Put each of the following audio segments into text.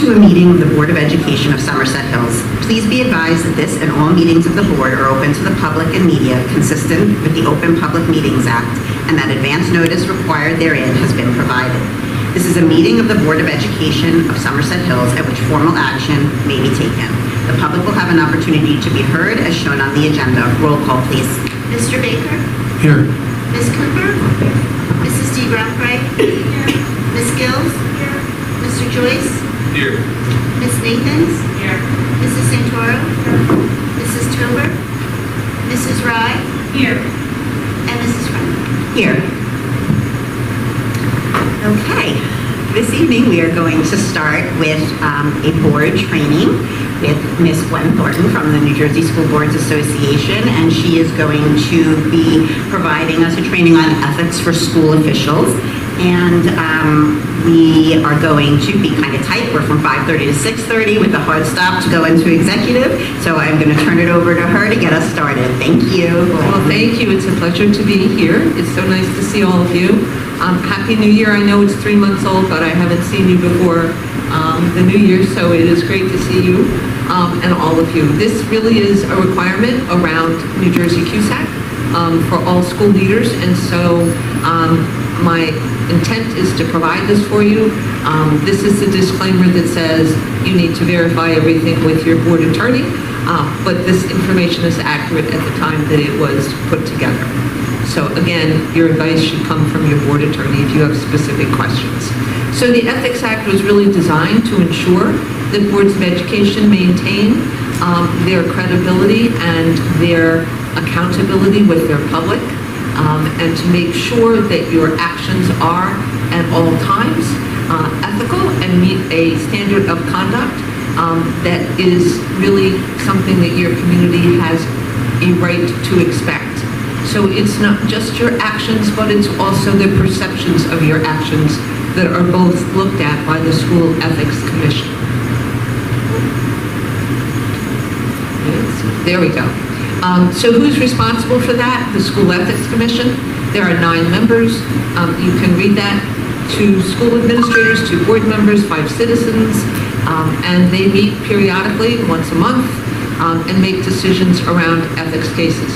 to a meeting of the Board of Education of Somerset Hills. Please be advised that this and all meetings of the board are open to the public and media consistent with the Open Public Meetings Act, and that advance notice required therein has been provided. This is a meeting of the Board of Education of Somerset Hills at which formal action may be taken. The public will have an opportunity to be heard as shown on the agenda. Roll call, please. Mr. Baker? Here. Ms. Cooper? Mrs. D. Rothbright? Here. Ms. Gills? Here. Mr. Joyce? Here. Ms. Nathans? Here. Mrs. Santoro? Here. Mrs. Tober? Mrs. Rye? Here. And Mrs. Frank? Here. Okay. This evening we are going to start with a board training with Ms. Gwen Thornton from the New Jersey School Boards Association, and she is going to be providing us a training on ethics for school officials. And we are going to be kind of tight. We're from 5:30 to 6:30 with a hard stop to go into executive. So I'm going to turn it over to her to get us started. Thank you. Well, thank you. It's a pleasure to be here. It's so nice to see all of you. Happy New Year. I know it's 3 months old, but I haven't seen you before the New Year, so it is great to see you and all of you. This really is a requirement around New Jersey CUSAC for all school leaders, and so my intent is to provide this for you. This is the disclaimer that says you need to verify everything with your board attorney, but this information is accurate at the time that it was put together. So again, your advice should come from your board attorney if you have specific questions. So the Ethics Act was really designed to ensure that boards of education maintain their credibility and their accountability with their public, and to make sure that your actions are at all times ethical and meet a standard of conduct that is really something that your community has a right to expect. So it's not just your actions, but it's also the perceptions of your actions that are both looked at by the School Ethics Commission. There we go. So who's responsible for that? The School Ethics Commission. There are 9 members. You can read that to school administrators, to board members, 5 citizens, and they meet periodically once a month and make decisions around ethics cases.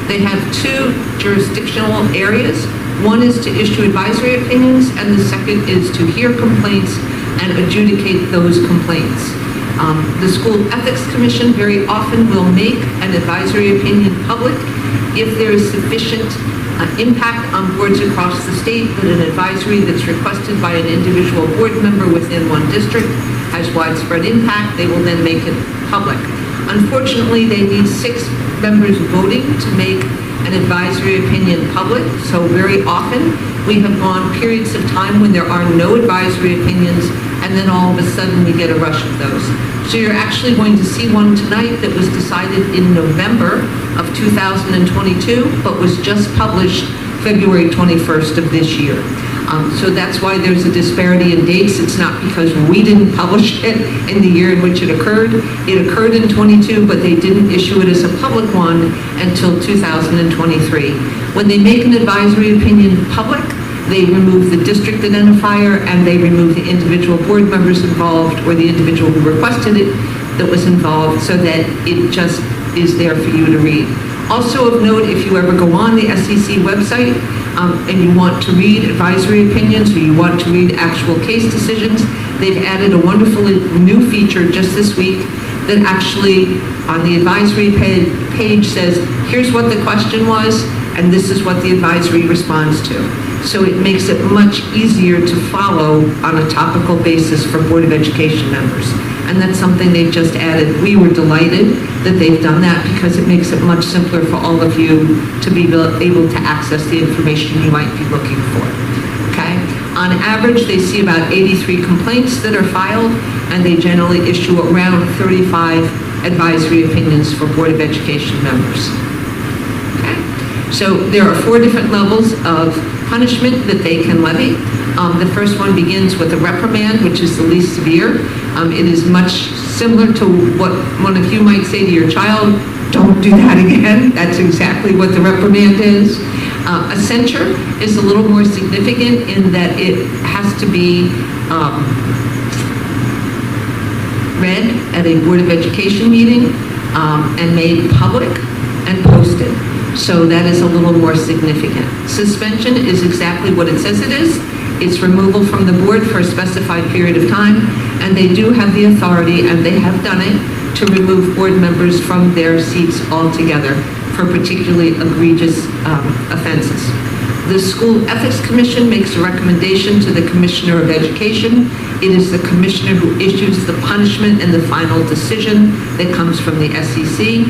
They have 2 jurisdictional areas. One is to issue advisory opinions, and the second is to hear complaints and adjudicate those complaints. The School Ethics Commission very often will make an advisory opinion public if there is sufficient impact on boards across the state that an advisory that's requested by an individual board member within one district has widespread impact. They will then make it public. Unfortunately, they need 6 members voting to make an advisory opinion public. So very often we have gone periods of time when there are no advisory opinions, and then all of a sudden we get a rush of those. So you're actually going to see one tonight that was decided in November of 2022, but was just published February 21st of this year. So that's why there's a disparity in dates. It's not because we didn't publish it in the year in which it occurred. It occurred in 22, but they didn't issue it as a public one until 2023. When they make an advisory opinion public, they remove the district identifier and they remove the individual board members involved or the individual who requested it that was involved, so that it just is there for you to read. Also of note, if you ever go on the SEC website and you want to read advisory opinions or you want to read actual case decisions, they've added a wonderful new feature just this week that actually on the advisory page says, here's what the question was and this is what the advisory responds to. So it makes it much easier to follow on a topical basis for Board of Education members. And that's something they've just added. We were delighted that they've done that because it makes it much simpler for all of you to be able to access the information you might be looking for. Okay? On average, they see about 83 complaints that are filed, and they generally issue around 35 advisory opinions for Board of Education members. Okay? So there are 4 different levels of punishment that they can levy. The first one begins with a reprimand, which is the least severe. It is much similar to what one of you might say to your child, don't do that again. That's exactly what the reprimand is. A censure is a little more significant in that it has to be read at a Board of Education meeting and made public and posted. So that is a little more significant. Suspension is exactly what it says it is. It's removal from the board for a specified period of time, and they do have the authority, and they have done it, to remove board members from their seats altogether for particularly egregious offenses. The School Ethics Commission makes a recommendation to the Commissioner of Education. It is the Commissioner who issues the punishment and the final decision that comes from the SEC.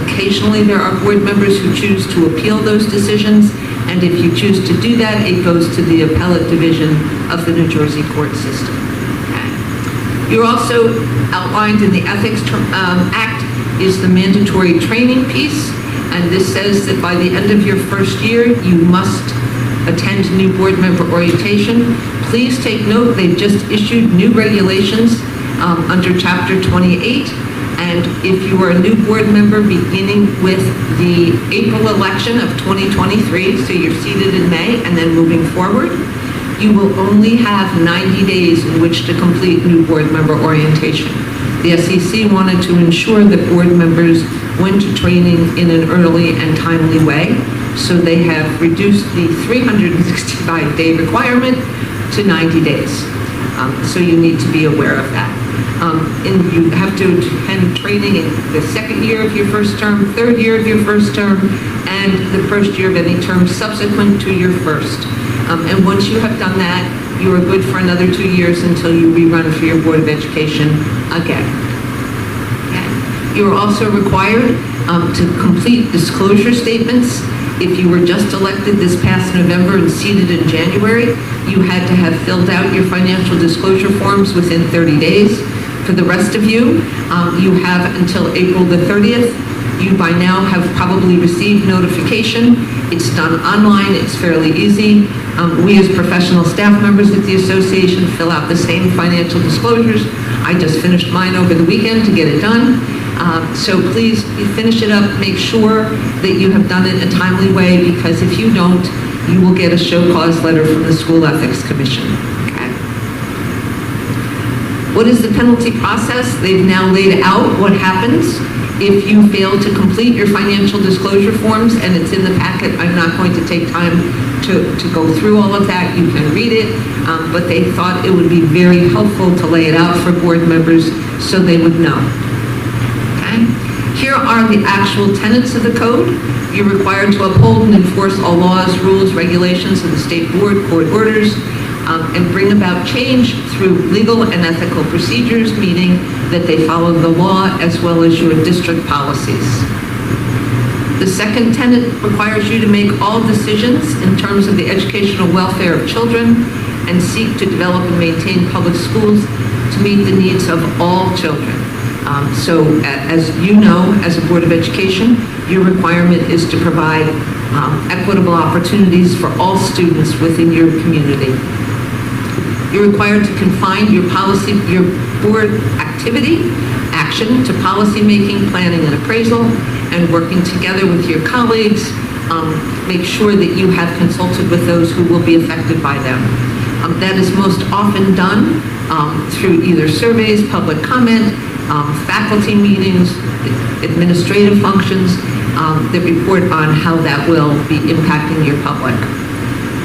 Occasionally, there are board members who choose to appeal those decisions, and if you choose to do that, it goes to the appellate division of the New Jersey court system. Okay. You're also outlined in the Ethics Act is the mandatory training piece, and this says that by the end of your first year, you must attend new board member orientation. Please take note, they've just issued new regulations under Chapter 28, and if you are a new board member beginning with the April election of 2023, so you're seated in May and then moving forward, you will only have 90 days in which to complete new board member orientation. The SEC wanted to ensure that board members went to training in an early and timely way, so they have reduced the 365-day requirement to 90 days. So you need to be aware of that. And you have to attend training in the second year of your first term, third year of your first term, and the first year of any term subsequent to your first. And once you have done that, you are good for another 2 years until you rerun for your Board of Education again. Okay. You are also required to complete disclosure statements. If you were just elected this past November and seated in January, you had to have filled out your financial disclosure forms within 30 days. For the rest of you, you have until April the 30th. You by now have probably received notification. It's done online, it's fairly easy. We as professional staff members at the association fill out the same financial disclosures. I just finished mine over the weekend to get it done. So please finish it up, make sure that you have done it in a timely way, because if you don't, you will get a show cause letter from the School Ethics Commission. Okay. What is the penalty process? They've now laid out what happens if you fail to complete your financial disclosure forms, and it's in the packet. I'm not going to take time to go through all of that. You can read it, but they thought it would be very helpful to lay it out for board members so they would know. Okay? Here are the actual tenets of the code. You're required to uphold and enforce all laws, rules, regulations of the state board, court orders, and bring about change through legal and ethical procedures, meaning that they follow the law as well as your district policies. The second tenet requires you to make all decisions in terms of the educational welfare of children and seek to develop and maintain public schools to meet the needs of all children. So as you know, as a Board of Education, your requirement is to provide equitable opportunities for all students within your community. You're required to confine your board action to policy making, planning, and appraisal, and working together with your colleagues. Make sure that you have consulted with those who will be affected by them. That is most often done through either surveys, public comment, faculty meetings, administrative functions that report on how that will be impacting your public.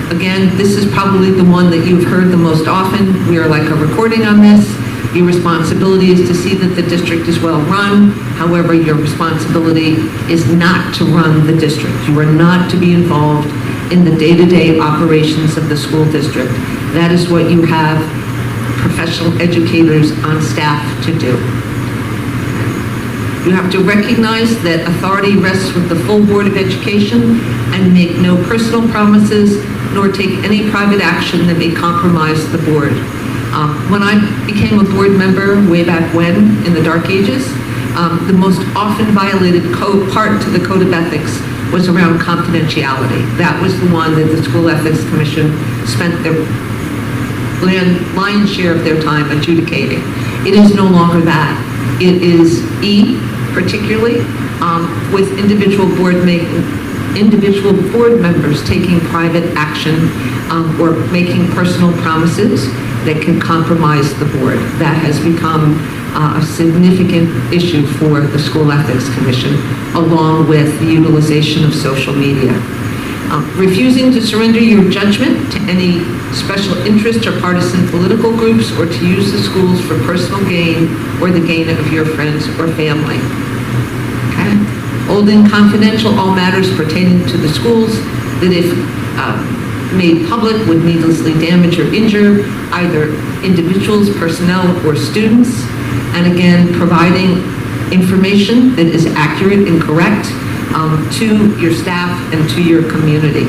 Again, this is probably the one that you've heard the most often. We are like a recording on this. Your responsibility is to see that the district is well run. However, your responsibility is not to run the district. You are not to be involved in the day-to-day operations of the school district. That is what you have professional educators on staff to do. You have to recognize that authority rests with the full Board of Education and make no personal promises nor take any private action that may compromise the board. When I became a board member way back when, in the dark ages, the most often violated part to the Code of Ethics was around confidentiality. That was the one that the School Ethics Commission spent their lion's share of their time adjudicating. It is no longer that. It is particularly with individual board members taking private action or making personal promises that can compromise the board. That has become a significant issue for the School Ethics Commission, along with the utilization of social media. Refusing to surrender your judgment to any special interest or partisan political groups, or to use the schools for personal gain or the gain of your friends or family. Okay? Holding confidential all matters pertaining to the schools that, if made public, would needlessly damage or injure either individuals, personnel, or students. And again, providing information that is accurate and correct to your staff and to your community.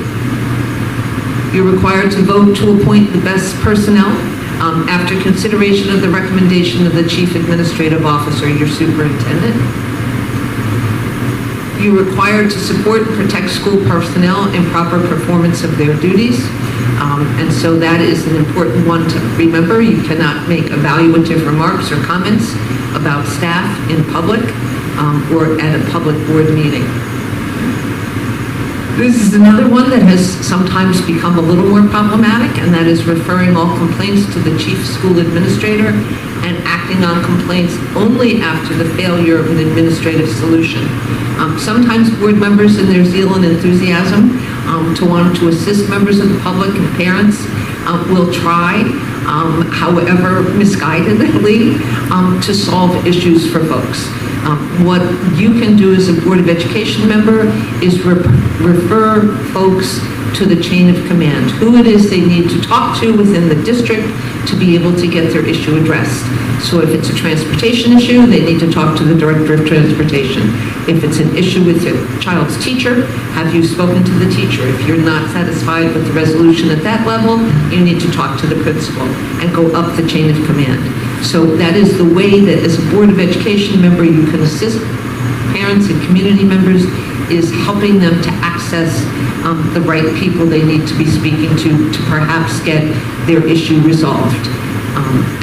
You're required to vote to appoint the best personnel after consideration of the recommendation of the Chief Administrative Officer, your superintendent. You're required to support and protect school personnel in proper performance of their duties. And so that is an important one to remember. You cannot make evaluative remarks or comments about staff in public or at a public board meeting. This is another one that has sometimes become a little more problematic, and that is referring all complaints to the chief school administrator and acting on complaints only after the failure of an administrative solution. Sometimes board members, in their zeal and enthusiasm to want to assist members of the public and parents, will try, however misguidedly, to solve issues for folks. What you can do as a Board of Education member is refer folks to the chain of command, who it is they need to talk to within the district to be able to get their issue addressed. So if it's a transportation issue, they need to talk to the Director of Transportation. If it's an issue with your child's teacher, have you spoken to the teacher? If you're not satisfied with the resolution at that level, you need to talk to the principal and go up the chain of command. So that is the way that, as a Board of Education member, you can assist parents and community members, is helping them to access the right people they need to be speaking to perhaps get their issue resolved.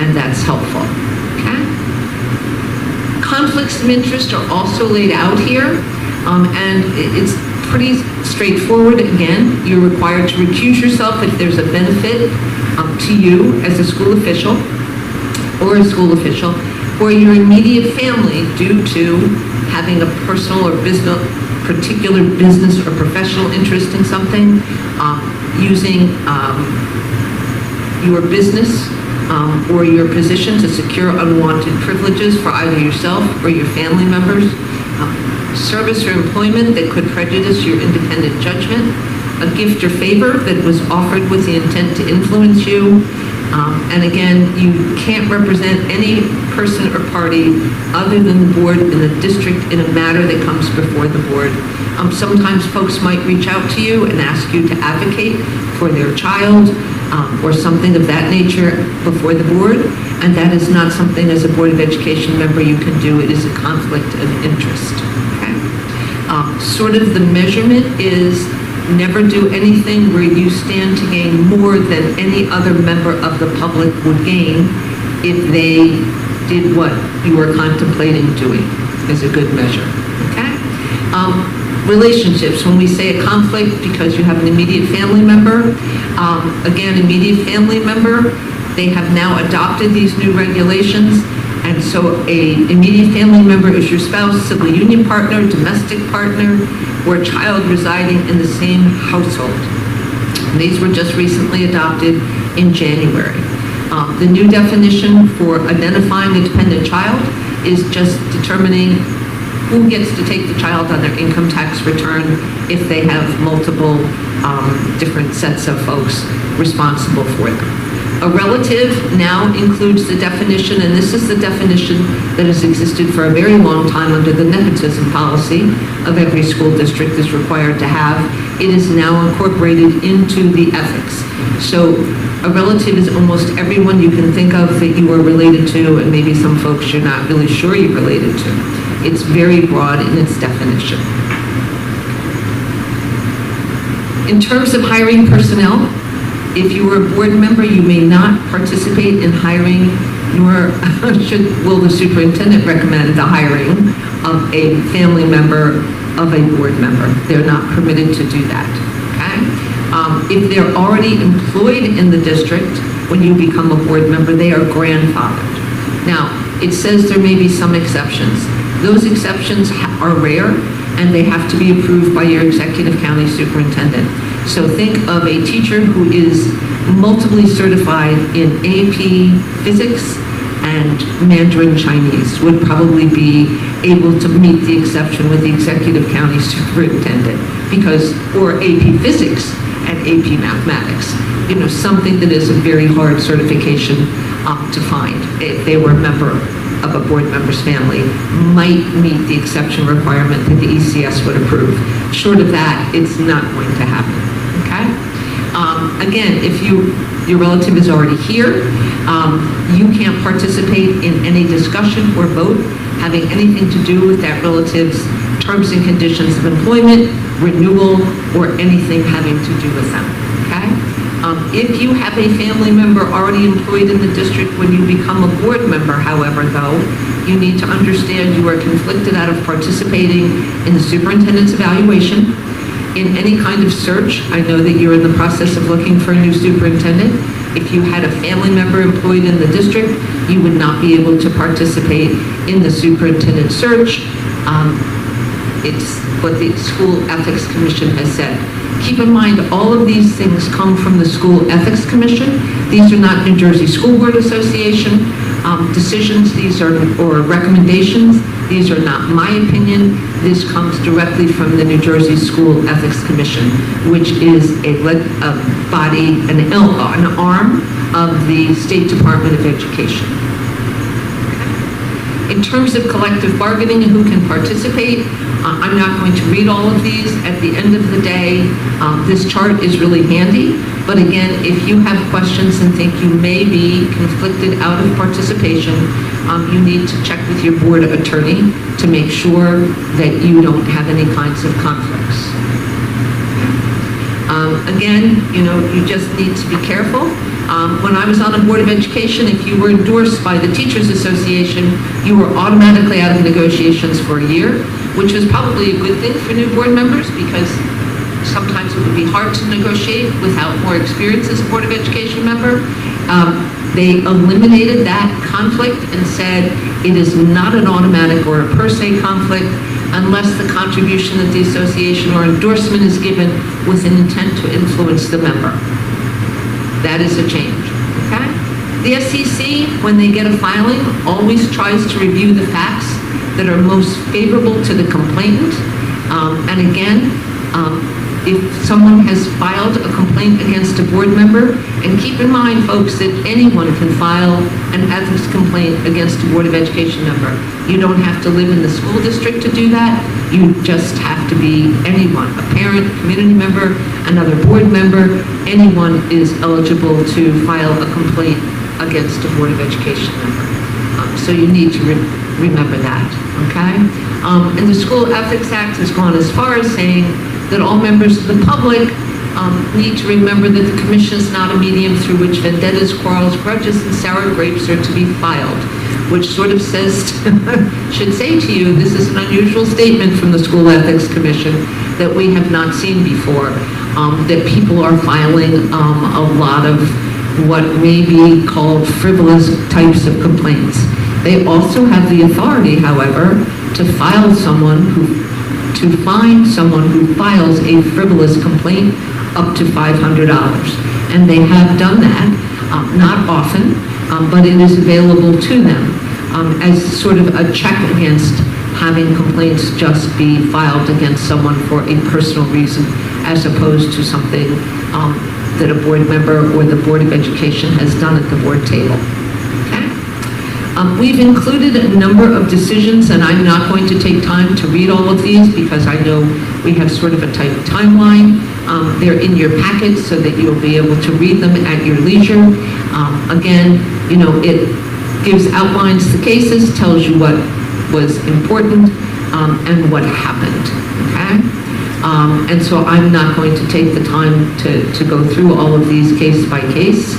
And that's helpful. Okay? Conflicts of interest are also laid out here, and it's pretty straightforward. Again, you're required to recuse yourself if there's a benefit to you as a school official or a school official, or your immediate family due to having a personal or particular business or professional interest in something, using your business or your position to secure unwanted privileges for either yourself or your family members, service or employment that could prejudice your independent judgment, a gift or favor that was offered with the intent to influence you. And again, you can't represent any person or party other than the board in the district in a matter that comes before the board. Sometimes folks might reach out to you and ask you to advocate for their child or something of that nature before the board, and that is not something as a Board of Education member you can do. It is a conflict of interest. Okay? Sort of the measurement is never do anything where you stand to gain more than any other member of the public would gain if they did what you were contemplating doing, is a good measure. Okay? Relationships, when we say a conflict because you have an immediate family member, again, immediate family member, they have now adopted these new regulations, and so a immediate family member is your spouse, civil union partner, domestic partner, or a child residing in the same household. And these were just recently adopted in January. The new definition for identifying a dependent child is just determining who gets to take the child on their income tax return if they have multiple different sets of folks responsible for them. A relative now includes the definition, and this is the definition that has existed for a very long time under the nepotism policy of every school district is required to have. It is now incorporated into the ethics. So a relative is almost everyone you can think of that you are related to, and maybe some folks you're not really sure you're related to. It's very broad in its definition. In terms of hiring personnel, if you are a board member, you may not participate in hiring, nor will the superintendent recommend the hiring of a family member of a board member. They're not permitted to do that, okay? If they're already employed in the district, when you become a board member, they are grandfathered. Now, it says there may be some exceptions. Those exceptions are rare, and they have to be approved by your executive county superintendent. So think of a teacher who is multiply certified in AP Physics and Mandarin Chinese would probably be able to meet the exception with the executive county superintendent, or AP Physics and AP Mathematics, something that is a very hard certification to find. If they were a member of a board member's family, might meet the exception requirement that the ECS would approve. Short of that, it's not going to happen, okay? Again, if your relative is already here, you can't participate in any discussion or vote having anything to do with that relative's terms and conditions of employment, renewal, or anything having to do with them, okay? If you have a family member already employed in the district when you become a board member, however, though, you need to understand you are conflicted out of participating in the superintendent's evaluation, in any kind of search. I know that you're in the process of looking for a new superintendent. If you had a family member employed in the district, you would not be able to participate in the superintendent search. It's what the School Ethics Commission has said. Keep in mind, all of these things come from the School Ethics Commission. These are not New Jersey School Board Association decisions. These are, or recommendations. These are not my opinion. This comes directly from the New Jersey School Ethics Commission, which is a body, an arm of the State Department of Education. In terms of collective bargaining and who can participate, I'm not going to read all of these. At the end of the day, this chart is really handy. But again, if you have questions and think you may be conflicted out of participation, you need to check with your board attorney to make sure that you don't have any kinds of conflicts. Again, you just need to be careful. When I was on the Board of Education, if you were endorsed by the Teachers Association, you were automatically out of negotiations for a year, which was probably a good thing for new board members because sometimes it would be hard to negotiate without more experience as a Board of Education member. They eliminated that conflict and said it is not an automatic or a per se conflict unless the contribution that the association or endorsement is given with an intent to influence the member. That is a change, okay? The SEC, when they get a filing, always tries to review the facts that are most favorable to the complainant. And again, if someone has filed a complaint against a board member, and keep in mind, folks, that anyone can file an ethics complaint against a Board of Education member. You don't have to live in the school district to do that. You just have to be anyone, a parent, community member, another board member. Anyone is eligible to file a complaint against a Board of Education member. So you need to remember that, okay? And the School Ethics Act has gone as far as saying that all members of the public need to remember that the commission is not a medium through which vendettas, quarrels, grudges, and sour grapes are to be filed, which sort of says, should say to you, this is an unusual statement from the School Ethics Commission that we have not seen before, that people are filing a lot of what may be called frivolous types of complaints. They also have the authority, however, to fine someone who files a frivolous complaint up to $500. And they have done that, not often, but it is available to them as sort of a check against having complaints just be filed against someone for a personal reason, as opposed to something that a board member or the Board of Education has done at the board table. We've included a number of decisions, and I'm not going to take time to read all of these because I know we have sort of a tight timeline. They're in your packet so that you'll be able to read them at your leisure. Again, it outlines the cases, tells you what was important and what happened, okay? And so I'm not going to take the time to go through all of these case by case.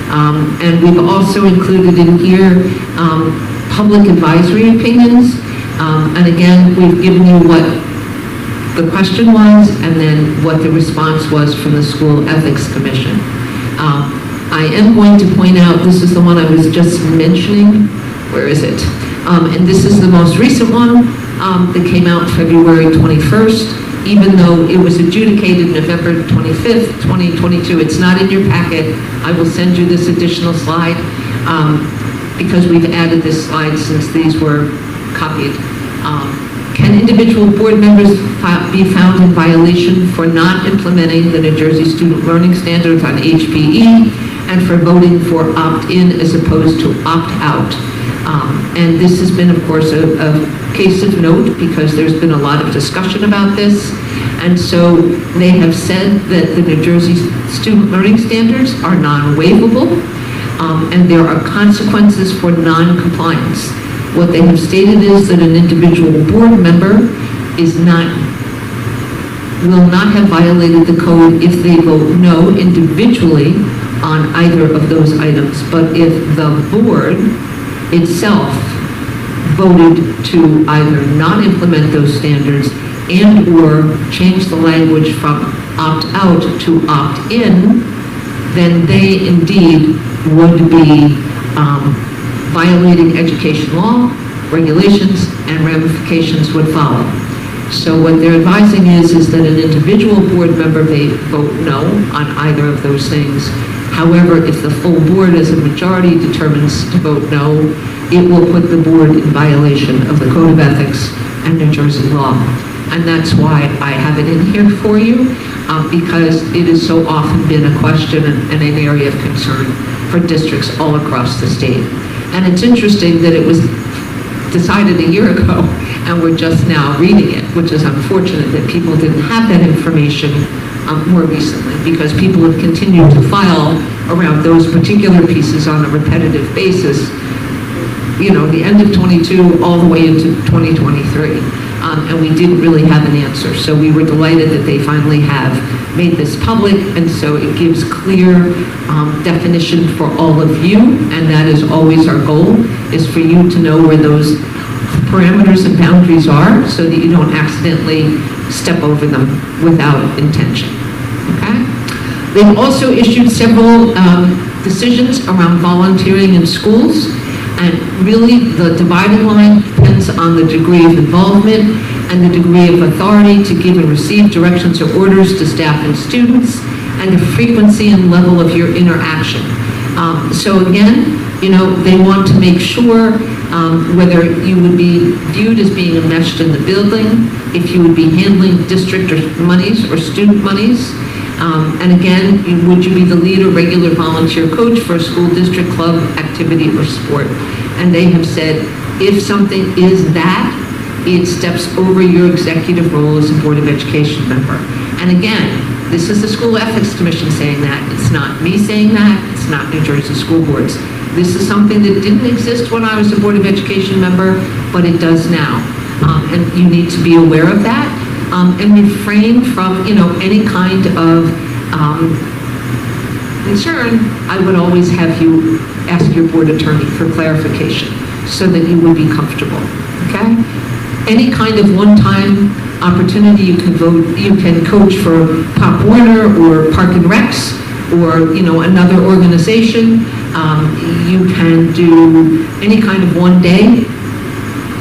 And we've also included in here public advisory opinions. And again, we've given you what the question was and then what the response was from the School Ethics Commission. I am going to point out, this is the one I was just mentioning where is it? And this is the most recent one that came out February 21st. Even though it was adjudicated November 25th, 2022, it's not in your packet. I will send you this additional slide because we've added this slide since these were copied. Can individual board members be found in violation for not implementing the New Jersey Student Learning Standards on HPE and for voting for opt-in as opposed to opt-out? And this has been, of course, a case of note because there's been a lot of discussion about this. And so they have said that the New Jersey Student Learning Standards are non-waivable, and there are consequences for non-compliance. What they have stated is that an individual board member will not have violated the code if they vote no individually on either of those items. But if the board itself voted to either not implement those standards and or change the language from opt-out to opt-in, then they indeed would be violating education law, regulations, and ramifications would follow. So what they're advising is that an individual board member may vote no on either of those things. However, if the full board as a majority determines to vote no, it will put the board in violation of the Code of Ethics and New Jersey law. And that's why I have it in here for you, because it has so often been a question and an area of concern for districts all across the state. And it's interesting that it was decided a year ago, and we're just now reading it, which is unfortunate that people didn't have that information more recently, because people have continued to file around those particular pieces on a repetitive basis, you know, the end of 22 all the way into 2023. And we didn't really have an answer. So we were delighted that they finally have made this public, and so it gives clear definition for all of you, and that is always our goal, is for you to know where those parameters and boundaries are so that you don't accidentally step over them without intention, okay? They've also issued several decisions around volunteering in schools. And really, the dividing line depends on the degree of involvement and the degree of authority to give and receive directions or orders to staff and students, and the frequency and level of your interaction. So again, you know, they want to make sure whether you would be viewed as being enmeshed in the building, if you would be handling district or monies or student monies. And again, would you be the lead or regular volunteer coach for a school district club activity or sport? And they have said, if something is that, it steps over your executive role as a Board of Education member. And again, this is the School Ethics Commission saying that. It's not me saying that. It's not New Jersey school boards. This is something that didn't exist when I was a Board of Education member, but it does now. And you need to be aware of that. And refrain from, you know, any kind of concern. I would always have you ask your board attorney for clarification so that you would be comfortable, okay? Any kind of one-time opportunity, you can vote, you can coach for Pop Warner or Park and Recs or, you know, another organization. You can do any kind of one-day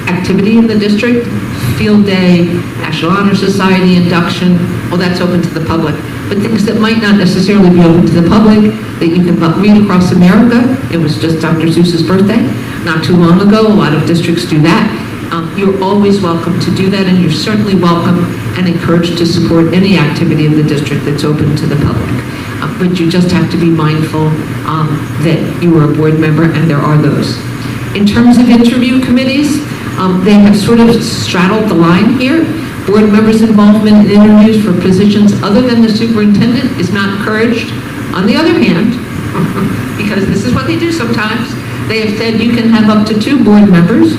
activity in the district, field day, National Honor Society induction, well, that's open to the public. But things that might not necessarily be open to the public, that you can read across America. It was just Dr. Seuss's birthday not too long ago. A lot of districts do that. You're always welcome to do that, and you're certainly welcome and encouraged to support any activity in the district that's open to the public. But you just have to be mindful that you are a board member, and there are those. In terms of interview committees, they have sort of straddled the line here. Board members' involvement in interviews for positions other than the superintendent is not encouraged. On the other hand, because this is what they do sometimes, they have said you can have up to 2 board members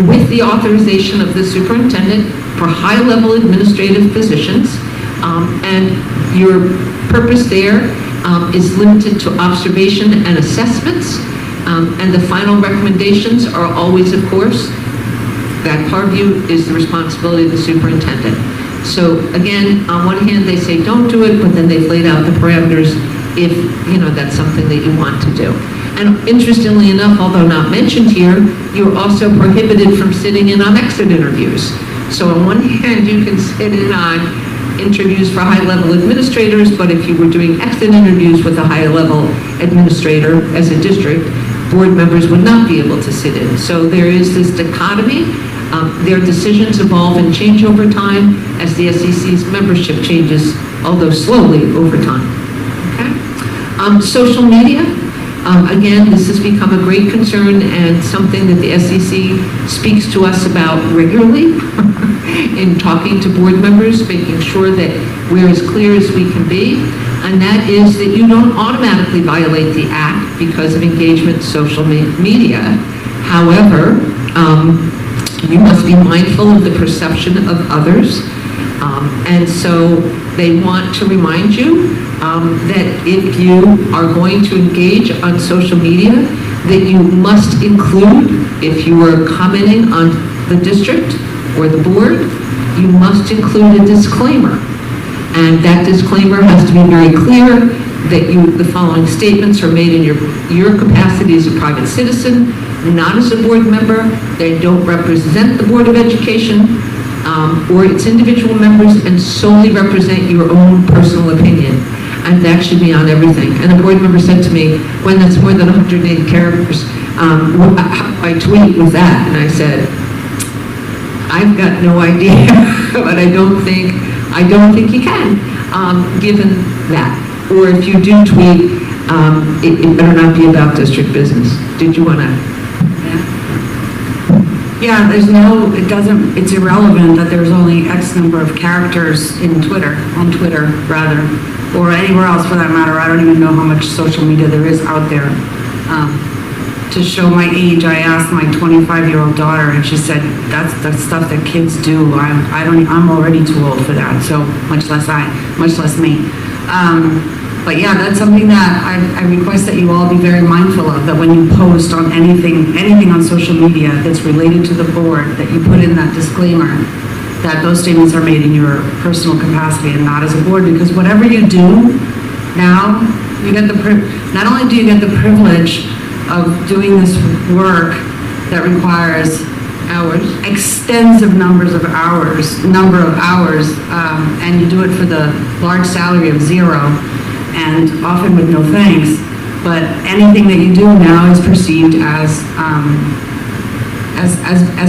with the authorization of the superintendent for high-level administrative positions, and your purpose there is limited to observation and assessments, and the final recommendations are always, of course, that part of you is the responsibility of the superintendent. So again, on one hand, they say don't do it, but then they've laid out the parameters if, you know, that's something that you want to do. And interestingly enough, although not mentioned here, you're also prohibited from sitting in on exit interviews. So on one hand, you can sit in on interviews for high-level administrators, but if you were doing exit interviews with a high-level administrator as a district, board members would not be able to sit in. So there is this dichotomy. Their decisions evolve and change over time as the SEC's membership changes, although slowly over time. Okay? Social media. Again, this has become a great concern and something that the SEC speaks to us about regularly in talking to board members, making sure that we're as clear as we can be, and that is that you don't automatically violate the act because of engagement in social media. However, you must be mindful of the perception of others, and so they want to remind you that if you are going to engage on social media, that you must include, if you are commenting on the district or the board, you must include a disclaimer. And that disclaimer has to be very clear that the following statements are made in your capacity as a private citizen, not as a board member. They don't represent the Board of Education or its individual members, and solely represent your own personal opinion. And that should be on everything. And a board member said to me, when that's more than 180 characters, I tweet with that. And I said, I've got no idea, but I don't think you can, given that. Or if you do tweet, it better not be about district business. Did you want to? Yeah, it's irrelevant that there's only X number of characters on Twitter, or anywhere else for that matter. I don't even know how much social media there is out there. To show my age, I asked my 25-year-old daughter, and she said, that's the stuff that kids do. I'm already too old for that, so much less me. But yeah, that's something that I request that you all be very mindful of, that when you post on anything on social media that's related to the board, that you put in that disclaimer that those statements are made in your personal capacity and not as a board, because whatever you do now, you get not only do you get the privilege of doing this work that requires extensive number of hours, and you do it for the large salary of zero, and often with no thanks, but anything that you do now is perceived as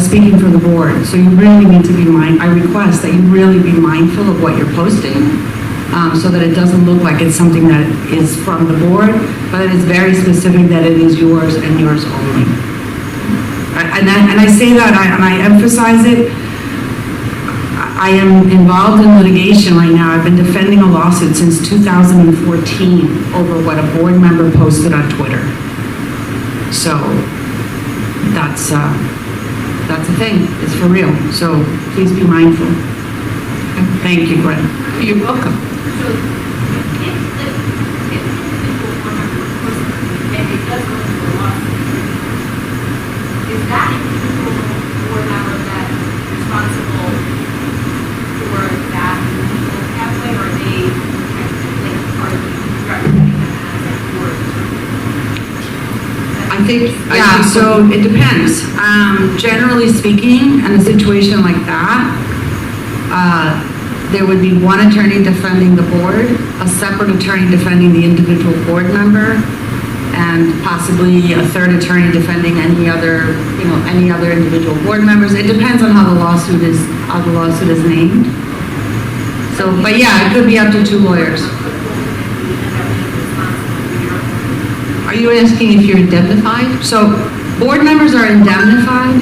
speaking for the board. So you really need to be I request that you really be mindful of what you're posting, so that it doesn't look like it's something that is from the board, but it is very specific that it is yours and yours only. And I say that, and I emphasize it. I am involved in litigation right now. I've been defending a lawsuit since 2014 over what a board member posted on Twitter. So that's a thing. It's for real. So please be mindful. Thank you, Gwen. You're welcome. So, if the individual board member posts and it does go into a lawsuit, is that individual board member that responsible for that individual pathway, or are they representing them as a board? I think. So it depends. Generally speaking, in a situation like that, there would be one attorney defending the board, a separate attorney defending the individual board member, and possibly a third attorney defending any other individual board members. It depends on how the lawsuit is named. So, but yeah, it could be up to 2 lawyers. Are you asking if you're indemnified? So board members are indemnified.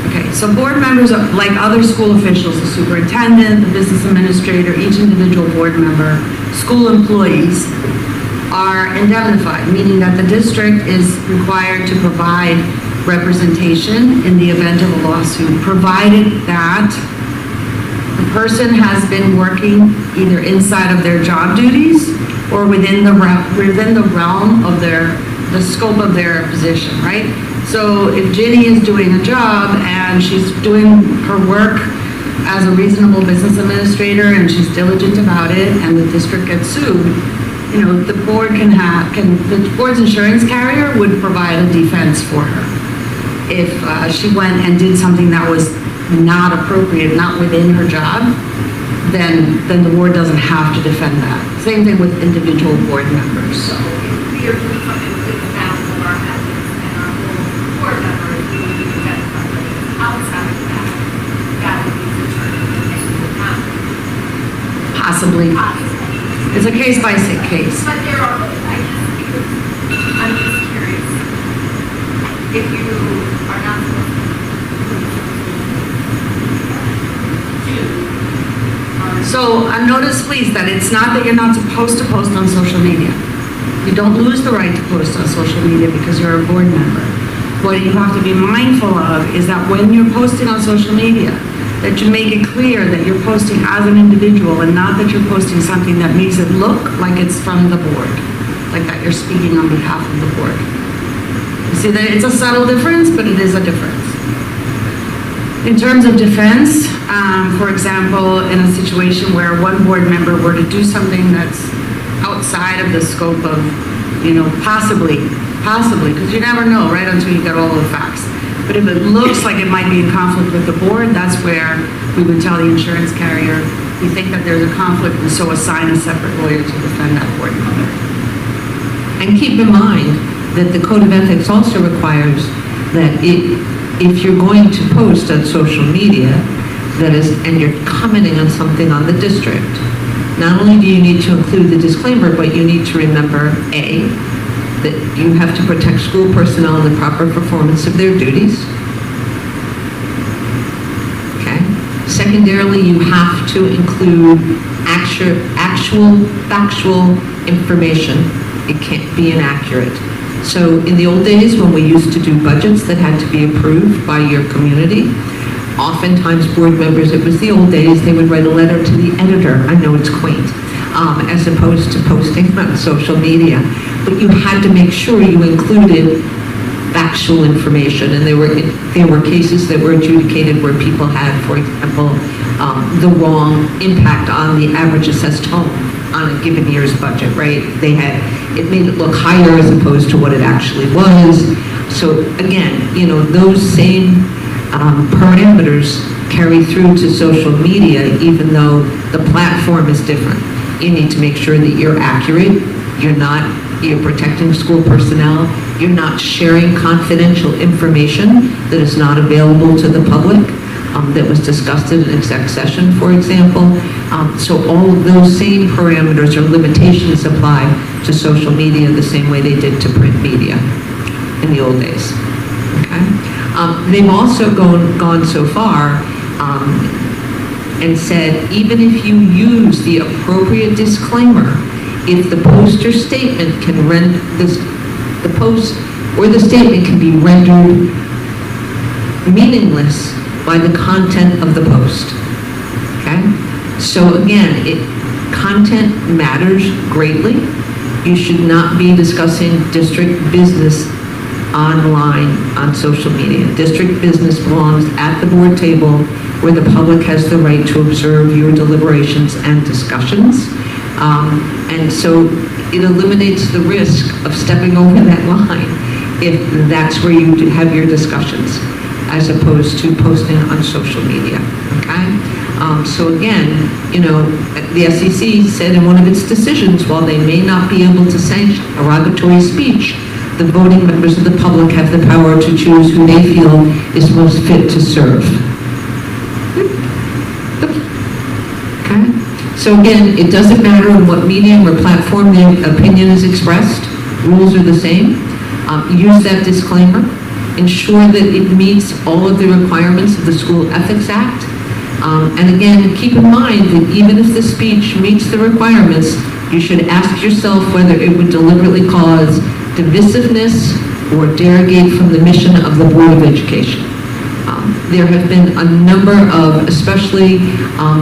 Okay, so board members are like other school officials, the superintendent, the business administrator, each individual board member, school employees are indemnified, meaning that the district is required to provide representation in the event of a lawsuit, provided that the person has been working either inside of their job duties or within the realm of the scope of their position, right? So if Ginny is doing a job and she's doing her work as a reasonable business administrator and she's diligent about it and the district gets sued, you know, the board the board's insurance carrier would provide a defense for her. If she went and did something that was not appropriate, not within her job, then the board doesn't have to defend that. Same thing with individual board members. So if we are doing something within the bounds of our ethics and our whole board members, we would defend somebody outside of that, that would be determined and we would have to. Possibly. Possibly. It's a case-by-case case. But there are, I'm just curious, if you are not supposed to do, So notice, please, that it's not that you're not supposed to post on social media. You don't lose the right to post on social media because you're a board member. What you have to be mindful of is that when you're posting on social media, that you make it clear that you're posting as an individual and not that you're posting something that makes it look like it's from the board, like that you're speaking on behalf of the board. You see that it's a subtle difference, but it is a difference. In terms of defense, for example, in a situation where one board member were to do something that's outside of the scope of, you know, possibly, because you never know, right, until you get all the facts. But if it looks like it might be in conflict with the board, that's where we would tell the insurance carrier, we think that there's a conflict, and so assign a separate lawyer to defend that board member. And keep in mind that the Code of Ethics also requires that if you're going to post on social media, that is, and you're commenting on something on the district, not only do you need to include the disclaimer, but you need to remember, A, that you have to protect school personnel in the proper performance of their duties. Okay. Secondarily, you have to include actual factual information. It can't be inaccurate. So in the old days, when we used to do budgets that had to be approved by your community, oftentimes board members, it was the old days, they would write a letter to the editor. I know it's quaint, as opposed to posting on social media. But you had to make sure you included factual information, and there were cases that were adjudicated where people had, for example, the wrong impact on the average assessed home on a given year's budget, right? It made it look higher as opposed to what it actually was. So again, you know, those same parameters carry through to social media, even though the platform is different. You need to make sure that you're accurate, you're protecting school personnel, you're not sharing confidential information that is not available to the public, that was discussed in an exec session, for example. So all of those same parameters or limitations apply to social media the same way they did to print media in the old days. Okay? They've also gone so far and said, even if you use the appropriate disclaimer, if the post or statement can render the post or the statement can be rendered meaningless by the content of the post. Okay? So again, content matters greatly. You should not be discussing district business online on social media. District business belongs at the board table where the public has the right to observe your deliberations and discussions. And so it eliminates the risk of stepping over that line if that's where you have your discussions, as opposed to posting on social media, okay? So again, you know, the SEC said in one of its decisions, while they may not be able to sanction derogatory speech, the voting members of the public have the power to choose who they feel is most fit to serve. Okay? So again, it doesn't matter on what medium or platform the opinion is expressed, rules are the same. Use that disclaimer. Ensure that it meets all of the requirements of the School Ethics Act. And again, keep in mind that even if the speech meets the requirements, you should ask yourself whether it would deliberately cause divisiveness or derogate from the mission of the Board of Education. There have been a number of, especially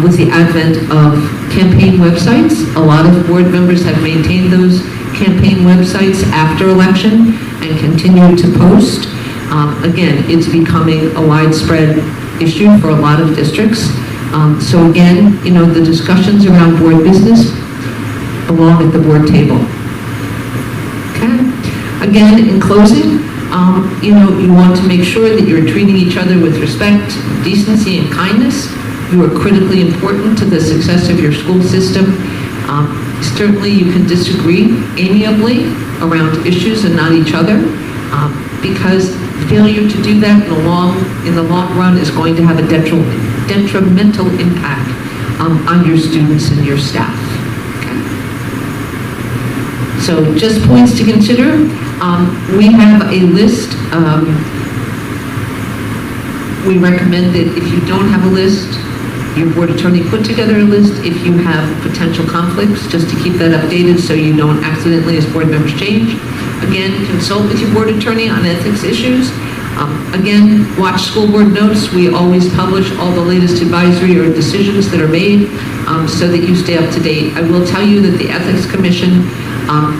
with the advent of campaign websites, a lot of board members have maintained those campaign websites after election and continue to post. Again, it's becoming a widespread issue for a lot of districts. So again, you know, the discussions around board business, belong at the board table. Okay? Again, in closing, you want to make sure that you're treating each other with respect, decency, and kindness. You are critically important to the success of your school system. Certainly, you can disagree amiably around issues and not each other, because failure to do that in the long run is going to have a detrimental impact on your students and your staff. Okay? So just points to consider. We have a list. We recommend that if you don't have a list, your board attorney put together a list. If you have potential conflicts, just to keep that updated so you don't accidentally, as board members, change. Again, consult with your board attorney on ethics issues. Again, watch school board notes. We always publish all the latest advisory or decisions that are made so that you stay up to date. I will tell you that the Ethics Commission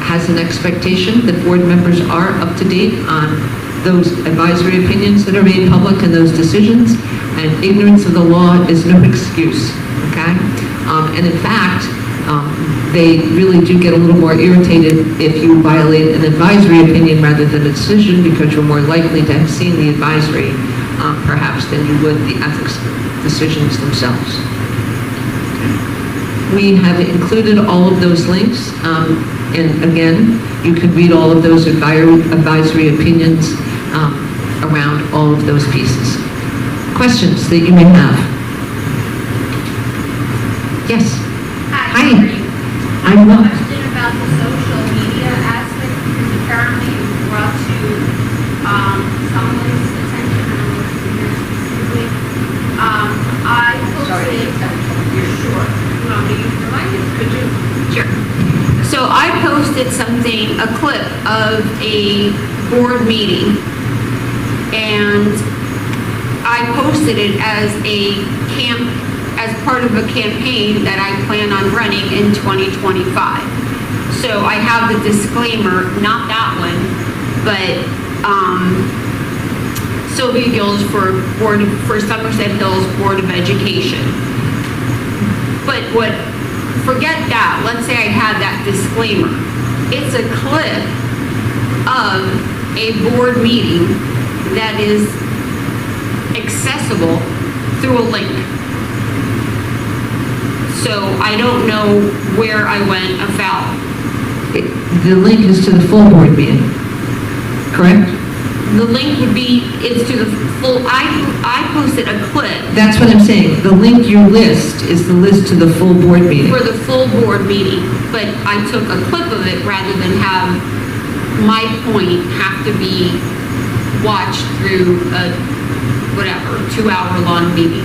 has an expectation that board members are up to date on those advisory opinions that are made public and those decisions, and ignorance of the law is no excuse, okay? And in fact, they really do get a little more irritated if you violate an advisory opinion rather than a decision, because you're more likely to have seen the advisory, perhaps, than you would the ethics decisions themselves. We have included all of those links, and again, you can read all of those advisory opinions around all of those pieces. Questions that you may have? Yes? Hi. I have a will. question about the social media aspect, because apparently it was brought to someone's attention, I don't know if it's here specifically. I posted, you're sure? You want me to use the mic? Could you? Sure. So I posted something, a clip of a board meeting, and I posted it as as part of a campaign that I plan on running in 2025. So I have the disclaimer, not that one, but Sylvia Gills for Somerset Hills Board of Education. But forget that. Let's say I had that disclaimer. It's a clip of a board meeting that is accessible through a link. So I don't know where I went afoul. The link is to the full board meeting, correct? The link would be, it's to the full, I posted a clip That's what I'm saying. The link you list is the list to the full board meeting. for the full board meeting, but I took a clip of it rather than have my point have to be watched through a, 2-hour-long meeting.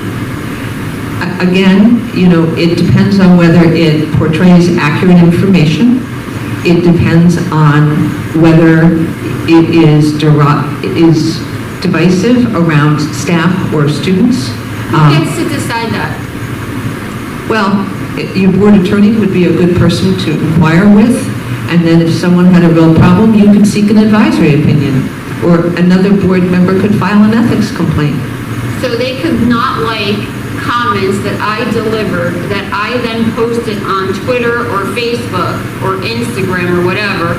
Again, it depends on whether it portrays accurate information. It depends on whether it is divisive around staff or students. Who gets to decide that? Well, your board attorney would be a good person to inquire with, and then if someone had a real problem, you could seek an advisory opinion, or another board member could file an ethics complaint. So they could not like comments that I delivered that I then posted on Twitter or Facebook or Instagram or whatever,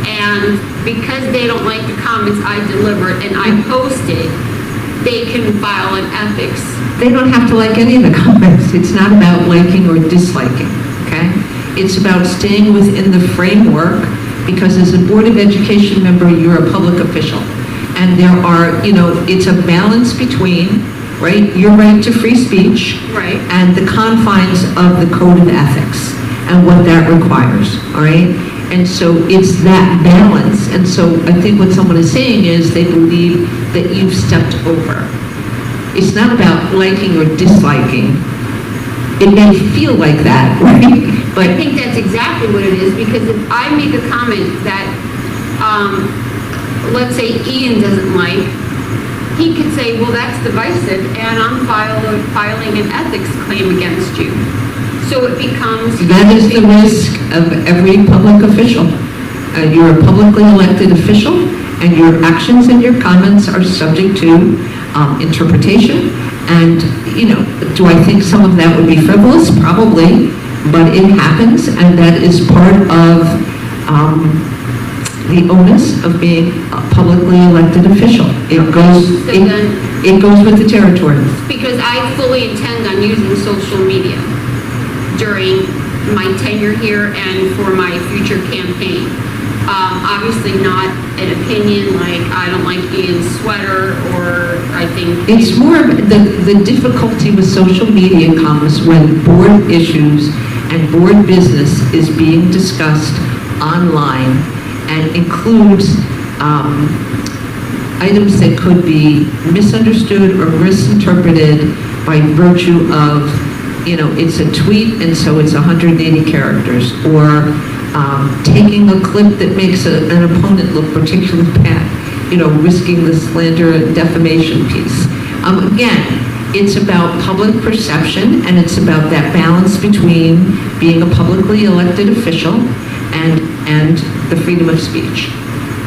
and because they don't like the comments I delivered and I posted, they can file an ethics. They don't have to like any of the comments. It's not about liking or disliking, okay? It's about staying within the framework, because as a Board of Education member, you're a public official. And there are, it's a balance between, right, your right to free speech, Right. and the confines of the code of ethics and what that requires, all right? And so it's that balance. And so I think what someone is saying is they believe that you've stepped over. It's not about liking or disliking. It may feel like that, right? But I think that's exactly what it is, because if I make a comment that, let's say Ian doesn't like, he could say, well, that's divisive, and I'm filing an ethics claim against you. So it becomes... that is the risk of every public official. You're a publicly elected official, and your actions and your comments are subject to interpretation. And, do I think some of that would be frivolous? Probably. but it happens, and that is part of the onus of being a publicly elected official. It goes with the territory. Because I fully intend on using social media during my tenure here and for my future campaign. Obviously not an opinion like I don't like Ian's sweater, or I think... It's more of the difficulty with social media comes when board issues and board business is being discussed online and includes items that could be misunderstood or misinterpreted by virtue of, it's a tweet and so it's 180 characters, or taking a clip that makes an opponent look particularly bad, risking the slander and defamation piece. Again, it's about public perception, and it's about that balance between being a publicly elected official and the freedom of speech.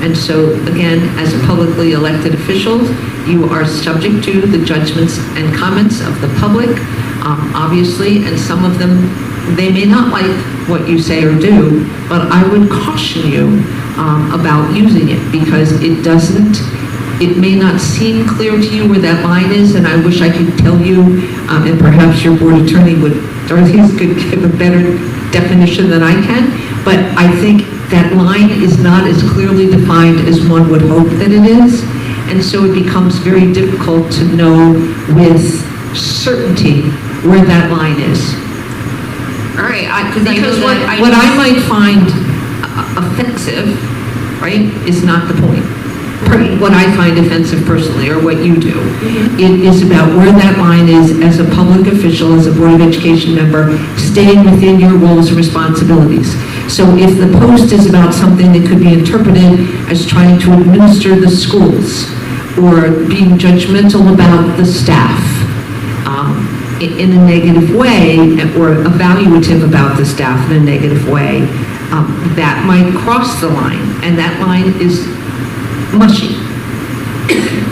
And so, again, as a publicly elected official, you are subject to the judgments and comments of the public, obviously, and some of them, they may not like what you say or do, but I would caution you about using it, because it may not seem clear to you where that line is, and I wish I could tell you, and perhaps your board attorney Dorothy could give a better definition than I can, but I think that line is not as clearly defined as one would hope that it is, and so it becomes very difficult to know with certainty where that line is. All right, Because what I might find offensive, right, is not the point. What I find offensive personally, or what you do. It is about where that line is as a public official, as a Board of Education member, staying within your roles and responsibilities. So if the post is about something that could be interpreted as trying to administer the schools, or being judgmental about the staff, in a negative way, or evaluative about the staff in a negative way, that might cross the line, and that line is mushy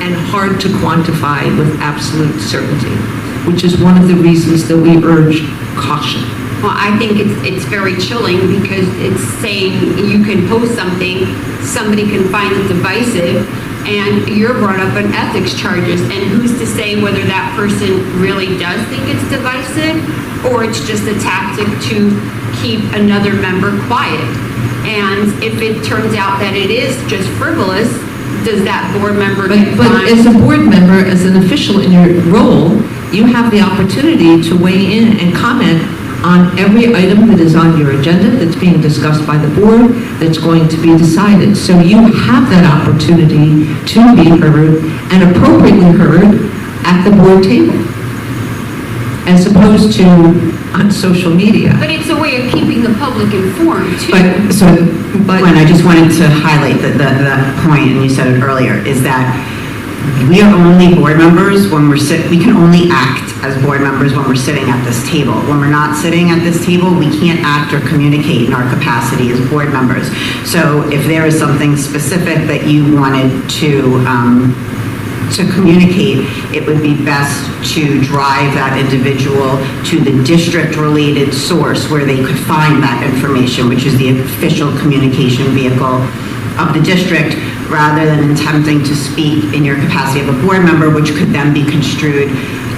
and hard to quantify with absolute certainty, which is one of the reasons that we urge caution. Well, I think it's very chilling, because it's saying you can post something, somebody can find it divisive, and you're brought up on ethics charges, and who's to say whether that person really does think it's divisive, or it's just a tactic to keep another member quiet. And if it turns out that it is just frivolous, does that board member get But fined? as a board member, as an official in your role, you have the opportunity to weigh in and comment on every item that is on your agenda that's being discussed by the board, that's going to be decided. So you have that opportunity to be heard, and appropriately heard, at the board table, as opposed to on social media. But it's a way of keeping the public informed, too. Gwen, I just wanted to highlight the point, and you said it earlier, is that we are only board members when we can only act as board members when we're sitting at this table. When we're not sitting at this table, we can't act or communicate in our capacity as board members. So if there is something specific that you wanted to communicate, it would be best to drive that individual to the district-related source where they could find that information, which is the official communication vehicle of the district, rather than attempting to speak in your capacity of a board member, which could then be construed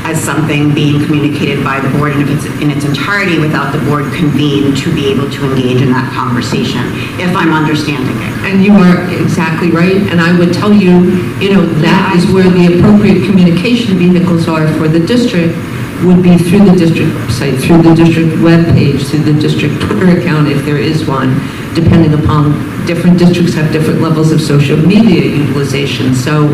as something being communicated by the board, and if it's in its entirety, without the board convened to be able to engage in that conversation, if I'm understanding it. And you are exactly right, and I would tell you, that is where the appropriate communication vehicles are for the district, would be through the district website, through the district webpage, through the district Twitter account, if there is one, depending upon, different districts have different levels of social media utilization. So,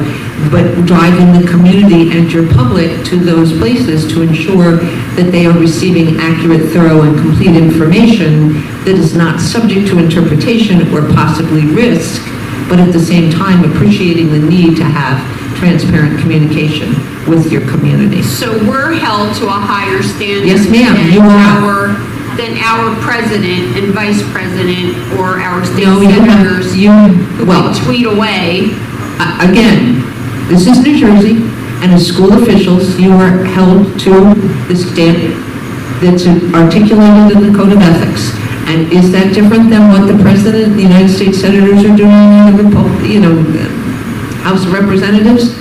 but driving the community and your public to those places to ensure that they are receiving accurate, thorough, and complete information that is not subject to interpretation or possibly risk, but at the same time appreciating the need to have transparent communication with your community. So we're held to a higher standard. Yes, ma'am, you are. Than our president and vice president or our state No, senators you, well, tweet away. again, this is New Jersey, and as school officials, you are held to the that's articulated in the Code of Ethics. And is that different than what the President and the United States Senators are doing in the House of Representatives?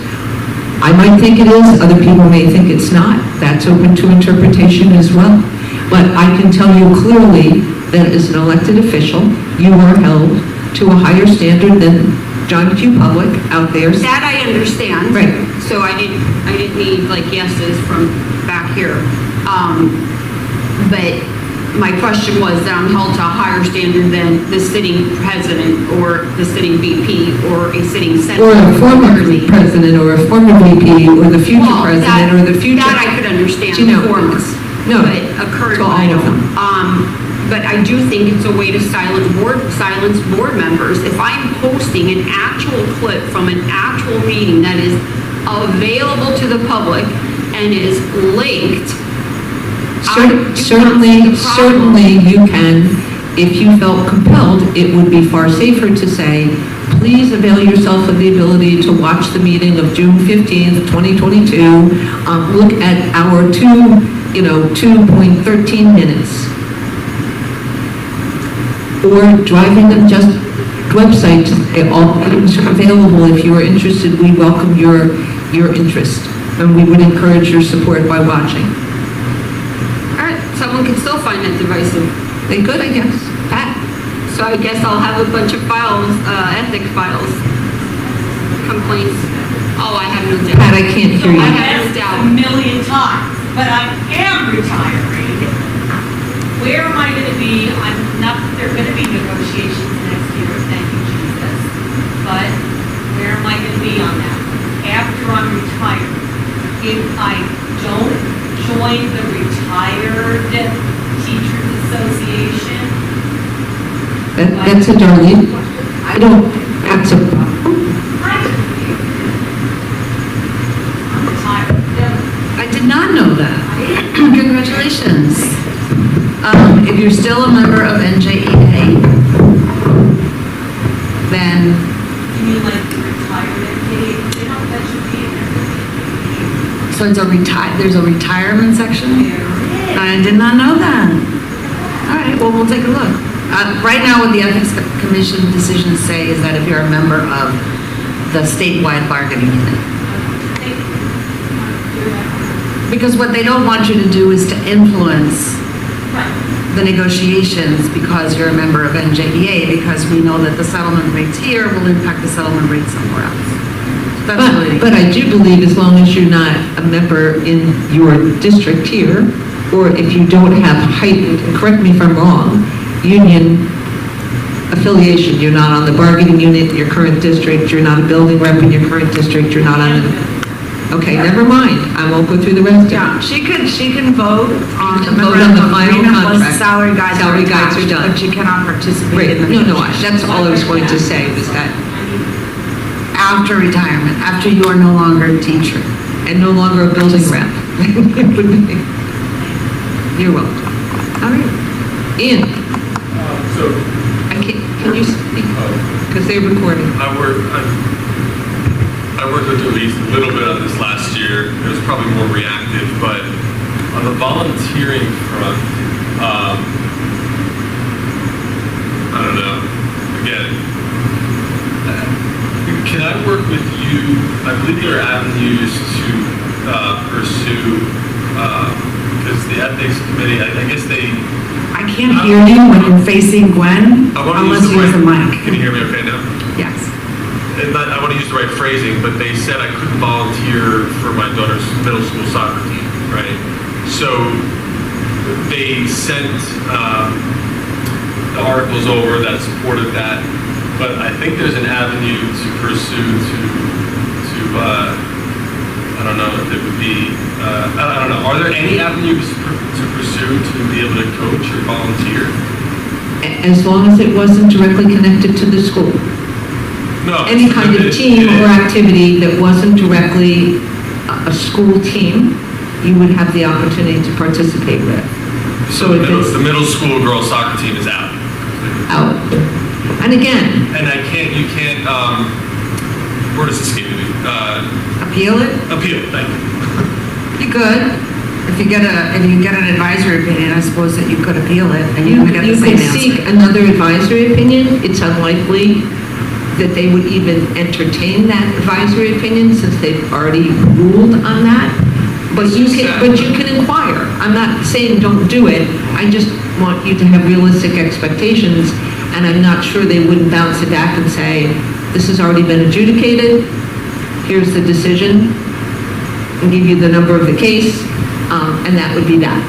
I might think it is, other people may think it's not. That's open to interpretation as well. But I can tell you clearly that as an elected official, you are held to a higher standard than John Q. Public out there. That I understand. Right. So I didn't need like yeses from back here. But my question was that I'm held to a higher standard than the sitting president or the sitting VP or a sitting senator. Or a former president or a former VP or the future Well, president or the future. That I could understand, You know, former. no, But a current, to all I of don't. them. But I do think it's a way to silence board members. If I'm posting an actual clip from an actual meeting that is available to the public and is linked, I do not see Certainly, the problem. certainly you can, if you felt compelled, it would be far safer to say, please avail yourself of the ability to watch the meeting of June 15th, 2022. Look at our 2.13 minutes. Or driving them just website, all items are available. If you are interested, we welcome your interest. And we would encourage your support by watching. All right, someone can still find that divisive. They could, I guess. Pat. So I guess I'll have a bunch of files, ethic files, complaints. Oh, I have no doubt. Pat, I can't hear I you. have no doubt. A million times, but I am retiring. Where am I going to be? I'm not, there are going to be negotiations next year, thank you, Jesus. But where am I going to be on that? After I'm retired, if I don't join the Retired Teachers Association, That's a Darlene. I don't, that's a, I'm retired. I did not know that. Congratulations. If you're still a member of NJEA, then, You mean like the retirement date? They don't let you be in there. so it's there's a retirement section? There it is. I did not know that. All right, well, we'll take a look. Right now, what the Ethics Commission decisions say is that if you're a member of the statewide bargaining unit. Thank you. Because what they don't want you to do is to influence Right. the negotiations because you're a member of NJEA, because we know that the settlement rates here will impact the settlement rates somewhere else. That's really- but I do believe as long as you're not a member in your district here, or if you don't have heightened, correct me if I'm wrong, union affiliation, you're not on the bargaining unit in your current district, you're not a building rep in your current district, you're not on okay, never mind, I won't go through the rest of it. Yeah, she can vote on She the can vote on the memorandum of final agreement once contract. salary guides are Salary guides are attached, done. but she cannot participate Right, in the no, negotiations. that's all I was going to say, was that, After retirement, after you are no longer a teacher. and no longer a building rep. You're welcome. All right. Ian, So, can you speak? Because they're recording. I worked with Elise a little bit on this last year. It was probably more reactive, but on the volunteering front, I don't know. Again, can I work with you? I believe there are avenues to pursue, because the ethics committee, I guess they. I can't hear you when you're facing Gwen, I want to unless you use the mic. Can you hear me okay now? Yes. I want to use the right phrasing, but they said I couldn't volunteer for my daughter's middle school soccer team, right? So they sent the articles over that supported that, but I think there's an avenue to pursue I don't know if it would be, I don't know. Are there any avenues to pursue to be able to coach or volunteer? As long as it wasn't directly connected to the school. No. Any kind of team or activity that wasn't directly a school team, you would have the opportunity to participate with. So the middle school girls soccer team is out. Out. And again, And you can't, word is escaping me. Appeal it? Appeal, thank you. You could. If you get an advisory opinion, I suppose that you could appeal it and you're You gonna get the you same could answer. seek another advisory opinion. It's unlikely that they would even entertain that advisory opinion since they've already ruled on that. But you can inquire. I'm not saying don't do it. I just want you to have realistic expectations, and I'm not sure they wouldn't bounce it back and say, this has already been adjudicated, here's the decision, and give you the number of the case, and that would be that.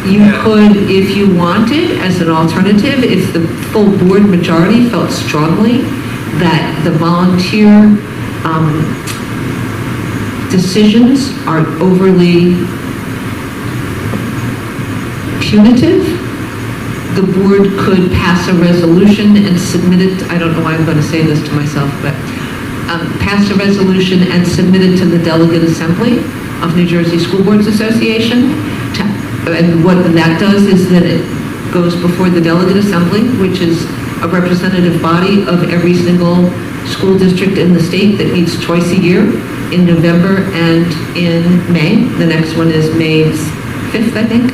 You Yeah. could, if you wanted, as an alternative, if the full board majority felt strongly that the volunteer decisions are overly punitive, the board could pass a resolution and submit it, I don't know why I'm going to say this to myself, but pass a resolution and submit it to the Delegate Assembly of New Jersey School Boards Association. And what that does is that it goes before the Delegate Assembly, which is a representative body of every single school district in the state that meets twice a year in November and in May. The next one is May 5th, I think.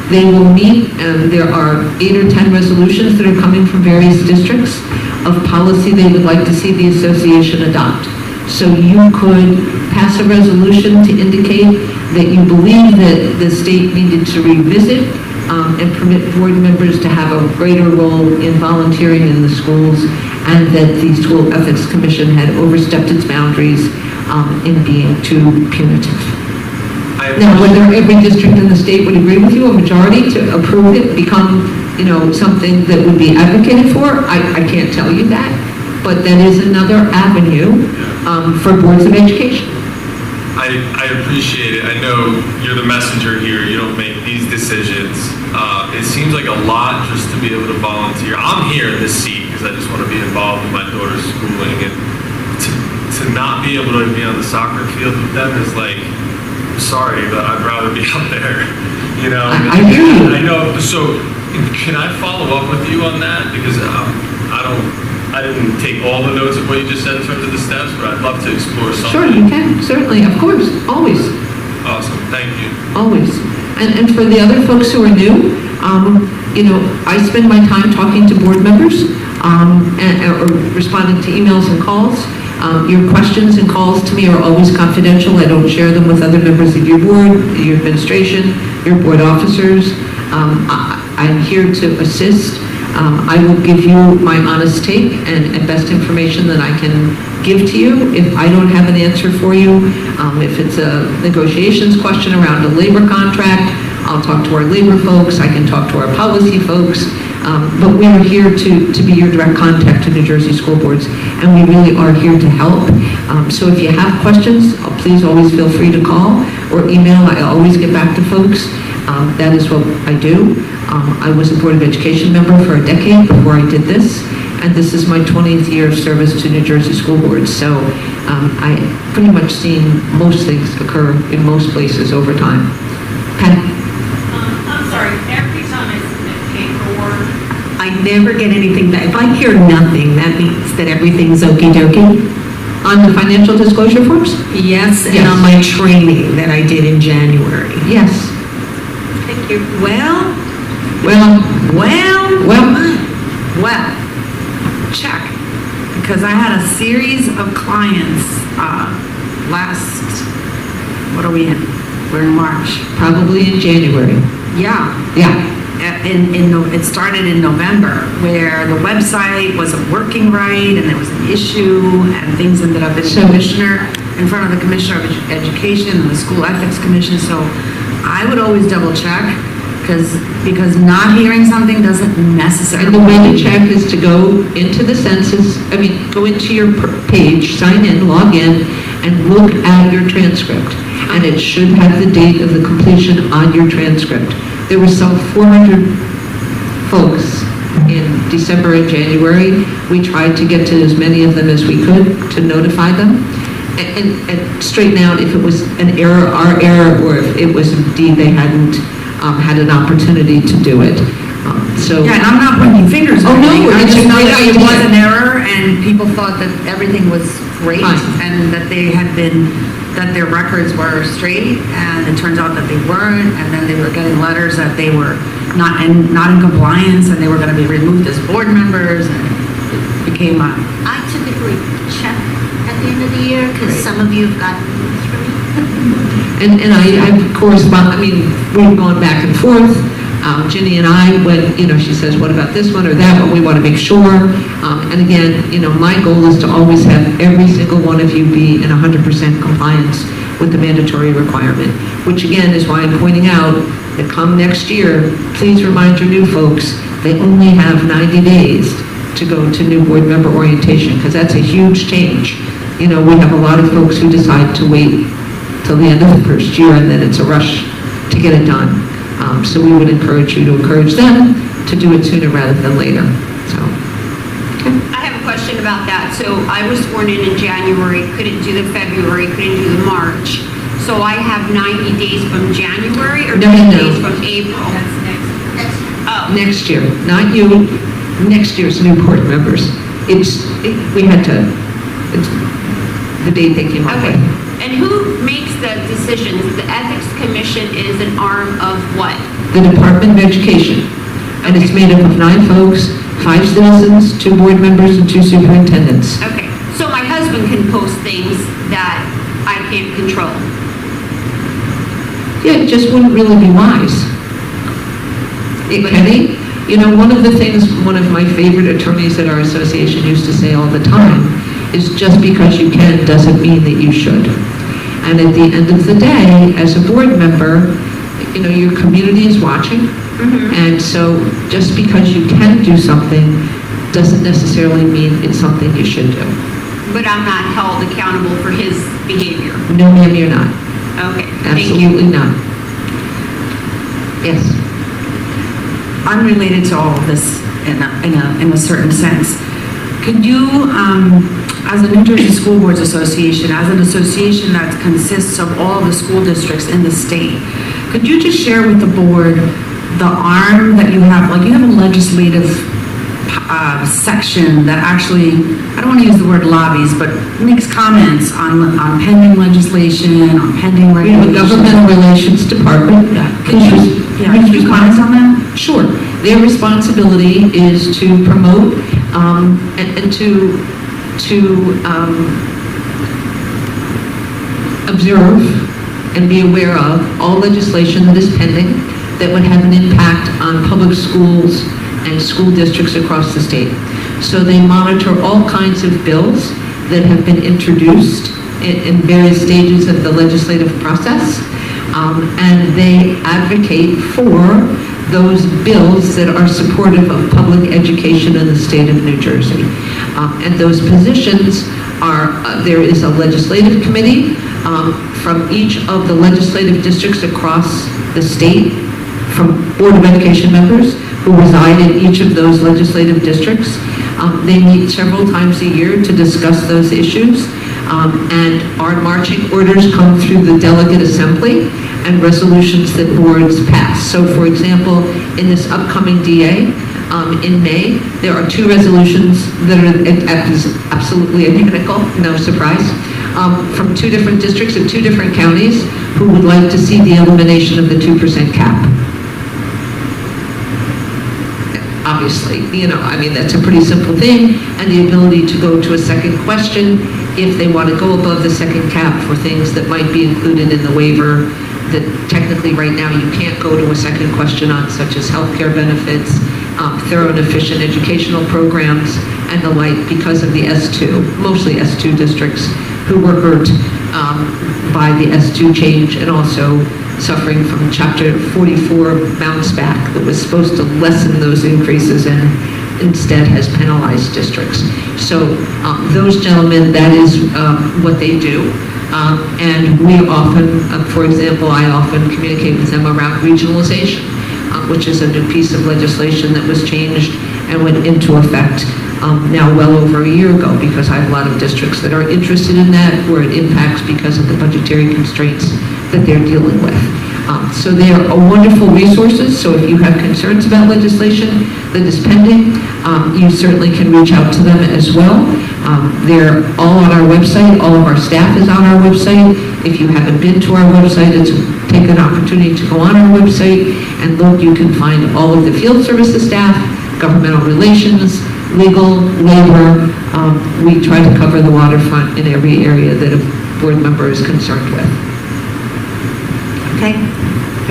They will meet, and there are 8 or 10 resolutions that are coming from various districts of policy they would like to see the association adopt. So you could pass a resolution to indicate that you believe that the state needed to revisit and permit board members to have a greater role in volunteering in the schools, and that the School Ethics Commission had overstepped its boundaries in being too punitive. Now, whether every district in the state would agree with you, a majority to approve it, become, something that would be advocated for, I can't tell you that, but that is another avenue for boards of education. I appreciate it. I know you're the messenger here. You don't make these decisions. It seems like a lot just to be able to volunteer. I'm here in this seat because I just want to be involved in my daughter's schooling, and to not be able to be on the soccer field with them is like, I'm sorry, but I'd rather be out there. I hear you. I know. So can I follow up with you on that? Because I didn't take all the notes of what you just said in terms of the steps, but I'd love to explore something. Sure, you can, certainly, of course, always. Awesome, thank you. Always. And for the other folks who are new, I spend my time talking to board members or responding to emails and calls. Your questions and calls to me are always confidential. I don't share them with other members of your board, your administration, your board officers. I'm here to assist. I will give you my honest take and best information that I can give to you. If I don't have an answer for you, if it's a negotiations question around a labor contract, I'll talk to our labor folks, I can talk to our policy folks, but we are here to be your direct contact to New Jersey school boards, and we really are here to help. So if you have questions, please always feel free to call or email. I always get back to folks. That is what I do. I was a Board of Education member for a decade before I did this, and this is my 20th year of service to New Jersey school boards. So I pretty much seen most things occur in most places over time. Patty? I'm sorry, every time I submit paperwork, I never get anything back. If I hear nothing, that means that everything's okey-dokey. On the financial disclosure forms? Yes, and Yes. on my training that I did in January. Yes. Thank you. Well, check. Because I had a series of clients what are we in? We're in March. Probably in January. Yeah. Yeah. It started in November, where the website wasn't working right, and there was an issue, and things ended up in in front of the Commissioner of Education and the School Ethics Commission. So I would always double check, because not hearing something doesn't necessarily. And the way to check is to go into the census, go into your page, sign in, log in, and look at your transcript. And it should have the date of the completion on your transcript. There were some 400 folks in December and January. We tried to get to as many of them as we could to notify them and straighten out if it was an error, our error, or if it was indeed they hadn't had an opportunity to do it. Yeah, and I'm not pointing fingers. Oh, no, I it's just a know great that it idea. was an error, and people thought that everything was great, Fine. and that they had been, that their records were straight, and it turns out that they weren't, and then they were getting letters that they were not in compliance, and they were gonna be removed as board members, and it became a, I typically check at the end of the year, because some of you have gotten emails from me. And I correspond, I mean, we've gone back and forth. Ginny and I, when, she says, what about this one or that one, we want to make sure. And again, my goal is to always have every single one of you be in 100% compliance with the mandatory requirement, which again is why I'm pointing out that come next year, please remind your new folks, they only have 90 days to go to new board member orientation, because that's a huge change. We have a lot of folks who decide to wait till the end of the first year, and then it's a rush to get it done. So we would encourage you to encourage them to do it sooner rather than later. So, I have a question about that. So I was sworn in January, couldn't do the February, couldn't do the March. So I have 90 days from January or No, 90 no. days from April? Oh, next year, not you, next year's new board members. It's the date they came up okay. with. And who makes the decisions? The Ethics Commission is an arm of what? The Department of Education. And it's made up of 9 folks, 5 citizens, 2 board members, and 2 superintendents. Okay, so my husband can post things that I can't control. Yeah, it just wouldn't really be wise. Kenny, one of the things one of my favorite attorneys at our association used to say all the time is just because you can doesn't mean that you should. And at the end of the day, as a board member, your community is watching. And so just because you can do something doesn't necessarily mean it's something you should do. But I'm not held accountable for his behavior. No, ma'am, you're not. Okay, thank you. Absolutely not. Yes. unrelated to all of this in a certain sense. Could you, as a New Jersey School Boards Association, as an association that consists of all of the school districts in the state, could you just share with the board the arm that you have, like you have a legislative section that actually, I don't want to use the word lobbies, but makes comments on pending legislation, on pending We have a regulations. governmental relations department. Could you comment on that? Sure. Their responsibility is to promote and to observe and be aware of all legislation that is pending that would have an impact on public schools and school districts across the state. So they monitor all kinds of bills that have been introduced in various stages of the legislative process, and they advocate for those bills that are supportive of public education in the state of New Jersey. And those positions are, there is a legislative committee from each of the legislative districts across the state, from Board of Education members who reside in each of those legislative districts. They meet several times a year to discuss those issues, and our marching orders come through the delegate assembly and resolutions that boards pass. So for example, in this upcoming DA, in May, there are 2 resolutions that are absolutely identical, no surprise, from 2 different districts in 2 different counties who would like to see the elimination of the 2% cap. Obviously, I mean, that's a pretty simple thing, and the ability to go to a second question if they want to go above the second cap for things that might be included in the waiver that technically right now you can't go to a second question on, such as healthcare benefits, thorough and efficient educational programs, and the like, because of the S2, mostly S2 districts who were hurt by the S2 change and also suffering from Chapter 44 bounce back that was supposed to lessen those increases and instead has penalized districts. So those gentlemen, that is what they do. And we often, for example, I often communicate with them around regionalization, which is a new piece of legislation that was changed and went into effect now well over a year ago, because I have a lot of districts that are interested in that, where it impacts because of the budgetary constraints that they're dealing with. So they are a wonderful resources, so if you have concerns about legislation that is pending, you certainly can reach out to them as well. They're all on our website, all of our staff is on our website. If you haven't been to our website, take an opportunity to go on our website and look. You can find all of the field services staff, governmental relations, legal, labor. We try to cover the waterfront in every area that a board member is concerned with. Okay,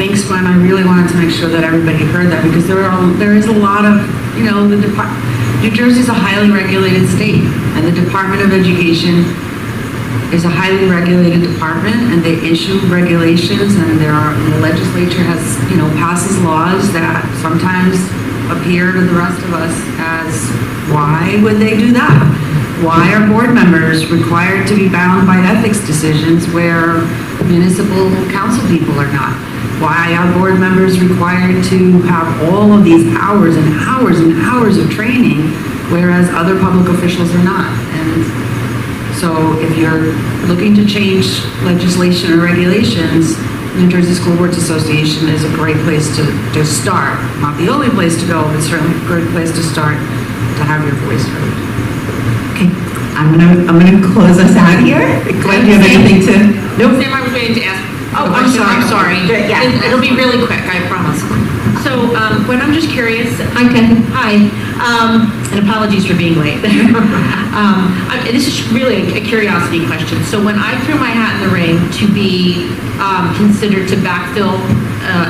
thanks, Gwen. I really wanted to make sure that everybody heard that because there is a lot of, New Jersey's a highly regulated state, and the Department of Education is a highly regulated department, and they issue regulations, and the legislature has, passes laws that sometimes appear to the rest of us as, why would they do that? Why are board members required to be bound by ethics decisions where municipal council people are not? Why are board members required to have all of these hours and hours and hours of training, whereas other public officials are not? And so if you're looking to change legislation or regulations, New Jersey School Boards Association is a great place to start. Not the only place to go, but certainly a great place to start to have your voice heard. Okay, I'm gonna close us out here. Gwen, do you have anything to? No, Sam, I was waiting to ask. Oh, I'm sorry. Good, yeah. It'll be really quick, I promise. So, Gwen, I'm just curious. Hi, Kathy. Hi, and apologies for being late. This is really a curiosity question. So when I threw my hat in the ring to be considered to backfill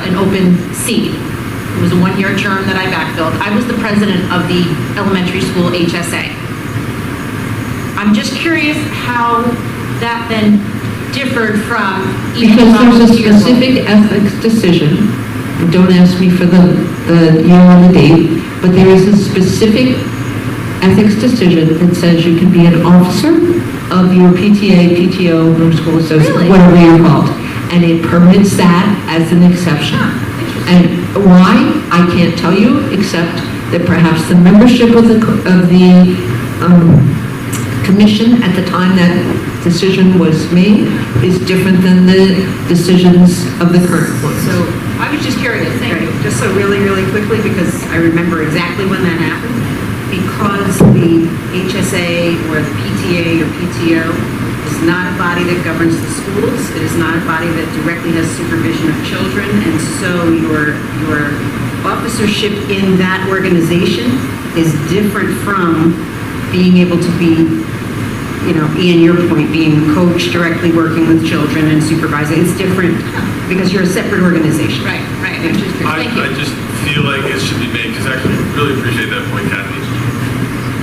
an open seat, it was a one-year term that I backfilled. I was the president of the elementary school HSA. I'm just curious how that then differed from even Because there's a volunteer role. specific ethics decision, and don't ask me for the year or the date, but there is a specific ethics decision that says you can be an officer of your PTA, PTO, or school association, Really? whatever you're called, and it permits that as an exception. And why, I can't tell you, except that perhaps the membership of the commission at the time that decision was made is different than the decisions of the current board. So I was just curious, thank you. Just so really, really quickly, because I remember exactly when that happened, because the HSA or the PTA or PTO is not a body that governs the schools, it is not a body that directly has supervision of children, and so your officership in that organization is different from being able to be, Ian, your point, being coach directly working with children and supervising. It's different because you're a separate organization. Right. I'm just curious. Thank you. I just feel like it should be made, because I actually really appreciate that point, Kathy.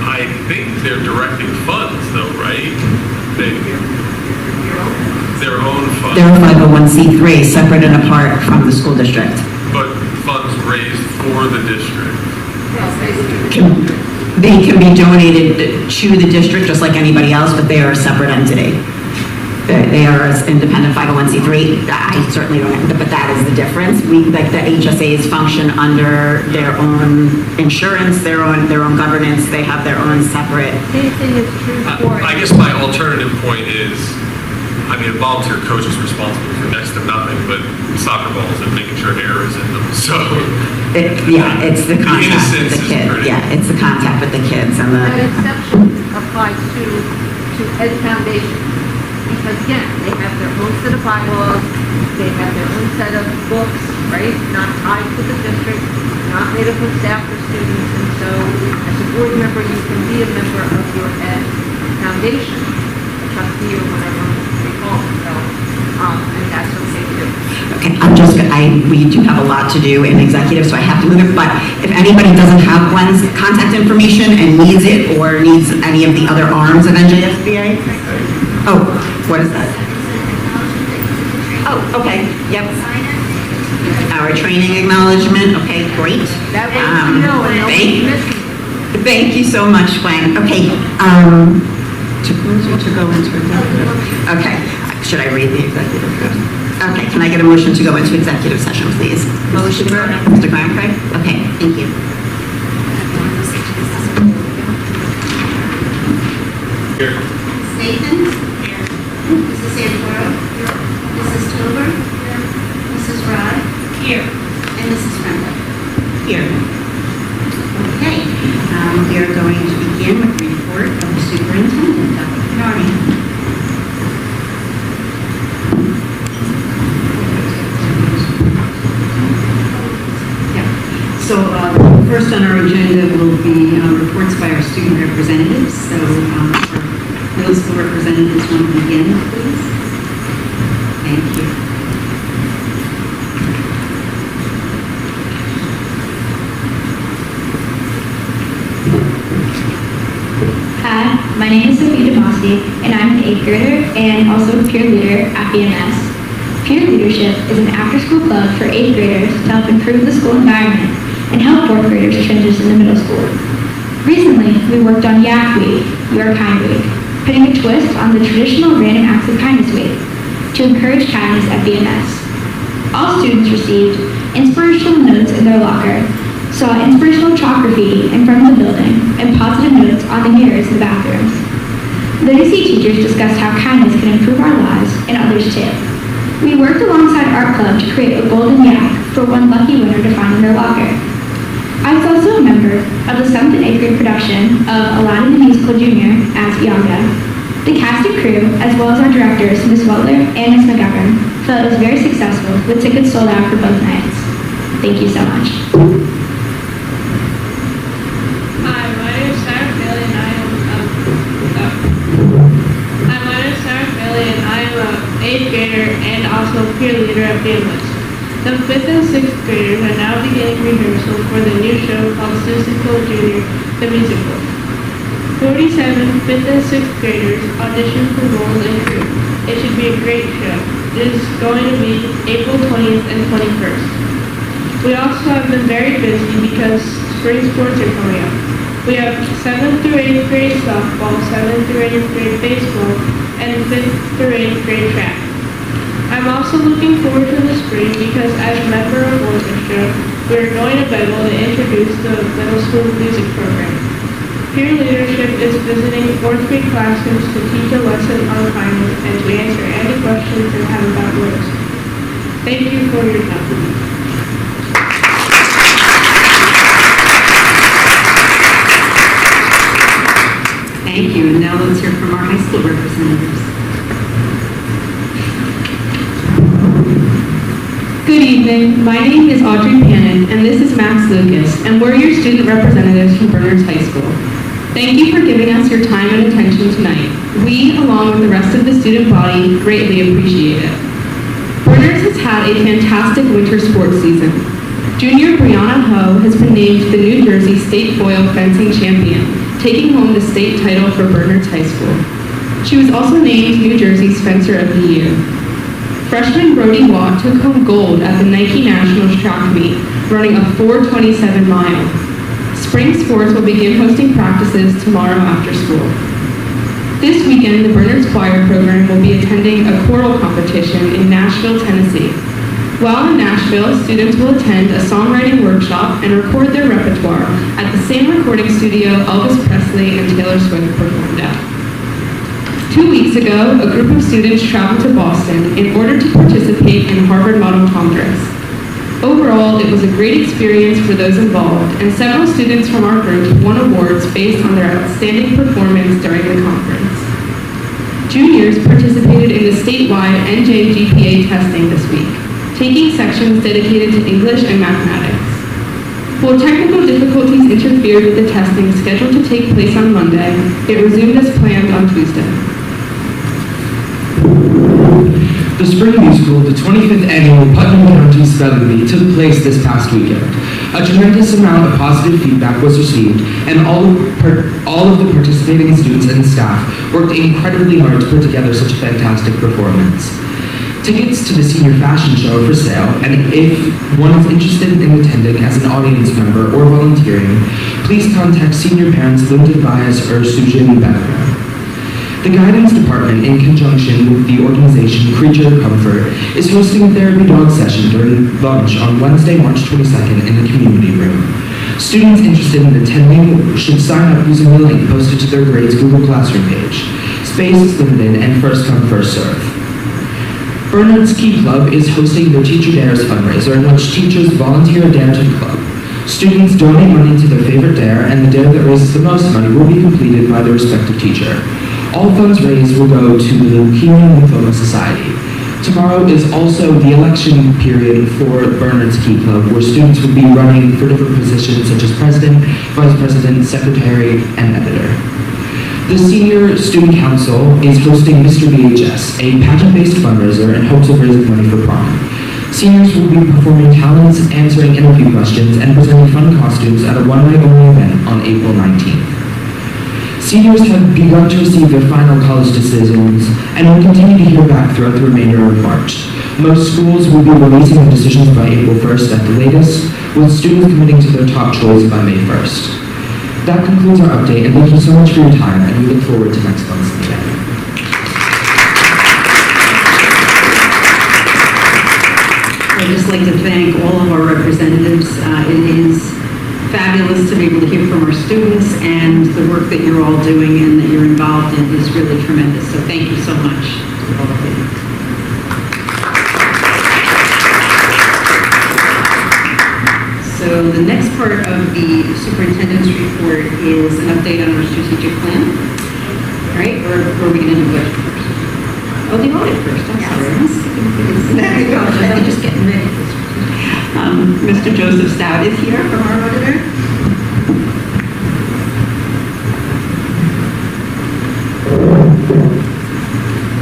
I think they're directing funds though, right? Their own funds. They're a 501c3, separate and apart from the school district. But funds raised for the district. They can be donated to the district just like anybody else, but they are a separate entity. They are an independent 501c3. I certainly don't, but that is the difference. The HSAs function under their own insurance, their own governance. They have their own separate. Same thing is true for. I guess my alternative point is, a volunteer coach is responsible for next to nothing but soccer balls and making sure air is in them. So, It's the contact with innocence the is kids. pretty- Yeah, it's the contact with the kids and That the. exception applies to Ed Foundation, because again, they have their own set of bylaws, they have their own set of books, right? Not tied to the district, not made up of staff or students, and so as a board member, you can be a member of your Ed Foundation, a trustee or whatever they call it, so, and that's okay too. Okay, we do have a lot to do in executive, so I have to move it, but if anybody doesn't have Gwen's contact information and needs it, or needs any of the other arms of NJSBA? Oh, what is that? Oh, okay, yep. Our training acknowledgement, okay, great. That way you know, and nobody's missing. Thank you so much, Gwen. Okay, to close or to go into executive? Okay, should I read the executive first? Okay, can I get a motion to go into executive session, please? Motion, Mr. Graham-Craig? Okay, thank you. Here. Nathan? Mrs. Santoro? Mrs. Tover? first on our agenda will be reports by our student representatives. So our middle school representatives want to begin, please. Thank you. Hi, my name is Sophie DeMossi, and I'm an 8th grader and also peer leader at BMS. Peer leadership is an after-school club for 8th graders to help improve the school environment and help 4th graders transition to middle school. Recently, we worked on Yak Week, Your Kind Week, putting a twist on the traditional Random Acts of Kindness Week to encourage kindness at BMS. All students received inspirational notes in their locker, saw inspirational chalk graffiti in front of the building, and positive notes on the mirrors in the bathrooms. Literacy teachers discussed how kindness can improve our lives and others too. We worked alongside Art Club to create a golden yak for one lucky winner to find in their locker. I was also a member of the 7th and 8th grade production of Aladdin the Musical Jr. as Iago. The cast and crew, as well as our directors, Ms. Butler and Ms. McGovern, felt it was very successful with tickets sold out for both nights. Thank you so much. Hi, my name is Sarah Bailey and I am an 8th grader and also peer leader at BMS. The 5th and 6th graders are now beginning rehearsal for the new show called Seussical Jr. the Musical. 47 5th and 6th graders auditioned for roles and crew. It should be a great show. It is going to be April 20th and 21st. We also have been very busy because spring sports are coming up. We have 7th through 8th grade softball, 7th through 8th grade baseball, and 5th through 8th grade track. I'm also looking forward to the spring because as a member of orchestra, we are going to Bedwell to introduce the middle school music program. Peer leadership is visiting 4th grade classrooms to teach a lesson on kindness and to answer any questions they have about literacy. Thank you for your time. Thank you. And now let's hear from our high school representatives. Good evening. My name is Audrey Pannon, and this is Max Lucas, and we're your student representatives from Bernards High School. Thank you for giving us your time and attention tonight. We, along with the rest of the student body, greatly appreciate it. Bernards has had a fantastic winter sports season. Junior Brianna Ho has been named the New Jersey State Foil Fencing Champion, taking home the state title for Bernards High School. She was also named New Jersey's Fencer of the Year. Freshman Brody Watt took home gold at the Nike Nationals track meet, running a 4:27 mile. Spring sports will begin hosting practices tomorrow after school. This weekend, the Bernards Choir program will be attending a choral competition in Nashville, Tennessee. While in Nashville, students will attend a songwriting workshop and record their repertoire at the same recording studio Elvis Presley and Taylor Swift performed at. 2 weeks ago, a group of students traveled to Boston in order to participate in Harvard Model Congress. Overall, it was a great experience for those involved, and several students from our group won awards based on their outstanding performance during the conference. Juniors participated in the statewide NJ GPA testing this week, taking sections dedicated to English and mathematics. While technical difficulties interfered with the testing scheduled to take place on Monday, it resumed as planned on Tuesday. The Spring Musical, the 25th annual Putnam County Spelling Bee, took place this past weekend. A tremendous amount of positive feedback was received, and all of the participating students and staff worked incredibly hard to put together such a fantastic performance. Tickets to the senior fashion show are for sale, and if one is interested in attending as an audience member or volunteering, please contact senior parents Linda Bias or Sujin Becker. The Guidance Department, in conjunction with the organization Creature Comfort, is hosting a therapy dog session during lunch on Wednesday, March 22nd in the community room. Students interested in attending should sign up using the link posted to their grade's Google Classroom page. Space is limited and first come, first serve. Bernards Ski Club is hosting their Teacher Dares fundraiser in which teachers volunteer a dare to the club. Students donate money to their favorite dare, and the dare that raises the most money will be completed by the respective teacher. All funds raised will go to the Leukemia and Lymphoma Society. Tomorrow is also the election period for Bernard's Key Club, where students will be running for different positions such as president, vice president, secretary, and editor. The Senior Student Council is hosting Mr. VHS, a pageant-based fundraiser in hopes of raising money for prom. Seniors will be performing talents, answering interview questions, and presenting fun costumes at a one-night-only event on April 19th. Seniors have begun to receive their final college decisions and will continue to hear back throughout the remainder of March. Most schools will be releasing their decisions by April 1st at the latest, with students committing to their top choice by May 1st. That concludes our update, and thank you so much for your time, and we look forward to next month's meeting. I'd just like to thank all of our representatives. It is fabulous to be able to hear from our students, and the work that you're all doing and that you're involved in is really tremendous. So thank you so much to all of you. So the next part of the superintendent's report is an update on our strategic plan. All right, or are we going to do budget first? Oh, the audit first. I'm sorry. I'm just getting ready. Mr. Joseph Stout is here from our auditor.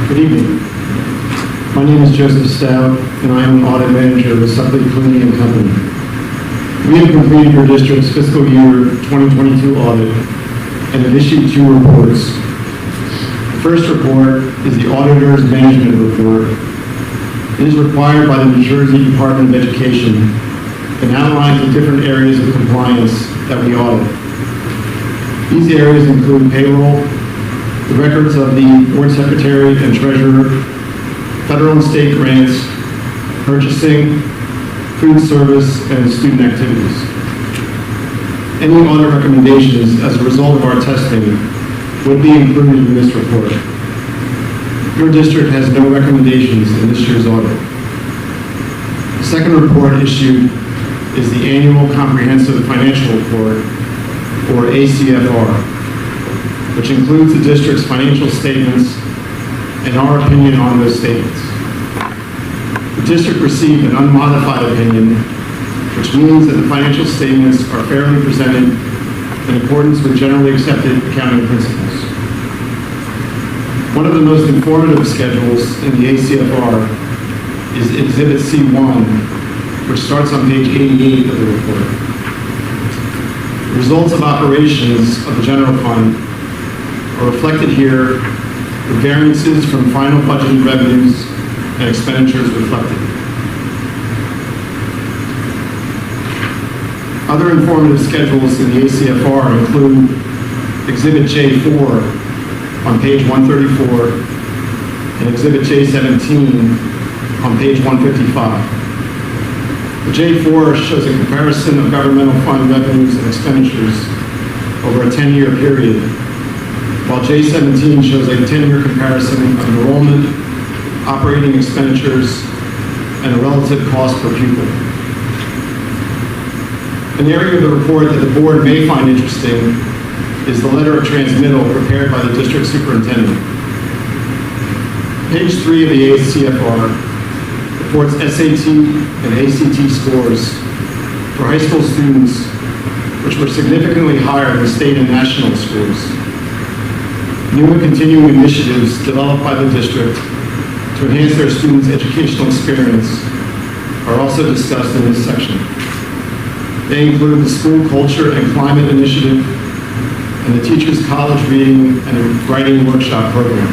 Good evening. My name is Joseph Stout, and I am an audit manager with Supley Cleaning and Company. We have completed your district's fiscal year 2022 audit and have issued 2 reports. The first report is the Auditor's Management Report. It is required by the New Jersey Department of Education and outlines the different areas of compliance that we audit. These areas include payroll, the records of the board secretary and treasurer, federal and state grants, purchasing, food service, and student activities. Any audit recommendations as a result of our testing would be included in this report. Your district has no recommendations in this year's audit. The second report issued is the Annual Comprehensive Financial Report, or ACFR, which includes the district's financial statements and our opinion on those statements. The district received an unmodified opinion, which means that the financial statements are fairly presented in accordance with generally accepted accounting principles. One of the most informative schedules in the ACFR is Exhibit C1, which starts on page 88 of the report. The results of operations of the general fund are reflected here with variances from final budgeted revenues and expenditures reflected. Other informative schedules in the ACFR include Exhibit J4 on page 134 and Exhibit J17 on page 155. The J4 shows a comparison of governmental fund revenues and expenditures over a 10-year period, while J17 shows a 10-year comparison of enrollment, operating expenditures, and a relative cost per pupil. An area of the report that the board may find interesting is the letter of transmittal prepared by the district superintendent. Page 3 of the ACFR reports SAT and ACT scores for high school students, which were significantly higher than state and national schools. New and continuing initiatives developed by the district to enhance their students' educational experience are also discussed in this section. They include the School Culture and Climate Initiative and the Teachers College Reading and Writing Workshop Program.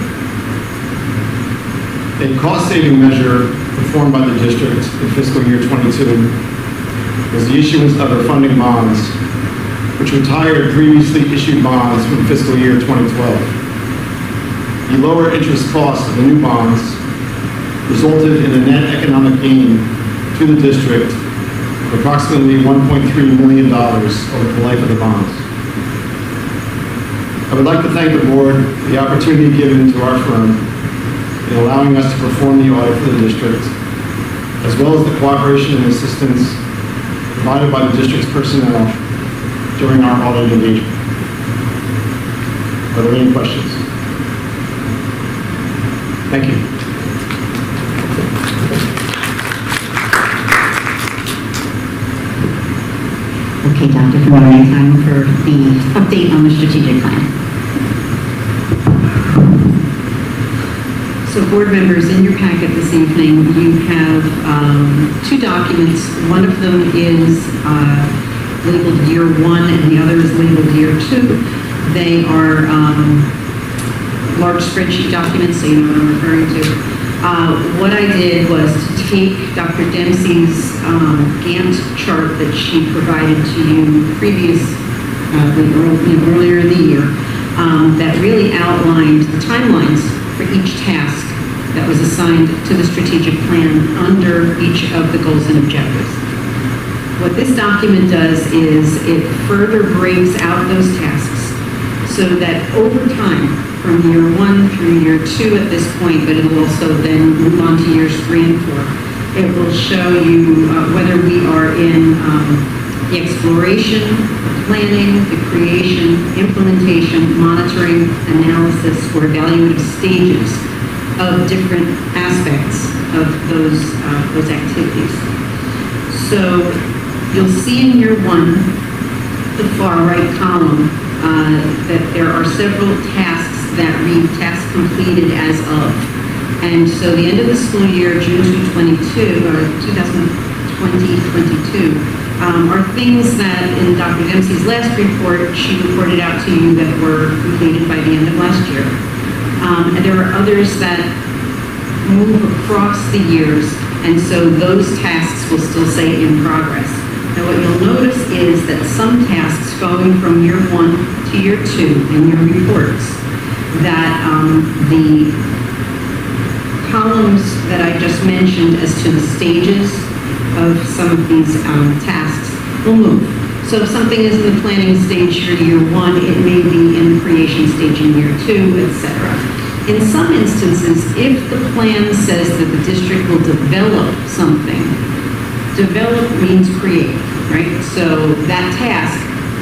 A cost-saving measure performed by the district in fiscal year 22 was the issuance of their funding bonds, which retired previously issued bonds from fiscal year 2012. The lower interest cost of the new bonds resulted in a net economic gain to the district of approximately $1.3 million over the life of the bonds. I would like to thank the board for the opportunity given to our firm in allowing us to perform the audit for the district, as well as the cooperation and assistance provided by the district's personnel during our audit engagement. Are there any questions? Thank you. Dr. Famari time for the update on the strategic plan. So board members, in your packet this evening, you have two documents. One of them is labeled Year 1 and the other is labeled Year 2. They are large spreadsheet documents, so you know what I'm referring to. What I did was to take Dr. Dempsey's Gantt chart that she provided to you earlier in the year, that really outlined the timelines for each task that was assigned to the strategic plan under each of the goals and objectives. What this document does is it further breaks out those tasks so that over time, from year 1 through year 2 at this point, but it'll also then move on to years 3 and 4, it will show you whether we are in the exploration, planning, the creation, implementation, monitoring, analysis, or evaluative stages of different aspects of those activities. So you'll see in year 1, the far right column, that there are several tasks that read tasks completed as of. And so the end of the school year, June 2022, are things that in Dr. Dempsey's last report, she reported out to you that were completed by the end of last year. And there are others that move across the years, and so those tasks will still say in progress. Now what you'll notice is that some tasks going from year 1 to year 2 in your reports, that the columns that I just mentioned as to the stages of some of these tasks will move. So if something is in the planning stage for year 1, it may be in the creation stage in year 2, etc. In some instances, if the plan says that the district will develop something, develop means create, right? So that task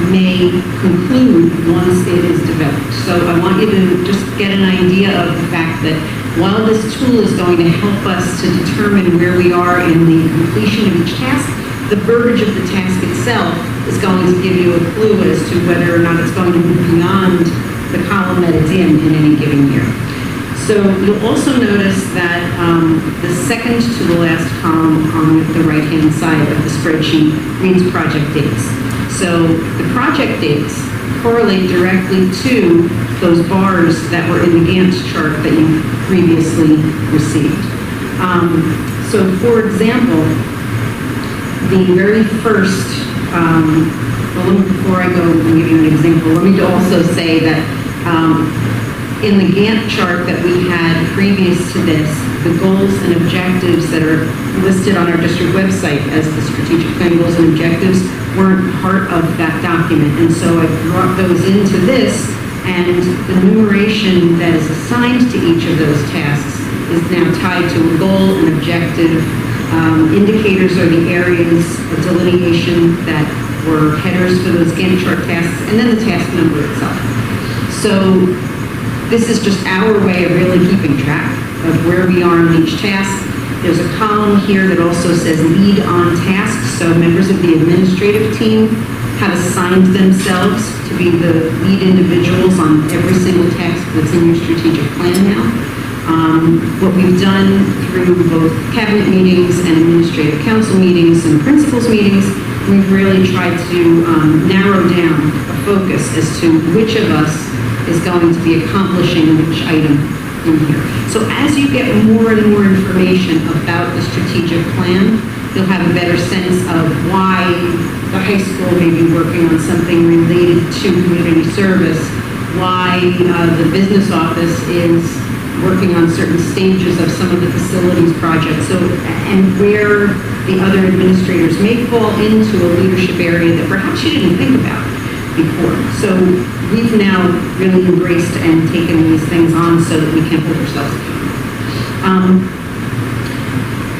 may conclude once it is developed. So I want you to just get an idea of the fact that while this tool is going to help us to determine where we are in the completion of each task, the verbiage of the task itself is going to give you a clue as to whether or not it's going to move beyond the column that it's in any given year. So you'll also notice that the second to the last column on the right-hand side of the spreadsheet reads project dates. So the project dates correlate directly to those bars that were in the Gantt chart that you previously received. So for example, the very first, before I go and give you an example, let me also say that in the Gantt chart that we had previous to this, the goals and objectives that are listed on our district website as the strategic plan goals and objectives weren't part of that document. And so I brought those into this, and the numeration that is assigned to each of those tasks is now tied to a goal and objective. Indicators are the areas of delineation that were headers for those Gantt chart tasks, and then the task number itself. So this is just our way of really keeping track of where we are in each task. There's a column here that also says lead on tasks, so members of the administrative team have assigned themselves to be the lead individuals on every single task that's in your strategic plan now. What we've done through both cabinet meetings and administrative council meetings and principals meetings, we've really tried to narrow down a focus as to which of us is going to be accomplishing which item in here. So as you get more and more information about the strategic plan, you'll have a better sense of why the high school may be working on something related to community service, why the business office is working on certain stages of some of the facilities projects, and where the other administrators may fall into a leadership area that perhaps you didn't think about before. So we've now really embraced and taken these things on so that we can hold ourselves accountable.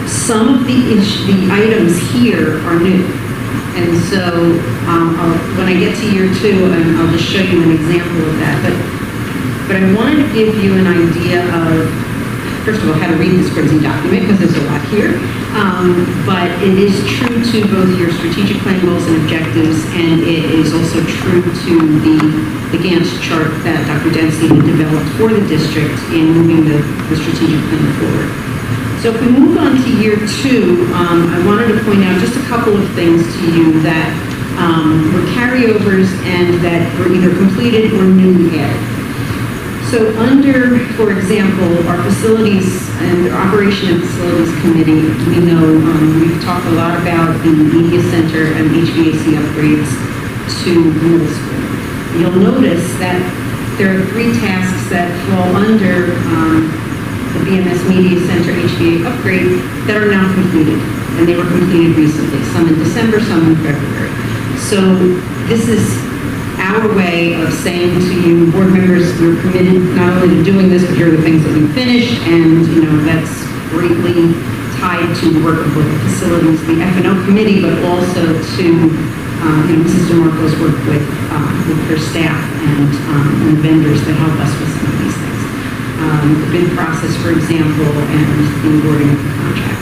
Some of the items here are new. And so when I get to year 2, and I'll just show you an example of that. But I wanted to give you an idea of first of all, how to read this crazy document, because there's a lot here. But it is true to both your strategic plan goals and objectives, and it is also true to the Gantt chart that Dr. Dempsey had developed for the district in moving the strategic plan forward. So if we move on to year 2, I wanted to point out just a couple of things to you that were carryovers and that were either completed or newly added. So under, for example, our facilities and operation and facilities committee, we know we've talked a lot about the media center and HVAC upgrades to the middle school. You'll notice that there are 3 tasks that fall under the BMS Media Center HVAC upgrade that are now completed, and they were completed recently, some in December, some in February. So this is our way of saying to you, board members, we're committed not only to doing this, but here are the things that we finished, and, that's greatly tied to the work of both the facilities, the F&O committee, but also to, Mrs. DeMarco's work with her staff and the vendors that help us with some of these things. The bid process, for example, and the awarding of the contract.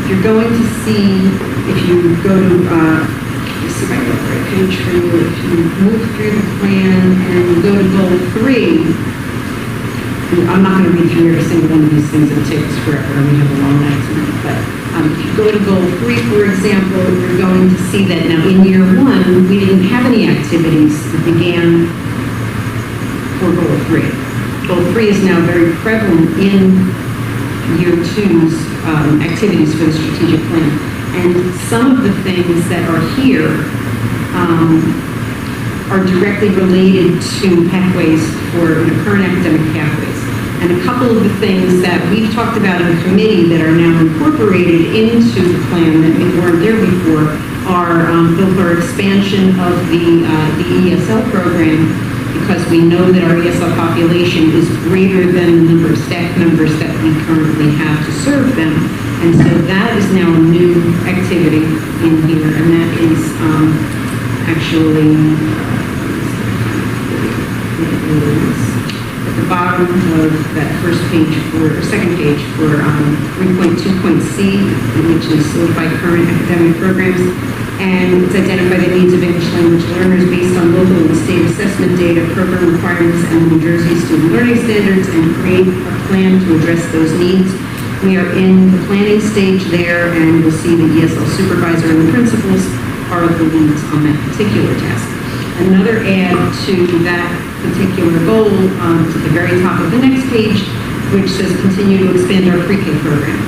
You're going to see, if you go to, let's see if I got the right page for you, if you move through the plan and you go to goal 3, I'm not going to read through every single one of these things, it'll take us forever, and we have a long night tonight, but if you go to goal 3, for example, you're going to see that now in year 1, we didn't have any activities that began for goal 3. Goal 3 is now very prevalent in year 2's activities for the strategic plan. And some of the things that are here are directly related to pathways for current academic pathways. And a couple of the things that we've talked about in committee that are now incorporated into the plan that weren't there before are both our expansion of the ESL program, because we know that our ESL population is greater than the number of staff members that we currently have to serve them. And so that is now a new activity in here, and that is actually at the bottom of that first page second page for 3.2.C, which is solidify current academic programs. And it's identify the needs of English language learners based on local and state assessment data, program requirements, and New Jersey student learning standards, and create a plan to address those needs. We are in the planning stage there, and you'll see the ESL supervisor and the principals are the leads on that particular task. Another add to that particular goal to the very top of the next page, which says continue to expand our pre-K program.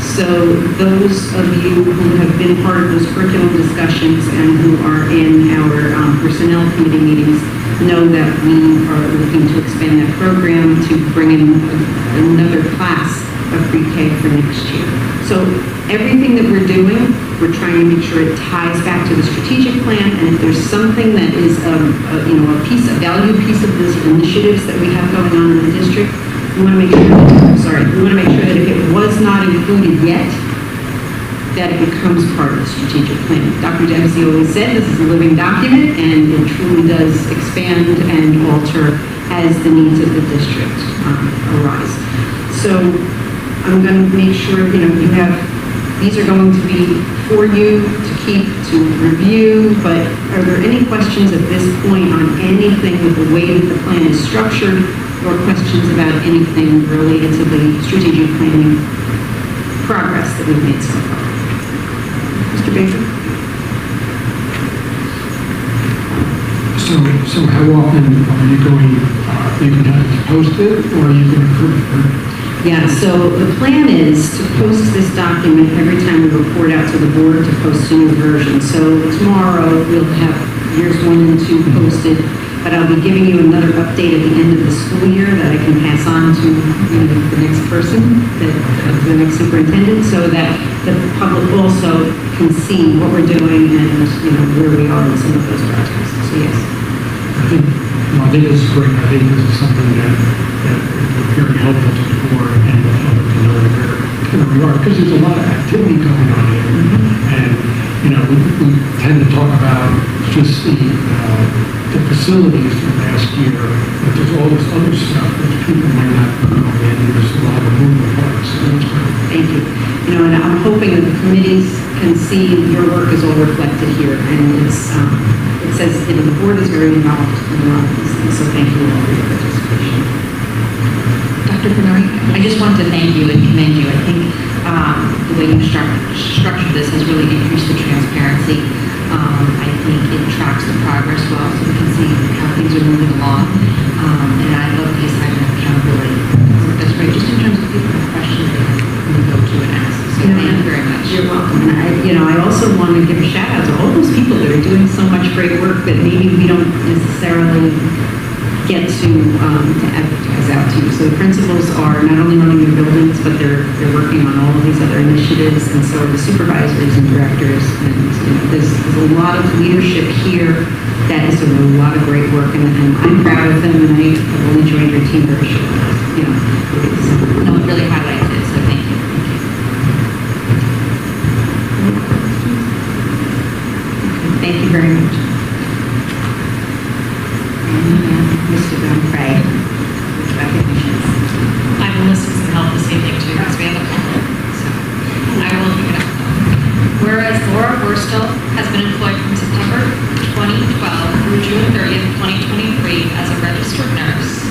So those of you who have been part of those curriculum discussions and who are in our personnel committee meetings know that we are looking to expand that program to bring in another class of pre-K for next year. So everything that we're doing, we're trying to make sure it ties back to the strategic plan, and if there's something that is a value piece of these initiatives that we have going on in the district, we want to make sure that if it was not included yet, that it becomes part of the strategic plan. Dr. Dempsey always said this is a living document, and it truly does expand and alter as the needs of the district arise. So I'm going to make sure, you have, these are going to be for you to keep, to review, but are there any questions at this point on anything with the way that the plan is structured, or questions about anything related to the strategic planning progress that we've made so far? Mr. Baker? So how often are you going to have it posted, or are you going to approve it? Yeah, so the plan is to post this document every time we report out to the board to post a new version. So tomorrow we'll have years 1 and 2 posted, but I'll be giving you another update at the end of the school year that I can pass on to the next person, the next superintendent, so that the public also can see what we're doing and where we are in some of those projects. So yes. I think this is great. I think this is something that is very helpful to the board and the public to know where we are, because there's a lot of activity going on here. And, we tend to talk about just the facilities from last year, but there's all this other stuff that people might not committees can see your work is all reflected here, and it says, the board is very involved in a lot of these things, so thank you all for your participation. Dr. Bernard, I just want to thank you and commend you. I think the way you structured this has really increased the transparency. I think it tracks the progress well, so we can see how things are moving along. And I love the assignment of accountability. That's great, just in terms of people with questions they can go to and ask. So thank you very much. You're welcome. And I also want to give a shout out to all those people that are doing so much great work that maybe we don't necessarily get to advertise out to. So the principals are not only running their buildings, but they're working on all of these other initiatives, and so are the supervisors and directors. And there's a lot of leadership here that is doing a lot of great work, and I'm proud of them, and I have only joined your team very shortly. No, it really highlights it, so thank you. Thank you very much. Mr. Dunphy, recognitions. I will listen to help this evening too, because we have a couple. So I will pick it up. Whereas Laura Worstel has been employed from September 2012 through June 30th, 2023 as a registered nurse.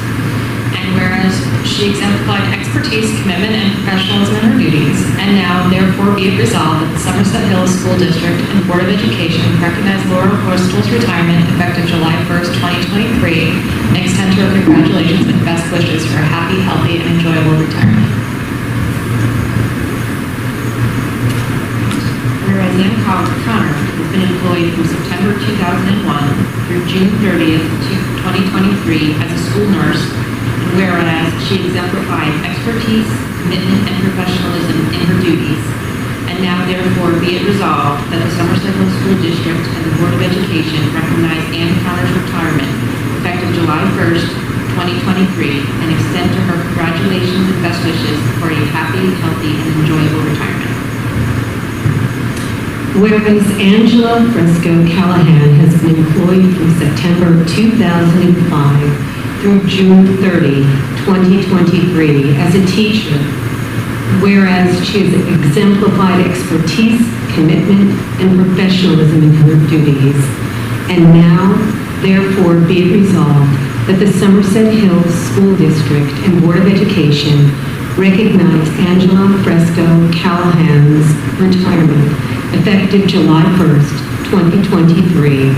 And whereas she exemplified expertise, commitment, and professionalism in her duties, and now therefore be it resolved that the Somerset Hills School District and Board of Education recognize Laura Worstel's retirement effective July 1st, 2023, and extend her congratulations and best wishes for a happy, healthy, and enjoyable retirement. Whereas Ann Connor has been employed from September 2001 through June 30th, 2023 as a school nurse, and whereas she exemplified expertise, commitment, and professionalism in her duties, and now therefore be it resolved that the Somerset Hills School District and the Board of Education recognize Ann Connor's retirement effective July 1st, 2023, and extend to her congratulations and best wishes for a happy, healthy, and enjoyable retirement. Whereas Angela Fresco Callahan has been employed from September 2005 through June 30, 2023 as a teacher, whereas she has exemplified expertise, commitment, and professionalism in her duties, and now, therefore, be it resolved that the Somerset Hills School District and Board of Education recognize Angela Fresco Callahan's retirement effective July 1st, 2023,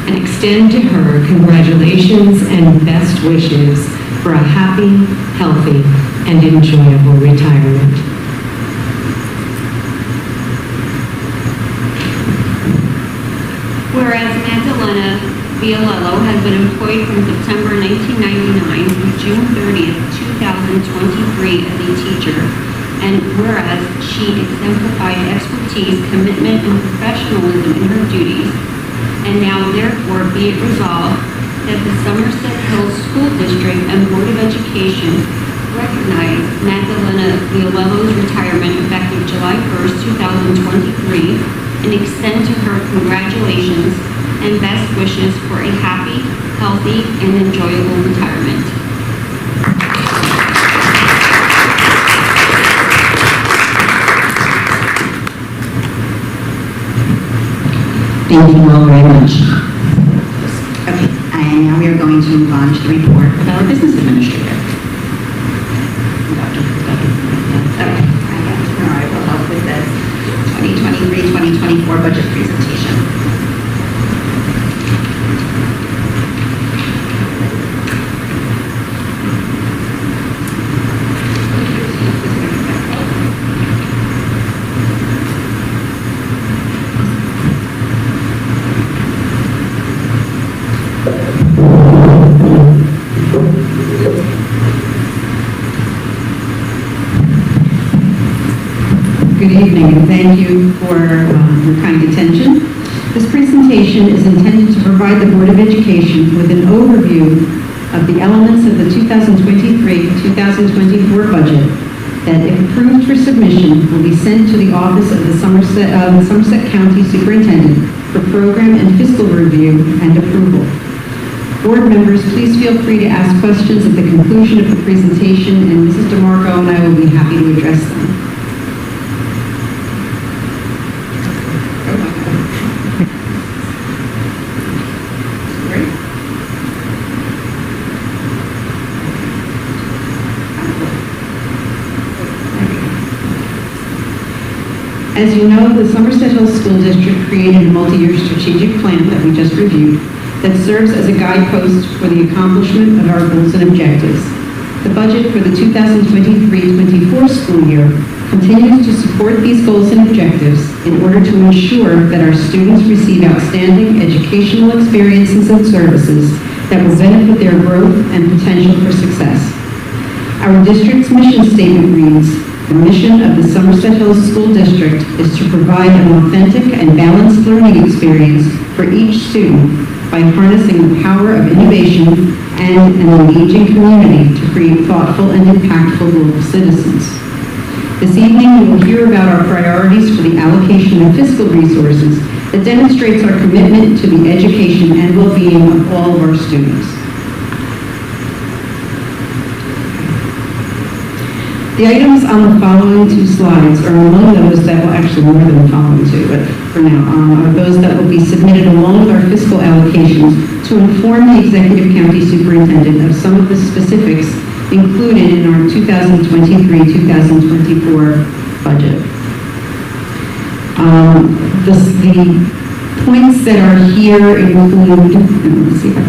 and extend to her congratulations and best wishes for a happy, healthy, and enjoyable retirement. Whereas Magdalena Vialello has been employed from September 1999 through June 30th, 2023 as a teacher, and whereas she exemplified expertise, commitment, and professionalism in her duties, and now therefore be it resolved that the Somerset Hills School District and Board of Education recognize Magdalena Vialello's retirement effective July 1st, 2023, and extend to her congratulations and best wishes for a happy, healthy, and enjoyable retirement. Thank you all very much. Okay, and now we are going to move on to the report of our business administrator. Okay, I will help with the 2023-2024 budget presentation. Good evening, and thank you for your kind attention. This presentation is intended to provide the Board of Education with an overview of the elements of the 2023-2024 budget that, if approved for submission, will be sent to the Office of the Somerset County Superintendent for program and fiscal review and approval. Board members, please feel free to ask questions at the conclusion of the presentation, and Mrs. DeMarco and I will be happy to address them. As you know, the Somerset Hills School District created a multi-year strategic plan that we just reviewed that serves as a guidepost for the accomplishment of our goals and objectives. The budget for the 2023-24 school year continues to support these goals and objectives in order to ensure that our students receive outstanding educational experiences and services that will benefit their growth and potential for success. Our district's mission statement reads, "The mission of the Somerset Hills School District is to provide an authentic and balanced learning experience for each student by harnessing the power of innovation and an engaging community to create thoughtful and impactful global citizens." This evening, you will hear about our priorities for the allocation of fiscal resources that demonstrates our commitment to the education and well-being of all of our students. The items on the following two slides are among those that will actually more than the following two, but for now, are those that will be submitted along with our fiscal allocations to inform the Executive County Superintendent of some of the specifics included in our 2023-2024 budget. The points that are here include, let's see if I can.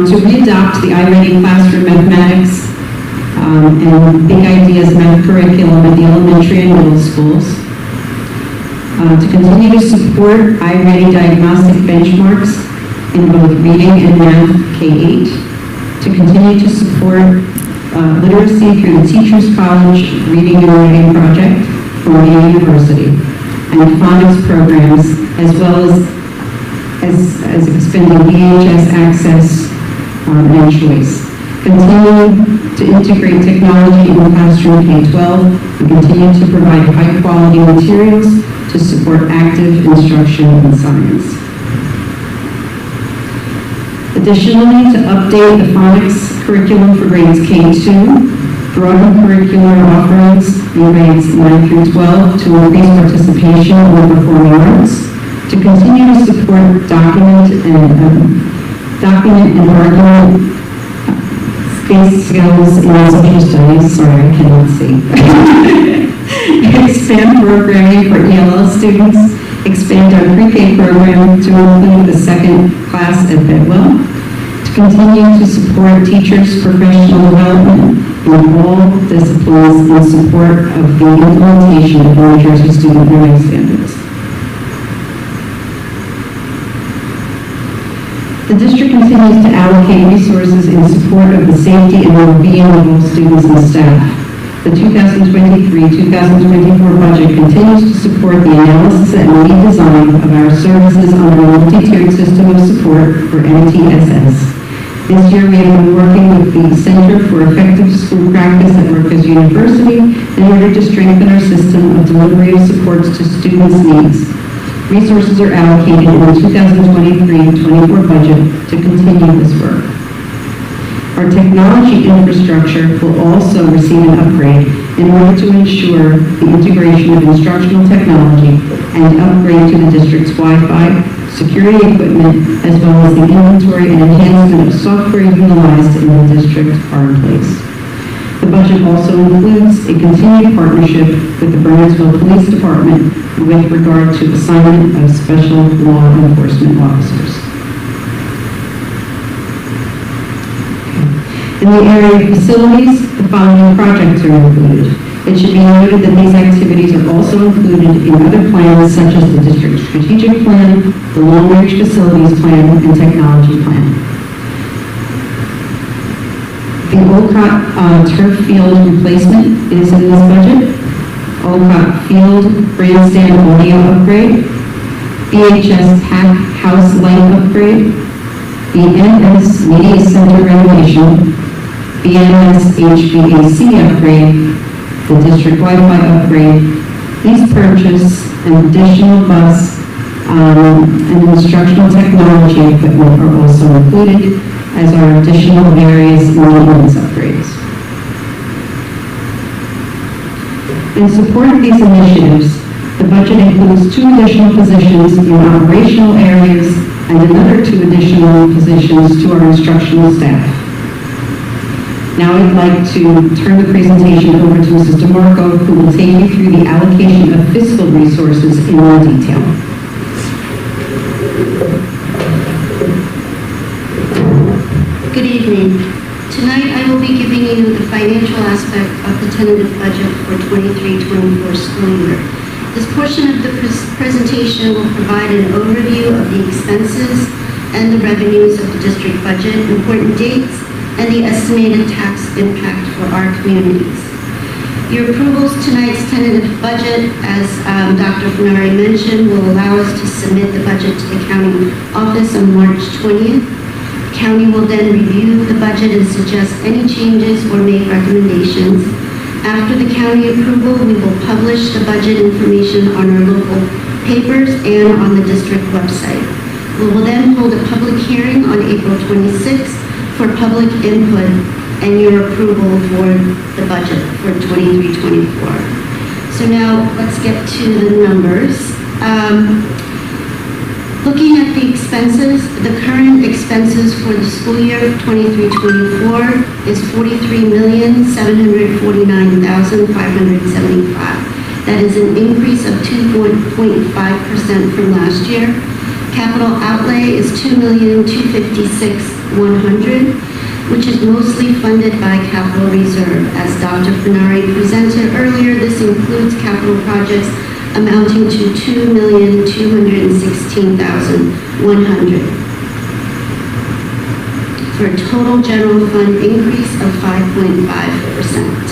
To readopt the iReady classroom mathematics and Big Ideas math curriculum at the elementary and middle schools. To continue to support iReady diagnostic benchmarks in both reading and math K-8. To continue to support literacy through the Teachers College Reading and Writing Project from the University and phonics programs, as well as expanding VHS access and choice. Continue to integrate technology in classroom K-12 and continue to provide high-quality materials to support active instruction in science. Additionally, to update the phonics curriculum for grades K-2, broaden curricular offerings in grades 9 through 12 to increase participation in the performing arts, to continue to support document and argument space skills in social studies. Sorry, I cannot see. Expand programming for ELL students. Expand our pre-K program to include the second class at Bedwell. To continue to support teachers' professional development in all disciplines in support of the implementation of New Jersey student learning standards. The district continues to allocate resources in support of the safety and well-being of all students and staff. The 2023-2024 budget continues to support the analysis and redesign of our services under a multi-tiered system of support for MTSS. This year, we have been working with the Center for Effective School Practice at Rutgers University in order to strengthen our system of delivery of supports to students' needs. Resources are allocated in the 2023-24 budget to continue this work. Our technology infrastructure will also receive an upgrade in order to ensure the integration of instructional technology and upgrade to the district's Wi-Fi, security equipment, as well as the inventory and enhancement of software utilized in the district are in place. The budget also includes a continued partnership with the Burnsville Police Department with regard to assignment of special law enforcement officers. In the area of facilities, the following projects are included. It should be noted that these activities are also included in other plans such as the district strategic plan, the long-range facilities plan, and technology plan. The Olcott turf field replacement is in this budget. Olcott Field grandstand audio upgrade, BHS Pack House light upgrade, the MS Media Center renovation, BMS HVAC upgrade, the district Wi-Fi upgrade. These purchase an additional bus and instructional technology equipment are also included, as are additional various maintenance upgrades. In support of these initiatives, the budget includes 2 additional positions in operational areas and another 2 additional positions to our instructional staff. Now I'd like to turn the presentation over to Mrs. DeMarco, who will take you through the allocation of fiscal resources in more detail. Good evening. Tonight I will be giving you the financial aspect of the tentative budget for 23-24 school year. This portion of the presentation will provide an overview of the expenses and the revenues of the district budget, important dates, and the estimated tax impact for our communities. Your approvals tonight's tentative budget, as Dr. Fenari mentioned, will allow us to submit the budget to the county office on March 20th. County will then review the budget and suggest any changes or make recommendations. After the county approval, we will publish the budget information on our local papers and on the district website. We will then hold a public hearing on April 26th for public input and your approval for the budget for 23-24. So now let's get to the numbers. Looking at the expenses, the current expenses for the school year 23-24 is $43,749,575. That is an increase of 2.5% from last year. Capital outlay is $2,256,100, which is mostly funded by capital reserve. As Dr. Fenari presented earlier, this includes capital projects amounting to $2,216,100 for a total general fund increase of 5.5%.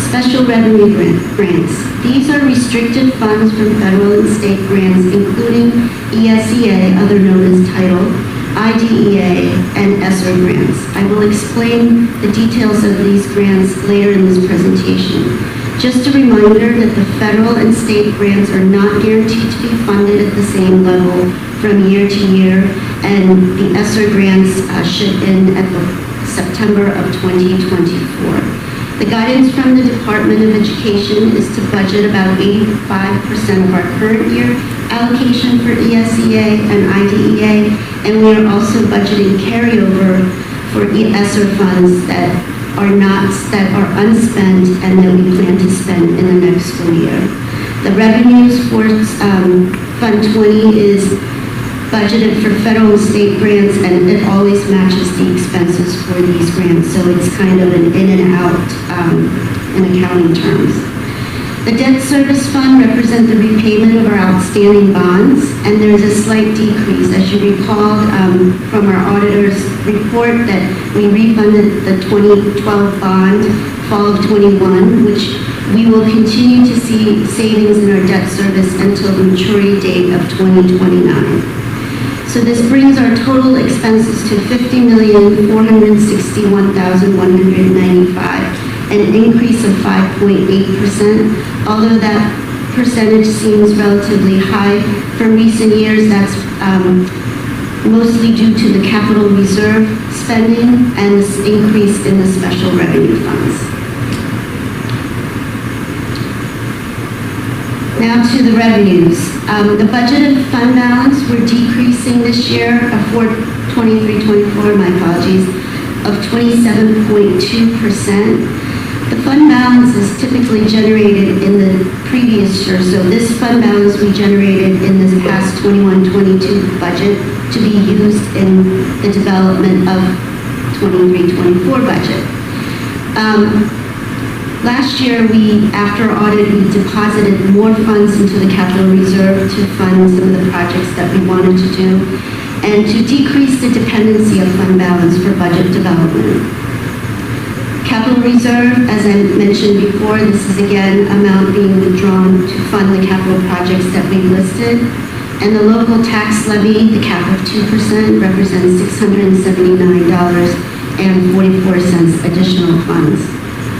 Special revenue grants. These are restricted funds from federal and state grants, including ESEA, other known as Title, IDEA, and ESSER grants. I will explain the details of these grants later in this presentation. Just a reminder that the federal and state grants are not guaranteed to be funded at the same level from year to year, and the ESSER grants should end at the September of 2024. The guidance from the Department of Education is to budget about 85% of our current year allocation for ESEA and IDEA, and we are also budgeting carryover for ESSER funds that are unspent and that we plan to spend in the next school year. The revenues for Fund 20 is budgeted for federal and state grants, and it always matches the expenses for these grants, so it's kind of an in and out in accounting terms. The debt service fund represents the repayment of our outstanding bonds, and there is a slight decrease. As you recall from our auditor's report that we refunded the 2012 bond, fall of 21, which we will continue to see savings in our debt service until the maturity date of 2029. So this brings our total expenses to $50,461,195, an increase of 5.8%. Although that percentage seems relatively high from recent years, that's mostly due to the capital reserve spending and this increase in the special revenue funds. Now to the revenues. The budgeted fund balance, we're decreasing this year for 23-24, my apologies, of 27.2%. The fund balance is typically generated in the previous year, so this fund balance we generated in this past 21-22 budget to be used in the development of 23-24 budget. Last year, after audit, we deposited more funds into the capital reserve to fund some of the projects that we wanted to do and to decrease the dependency of fund balance for budget development. Capital reserve, as I mentioned before, this is again amount being withdrawn to fund the capital projects that we listed. And the local tax levy, the cap of 2%, represents $679.44 additional funds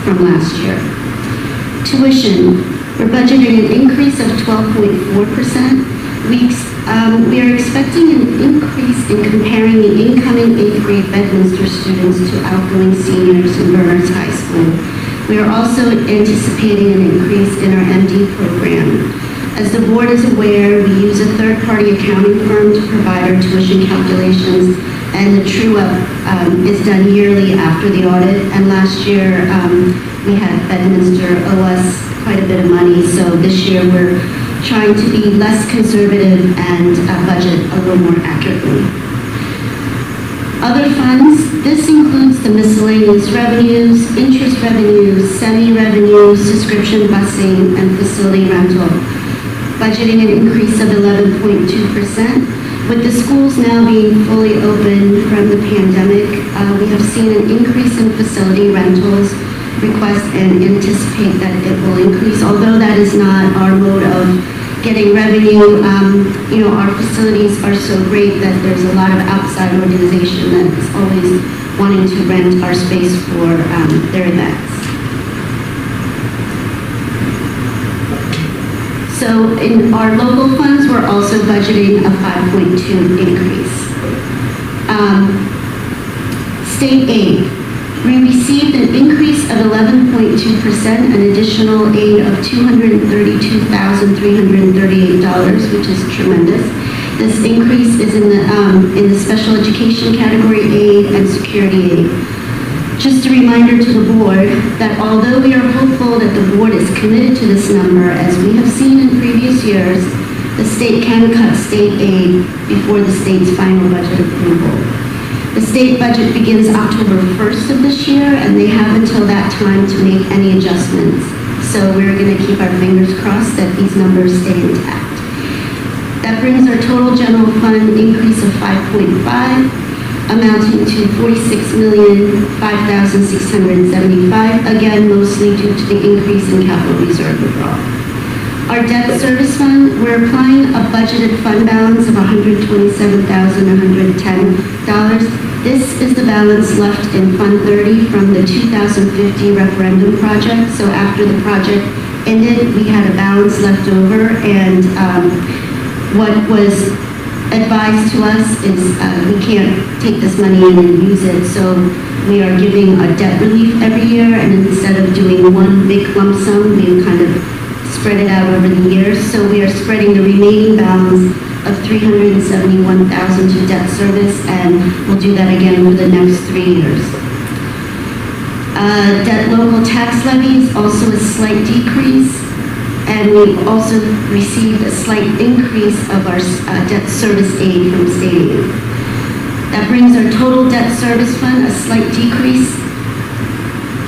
from last year. Tuition, we're budgeting an increase of 12.4%. We are expecting an increase in comparing the incoming 8th grade Bedminster students to outgoing seniors in Berners High School. We are also anticipating an increase in our MD program. As the board is aware, we use a third-party accounting firm to provide our tuition calculations, and the true-up is done yearly after the audit. And last year, we had Bedminster owe us quite a bit of money, so this year we're trying to be less conservative and budget a little more accurately. Other funds, this includes the miscellaneous revenues, interest revenues, semi-revenues, subscription busing, and facility rental. Budgeting an increase of 11.2%. With the schools now being fully open from the pandemic, we have seen an increase in facility rentals requests and anticipate that it will increase, although that is not our mode of getting revenue. Our facilities are so great that there's a lot of outside organization that's always wanting to rent our space for their events. So in our local funds, we're also budgeting a 5.2 increase. State aid. We received an increase of 11.2%, an additional aid of $232,338, which is tremendous. This increase is in the special education category aid and security aid. Just a reminder to the board that although we are hopeful that the board is committed to this number, as we have seen in previous years, the state can cut state aid before the state's final budget approval. The state budget begins October 1st of this year, and they have until that time to make any adjustments. So we're going to keep our fingers crossed that these numbers stay intact. That brings our total general fund increase of 5.5, amounting to $46,005,675, again, mostly due to the increase in capital reserve withdrawal. Our debt service fund, we're applying a budgeted fund balance of $127,110. This is the balance left in Fund 30 from the 2050 referendum project. So after the project ended, we had a balance left over, and what was advised to us is we can't take this money in and use it, so we are giving a debt relief every year, and instead of doing one big lump sum, we kind of spread it out over the years. So we are spreading the remaining balance of $371,000 to debt service, and we'll do that again for the next 3 years. Debt local tax levies, also a slight decrease, and we've also received a slight increase of our debt service aid from state aid. That brings our total debt service fund a slight decrease,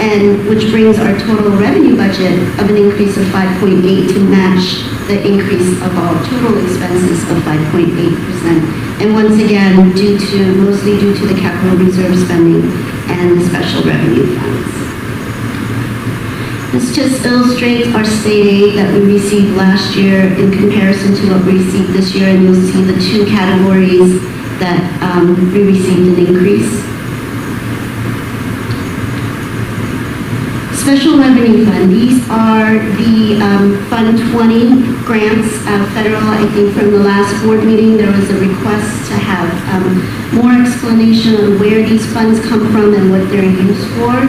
and which brings our total revenue budget of an increase of 5.8 to match the increase of all total expenses of 5.8%. And once again, mostly due to the capital reserve spending and the special revenue funds. This just illustrates our state aid that we received last year in comparison to what we received this year, and you'll see the two categories that we received an increase. Special Revenue Fund, these are the Fund 20 grants, federal. I think from the last board meeting, there was a request to have more explanation on where these funds come from and what they're used for.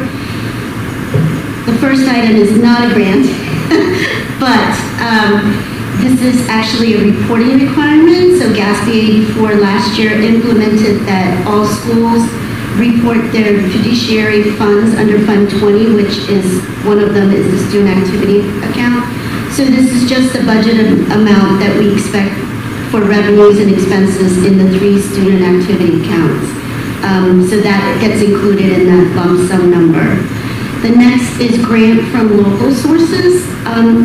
The first item is not a grant, but this is actually a reporting requirement. So GASB before last year implemented that all schools report their fiduciary funds under Fund 20, which is, one of them is the student activity account. So this is just the budget amount that we expect for revenues and expenses in the 3 student activity accounts. So that gets included in that lump sum number. The next is grant from local sources.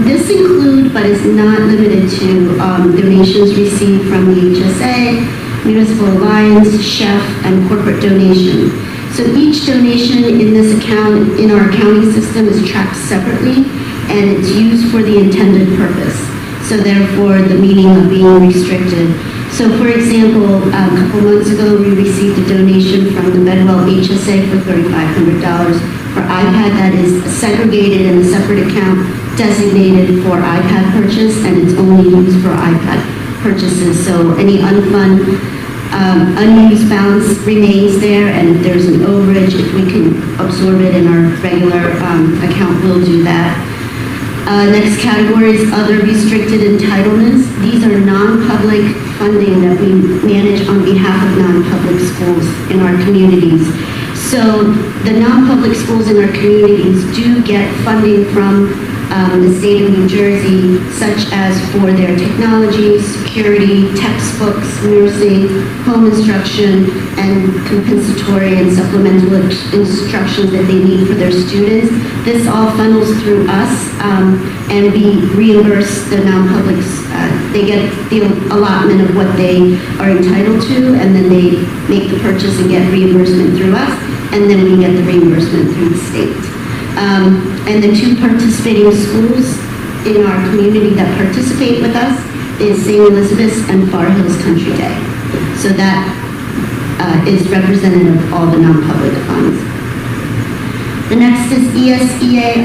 This includes, but is not limited to, donations received from the HSA, Municipal Alliance, Chef, and corporate donation. So each donation in this account, in our accounting system, is tracked separately, and it's used for the intended purpose. So therefore, the meaning of being restricted. So for example, a couple months ago, we received a donation from the Bedwell HSA for $3,500 for iPad that is segregated in a separate account designated for iPad purchase, and it's only used for iPad purchases. So any unused balance remains there, and if there's an overage, if we can absorb it in our regular account, we'll do that. Next category is other restricted entitlements. These are non-public funding that we manage on behalf of non-public schools in our communities. So the non-public schools in our communities do get funding from the state of New Jersey, such as for their technology, security, textbooks, nursing, home instruction, and compensatory and supplemental instructions that they need for their students. This all funnels through us, and we reimburse the non-publics. They get the allotment of what they are entitled to, and then they make the purchase and get reimbursement through us, and then we get the reimbursement through the state. And the two participating schools in our community that participate with us is St. Elizabeth's and Far Hills Country Day. So that is representative of all the non-public funds. The next is ESEA,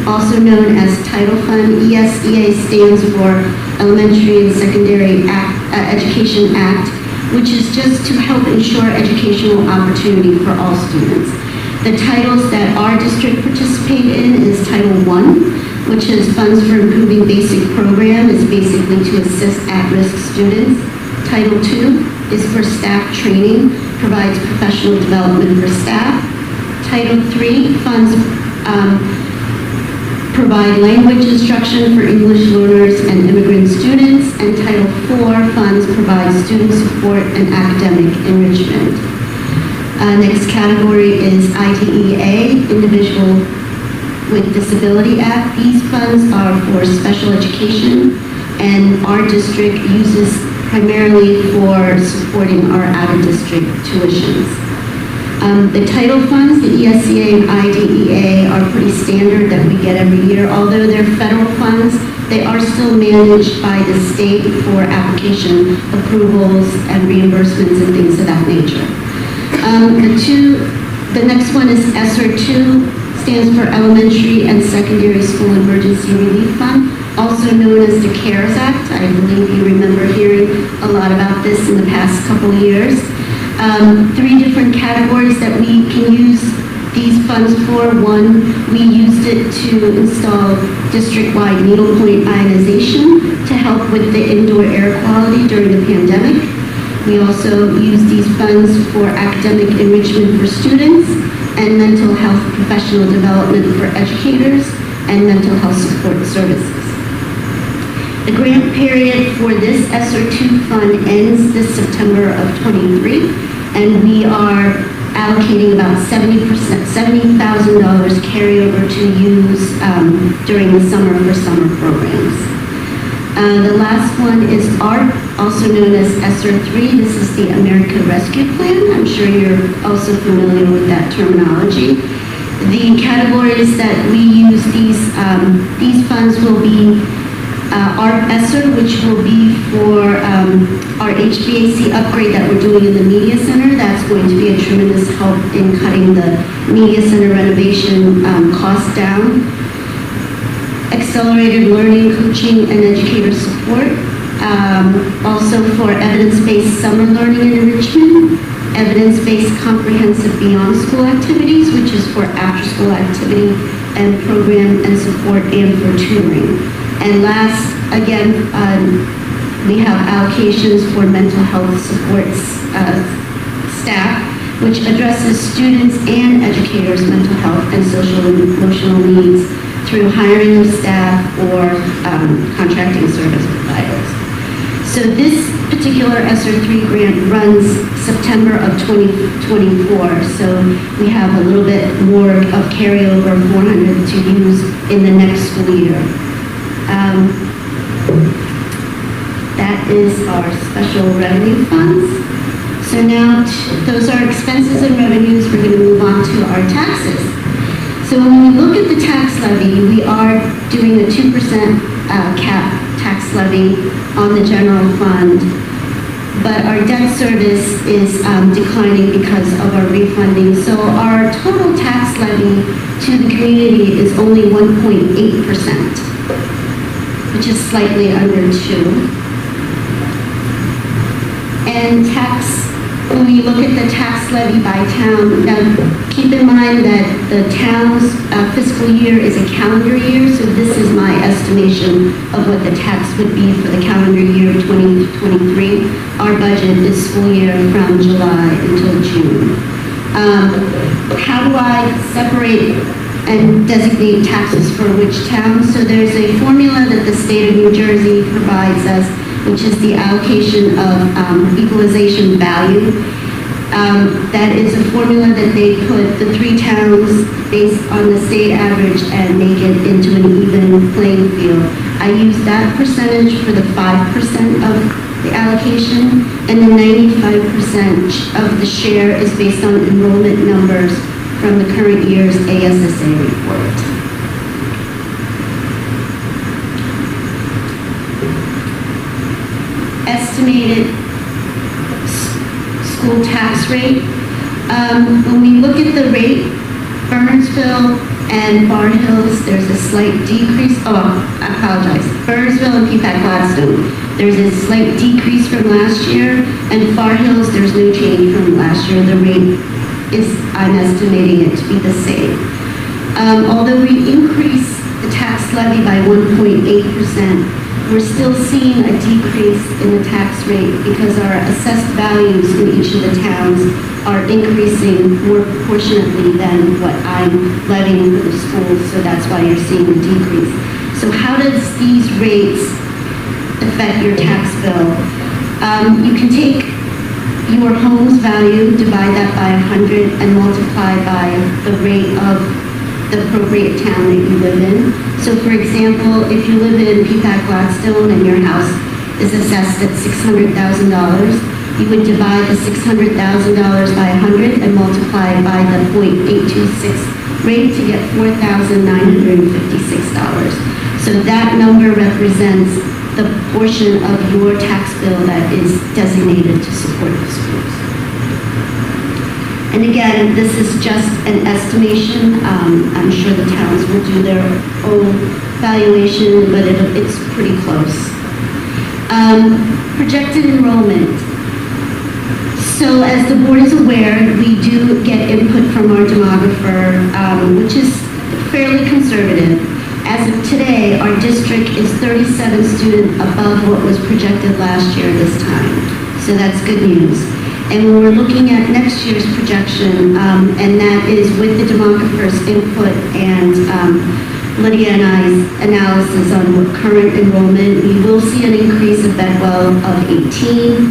also known as Title Fund. ESEA stands for Elementary and Secondary Education Act, which is just to help ensure educational opportunity for all students. The titles that our district participate in is Title I, which is funds for improving basic program, is basically to assist at-risk students. Title II is for staff training, provides professional development for staff. Title III funds provide language instruction for English learners and immigrant students. And Title IV funds provide student support and academic enrichment. Next category is IDEA, Individual with Disability Act. These funds are for special education, and our district uses primarily for supporting our out-of-district tuitions. The title funds, the ESEA and IDEA, are pretty standard that we get every year. Although they're federal funds, they are still managed by the state for application approvals and reimbursements and things of that nature. The next one is ESSER 2, stands for Elementary and Secondary School Emergency Relief Fund, also known as the CARES Act. I believe you remember hearing a lot about this in the past couple of years. Three different categories that we can use these funds for. One, we used it to install district-wide needlepoint ionization to help with the indoor air quality during the pandemic. We also use these funds for academic enrichment for students and mental health professional development for educators and mental health support services. The grant period for this ESSER 2 fund ends this September of 23, and we are allocating about $70,000 carryover to use during the summer for summer programs. The last one is ARP, also known as ESSER 3. This is the American Rescue Plan. I'm sure you're also familiar with that terminology. The categories that we use these funds will be ARP ESSER, which will be for our HVAC upgrade that we're doing in the Media Center. That's going to be a tremendous help in cutting the Media Center renovation cost down. Accelerated learning, coaching, and educator support. Also for evidence-based summer learning and enrichment. Evidence-based comprehensive beyond school activities, which is for after-school activity and program and support and for tutoring. And last, again, we have allocations for mental health supports staff, which addresses students and educators' mental health and social and emotional needs through hiring of staff or contracting service providers. So this particular ESSER 3 grant runs September of 2024, so we have a little bit more of carryover, 400 to use in the next school year. That is our special revenue funds. So now, those are expenses and revenues. We're going to move on to our taxes. So when we look at the tax levy, we are doing a 2% cap tax levy on the general fund, but our debt service is declining because of our refunding. So our total tax levy to the community is only 1.8%, which is slightly under 2. And tax when we look at the tax levy by town, now keep in mind that the town's fiscal year is a calendar year, so this is my estimation of what the tax would be for the calendar year of 2023. Our budget is school year from July until June. How do I separate and designate taxes for which town? So there's a formula that the state of New Jersey provides us, which is the allocation of equalization value. That is a formula that they put the three towns based on the state average and make it into an even playing field. I use that percentage for the 5% of the allocation, and the 95% of the share is based on enrollment numbers from the current year's ASSA report. Estimated school tax rate. When we look at the rate, Burnsville and Bar Hills, there's a slight decrease. Oh, I apologize. Burnsville and Peapack Gladstone, there's a slight decrease from last year, and Far Hills, there's no change from last year. The rate is, I'm estimating it to be the same. Although we increase the tax levy by 1.8%, we're still seeing a decrease in the tax rate because our assessed values in each of the towns are increasing more proportionately than what I'm levying for the schools, so that's why you're seeing a decrease. So how does these rates affect your tax bill? You can take your home's value, divide that by 100, and multiply by the rate of the appropriate town that you live in. So for example, if you live in Peapack Gladstone and your house is assessed at $600,000, you would divide the $600,000 by 100 and multiply it by the 0.826 rate to get $4,956. So that number represents the portion of your tax bill that is designated to support the schools. And again, this is just an estimation. I'm sure the towns will do their own valuation, but it's pretty close. Projected enrollment. So as the board is aware, we do get input from our demographer, which is fairly conservative. As of today, our district is 37 students above what was projected last year this time. So that's good news. And when we're looking at next year's projection, and that is with the demographer's input and Lydia and I's analysis on what current enrollment, we will see an increase of Bedwell of 18,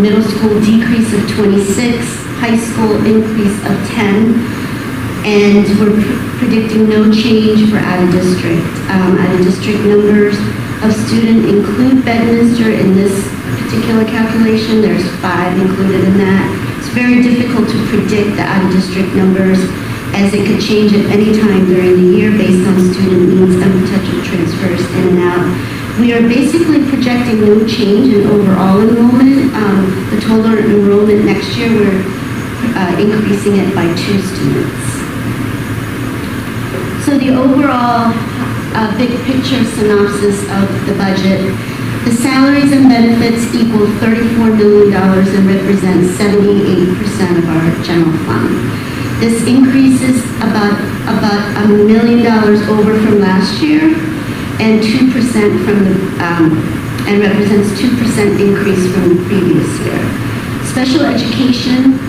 middle school decrease of 26, high school increase of 10, and we're predicting no change for out-of-district. Out-of-district numbers of student include Bedminster in this particular calculation. There's 5 included in that. It's very difficult to predict the out-of-district numbers as it could change at any time during the year based on student needs and potential transfers in and out. We are basically projecting no change in overall enrollment. The total enrollment next year, we're increasing it by 2 students. So the overall big picture synopsis of the budget. The salaries and benefits equal $34 million and represent 78% of our general fund. This increases about $1 million over from last year and 2% from the, and represents 2% increase from the previous year. Special education,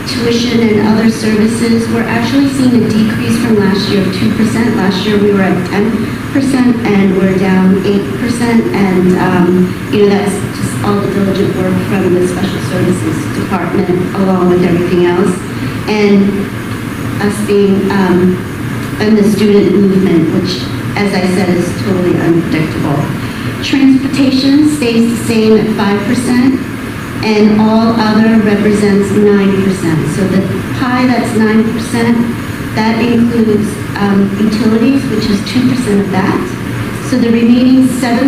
tuition and other services, we're actually seeing a decrease from last year of 2%. Last year we were at 10% and we're down 8%, and that's just all the diligent work from the special services department along with everything else, and us being in the student movement, which, as I said, is totally unpredictable. Transportation stays the same at 5%. And all other represents 9%. So the pie that's 9%, that includes utilities, which is 2% of that. So the remaining 7%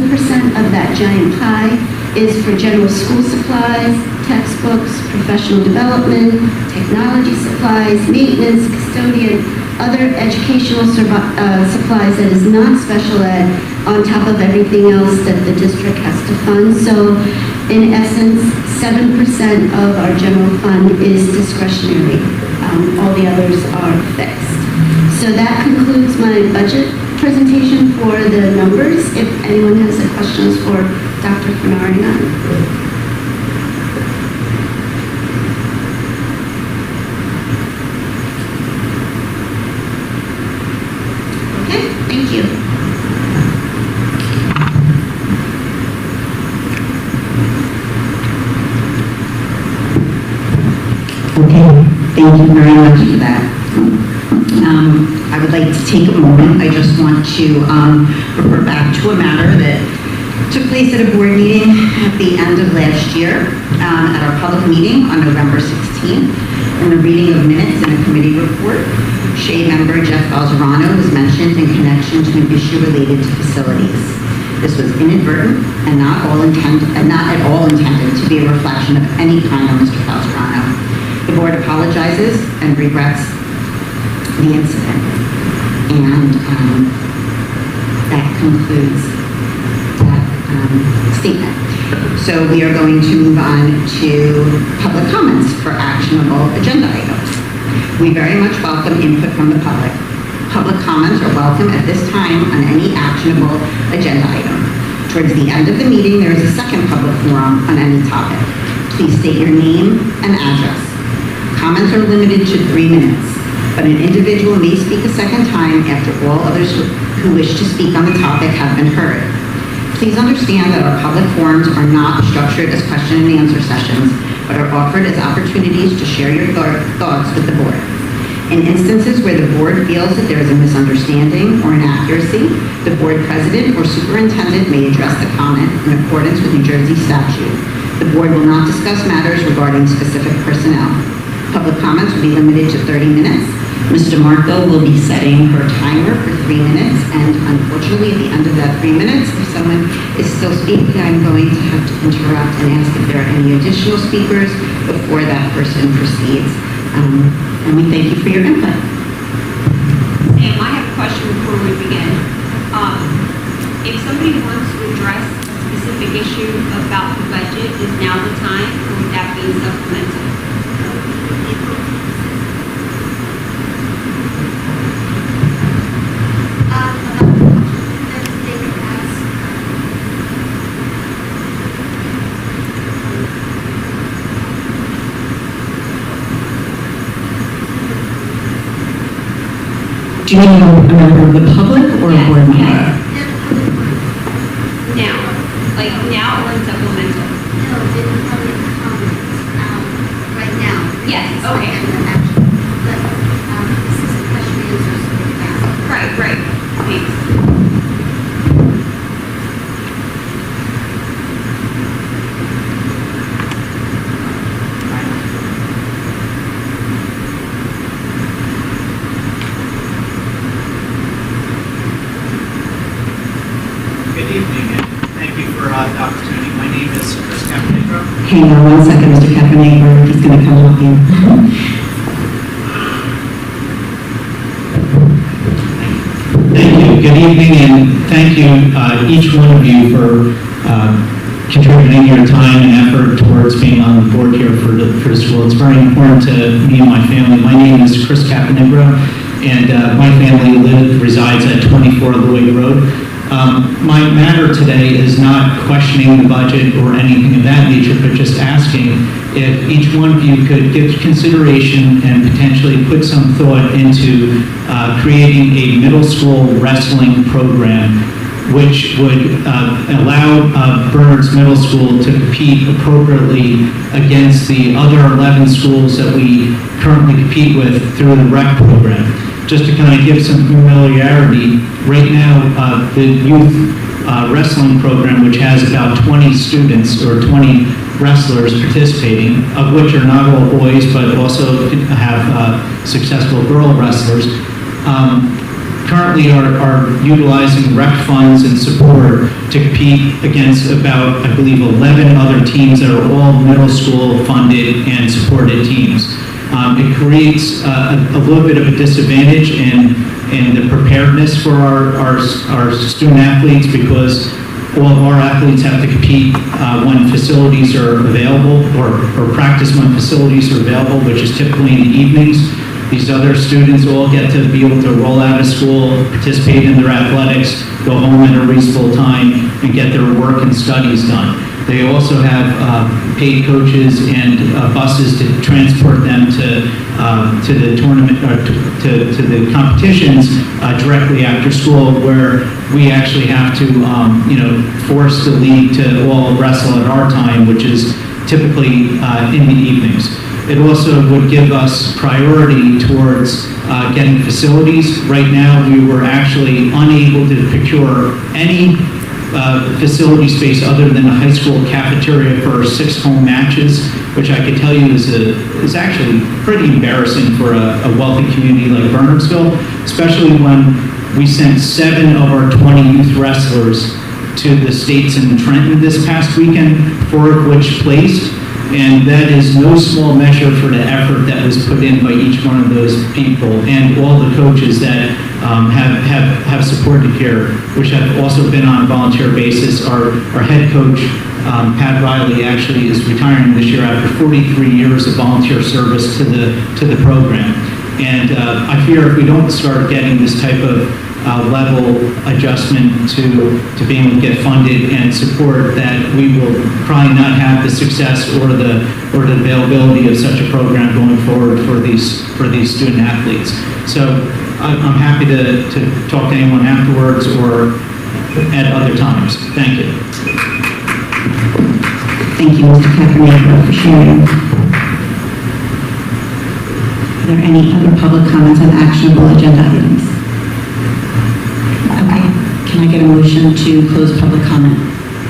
of that giant pie is for general school supplies, textbooks, professional development, technology supplies, maintenance, custodian, other educational supplies that is not special ed, on top of everything else that the district has to fund. So in essence, 7% of our general fund is discretionary. All the others are fixed. So that concludes my budget presentation for the numbers. If anyone has any questions for Dr. Fenarina. Okay, thank you. Okay, thank you very much for that. I would like to take a moment. I just want to refer back to a matter that took place at a board meeting at the end of last year, at our public meeting on November 16th. In the reading of minutes and a committee report, SHAE member Jeff Balzerano was mentioned in connection to an issue related to facilities. This was inadvertent and not at all intended to be a reflection of any kind on Mr. Balzerano. The board apologizes and regrets the incident. And that concludes that statement. So we are going to move on to public comments for actionable agenda items. We very much welcome input from the public. Public comments are welcome at this time on any actionable agenda item. Towards the end of the meeting, there is a second public forum on any topic. Please state your name and address. Comments are limited to 3 minutes, but an individual may speak a second time after all others who wish to speak on the topic have been heard. Please understand that our public forums are not structured as question and answer sessions, but are offered as opportunities to share your thoughts with the board. In instances where the board feels that there is a misunderstanding or inaccuracy, the board president or superintendent may address the comment in accordance with New Jersey statute. The board will not discuss matters regarding specific personnel. Public comments will be limited to 30 minutes. Mr. Marco will be setting her timer for 3 minutes, and unfortunately, at the end of that 3 minutes, if someone is still speaking, I'm going to have to interrupt and ask if there are any additional speakers before that person proceeds. And we thank you for your input. Sam, I have a question before we begin. If somebody wants to address a specific issue about the budget, is now the time, or would that be supplemental? Do you mean a member of the public or a board member? Now, like now or in supplemental? No, it would probably come right now. Yes, okay. But this is a question and answer, so we can ask. Right, thanks. Good evening, and thank you for the opportunity. My name is Chris Caponegro. Hang on 1 second, Mr. Caponegro. He's going to come up here. Thank you. Good evening, and thank you, each one of you, for contributing your time and effort towards being on the board here for the school. It's very important to me and my family. My name is Chris Caponegro, and my family resides at 24 Lloyd Road. My matter today is not questioning the budget or anything of that nature, but just asking if each one of you could give consideration and potentially put some thought into creating a middle school wrestling program which would allow Bernard's Middle School to compete appropriately against the other 11 schools that we currently compete with through the rec program. Just to kind of give some familiarity, right now, the youth wrestling program, which has about 20 students or 20 wrestlers participating, of which are not all boys, but also have successful girl wrestlers, currently are utilizing rec funds and support to compete against about, I believe, 11 other teams that are all middle school funded and supported teams. It creates a little bit of a disadvantage in the preparedness for our student athletes, because all of our athletes have to compete when facilities are available, or practice when facilities are available, which is typically in the evenings. These other students all get to be able to roll out of school, participate in their athletics, go home at a reasonable time, and get their work and studies done. They also have paid coaches and buses to transport them to the tournament, or to the competitions directly after school, where we actually have to, force the league to all wrestle at our time, which is typically in the evenings. It also would give us priority towards getting facilities. Right now, we were actually unable to procure any facility space other than a high school cafeteria for 6 home matches, which I can tell you is actually pretty embarrassing for a wealthy community like Bernardsville, especially when we sent 7 of our 20 youth wrestlers to the States in Trenton this past weekend, 4 of which placed. And that is no small measure for the effort that was put in by each one of those people and all the coaches that have supported here, which have also been on a volunteer basis. Our head coach, Pat Riley, actually is retiring this year after 43 years of volunteer service to the program. And I fear if we don't start getting this type of level adjustment to being able to get funded and support, that we will probably not have the success or the availability of such a program going forward for these student athletes. So I'm happy to talk to anyone afterwards or at other times. Thank you. Thank you, Mr. Caponegro, for sharing. Are there any other public comments on actionable agenda items? Okay, can I get a motion to close public comment?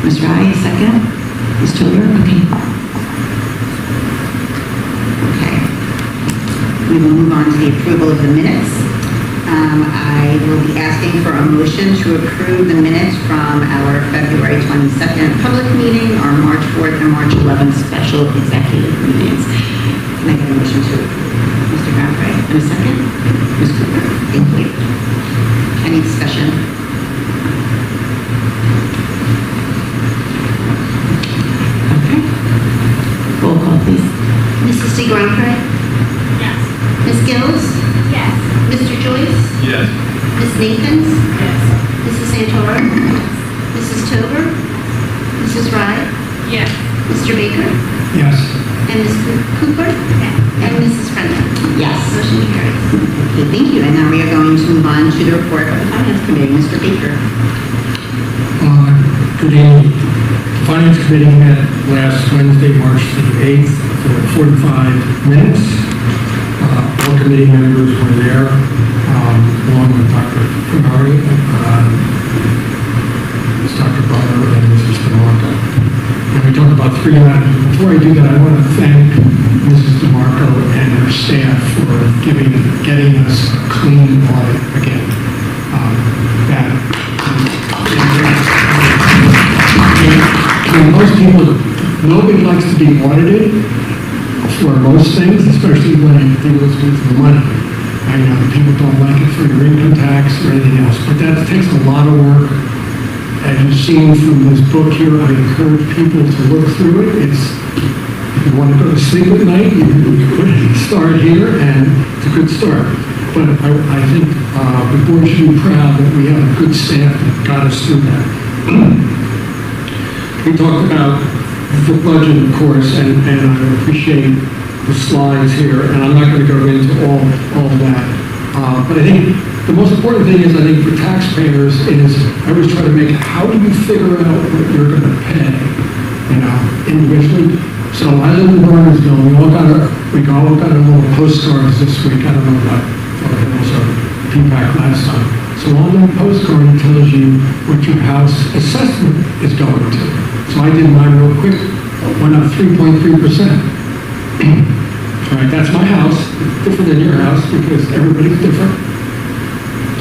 Ms. Rai, second? Ms. Tober? Okay. Okay. We will move on to the approval of the minutes. I will be asking for a motion to approve the minutes from our February 22nd public meeting, our March 4th and March 11th special executive meetings. Can I get a motion to approve? Mr. Brownwright, and a second? Ms. Cooper, thank you. Any discussion? Okay. Roll call, please. Mrs. D. Grunfried? Yes. Ms. Gills? Yes. Mr. Joyce? Yes. Ms. Nathans? Yes. Mrs. Santoro? Mrs. Tober? Mrs. Rye? Yes. Mr. Baker? Yes. And Ms. Cooper? And Mrs. French? Yes. Motion carries. Okay, thank you. And now we are going to move on to the report of the Finance Committee. Mr. Baker. Good evening. The Finance Committee met last Wednesday, March the 8th, for 45 minutes. All committee members were there, along with Dr. Ferrari, Dr. Butler, and Mrs. DeMarco. And we talked about 3 items. Before I do that, I want to thank Mrs. DeMarco and her staff for getting us a clean audit again. Most people, nobody likes to be audited for most things, especially when it deals with the money. I know people don't like it for your income tax or anything else, but that takes a lot of work. As you've seen from this book here, I encourage people to look through it. If you want to go to sleep at night, you can start here, and it's a good start. But I think the board should be proud that we have a good staff that got us through that. We talked about the budget, of course, and I appreciate the slides here, and I'm not going to go into all of that. But I think the most important thing is, I think for taxpayers, is I always try to make, how do you figure out what you're going to pay, individually? So I live in Bernardsville. We all got a little postcards this week. I don't know what, it was a feedback last time. So on that postcard, it tells you what your house assessment is going to. So I did mine real quick, went up 3.3%. Right, that's my house, different than your house because everybody's different.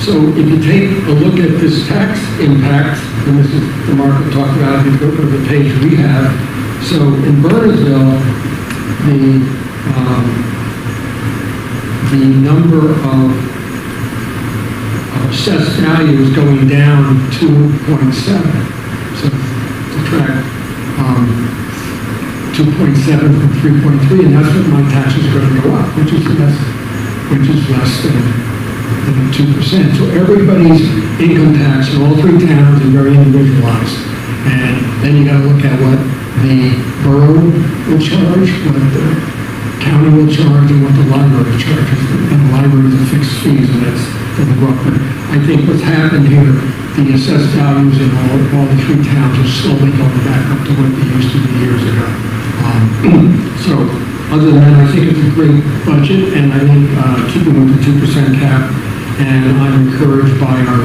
So if you take a look at this tax impact, and this is the market talked about, if you go to the page we have. So in Bernardsville, the number of assessed value is going down 2.7. So subtract 2.7 from 3.3, and that's what my taxes are going to go up, which is less than 2%. So everybody's income tax in all three towns is very individualized. And then you got to look at what the borough will charge, what the county will charge, and what the library charges. And the library is a fixed fee, so that's going to go up. But I think what's happened here, the assessed values in all the three towns are slowly going back up to what they used to be years ago. So other than that, I think it's a great budget, and I think keeping with the 2% cap, and I'm encouraged by our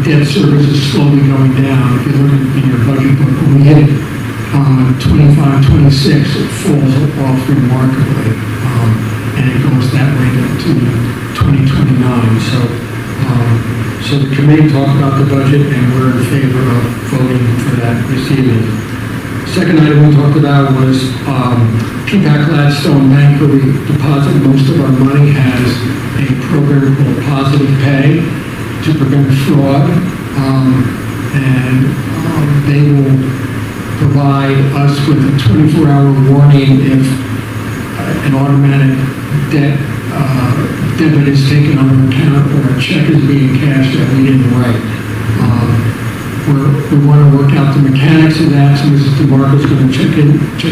debt service is slowly going down. If you look in your budget book, when we hit 25, 26, it falls off remarkably, and it goes that way to 2029. So the committee talked about the budget, and we're in favor of voting for that this evening. Second item we talked about was PPAC Gladstone Bank, where we deposit most of our money, has a program called Positive Pay to prevent fraud, and they will provide us with a 24-hour warning if an automatic debit is taken on our account or a check is being cashed that we didn't write. We want to work out the mechanics of that, so Mrs. DeMarco's going to check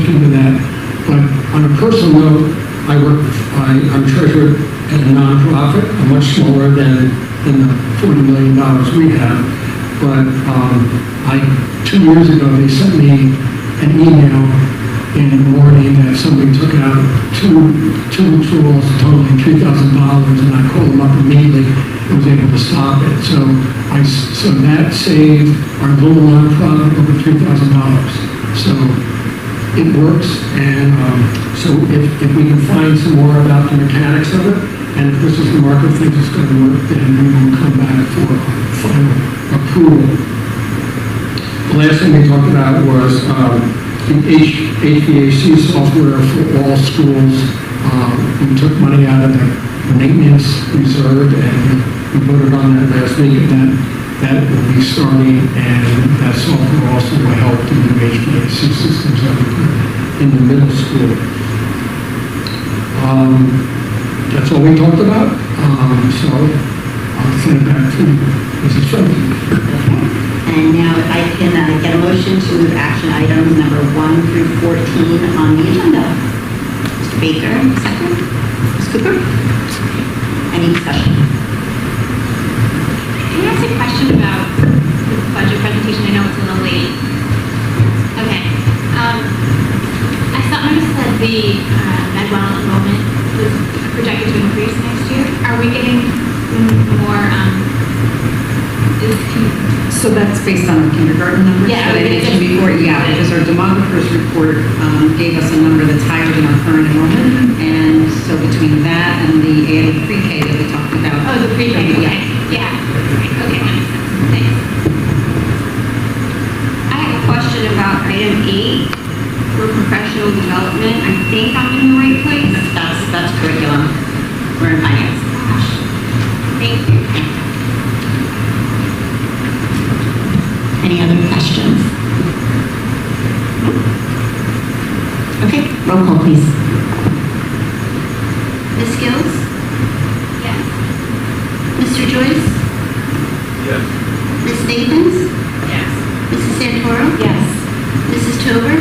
into that. But on a personal note, I'm treasurer at a nonprofit, much smaller than the $40 million we have. But 2 years ago, they sent me an email in the morning that somebody took out two withdrawals totaling $3,000, and I called them up immediately and was able to stop it. So that saved our little nonprofit over $3,000. So it works, and so if we can find some more about the mechanics of it, and if Mrs. DeMarco thinks it's going to work, then we will come back for final approval. The last thing we talked about was the HVAC software for all schools. We took money out of the maintenance reserve, and we voted on that last week, and that will be starting, and that software also will help the new HVAC systems that we put in the middle school. That's all we talked about. So I'll send it back to Mrs. Felton. And now if I can get a motion to move action items number 1 through 14 on the agenda. Mr. Baker, second. Ms. Cooper? Any discussion? Can I ask a question about the budget presentation? I know it's a little late. Okay. I noticed that the Medwell enrollment was projected to increase next year. Are we getting more, So that's based on the kindergarten numbers Yeah, that I mentioned before? Yeah, because our demographer's report gave us a number that's higher than our current enrollment, and so between that and the added pre-K that we talked about. Oh, the pre-K, okay. Yeah. Okay, that makes sense. Thanks. I have a question about item 8 for professional development. I think I'm in the right place. That's curriculum. We're in finance. Thank you. Any other questions? Okay, roll call, please. Ms. Gills? Yes. Mr. Joyce? Yes. Ms. Nathans? Yes. Mrs. Santoro? Yes. Mrs. Tover?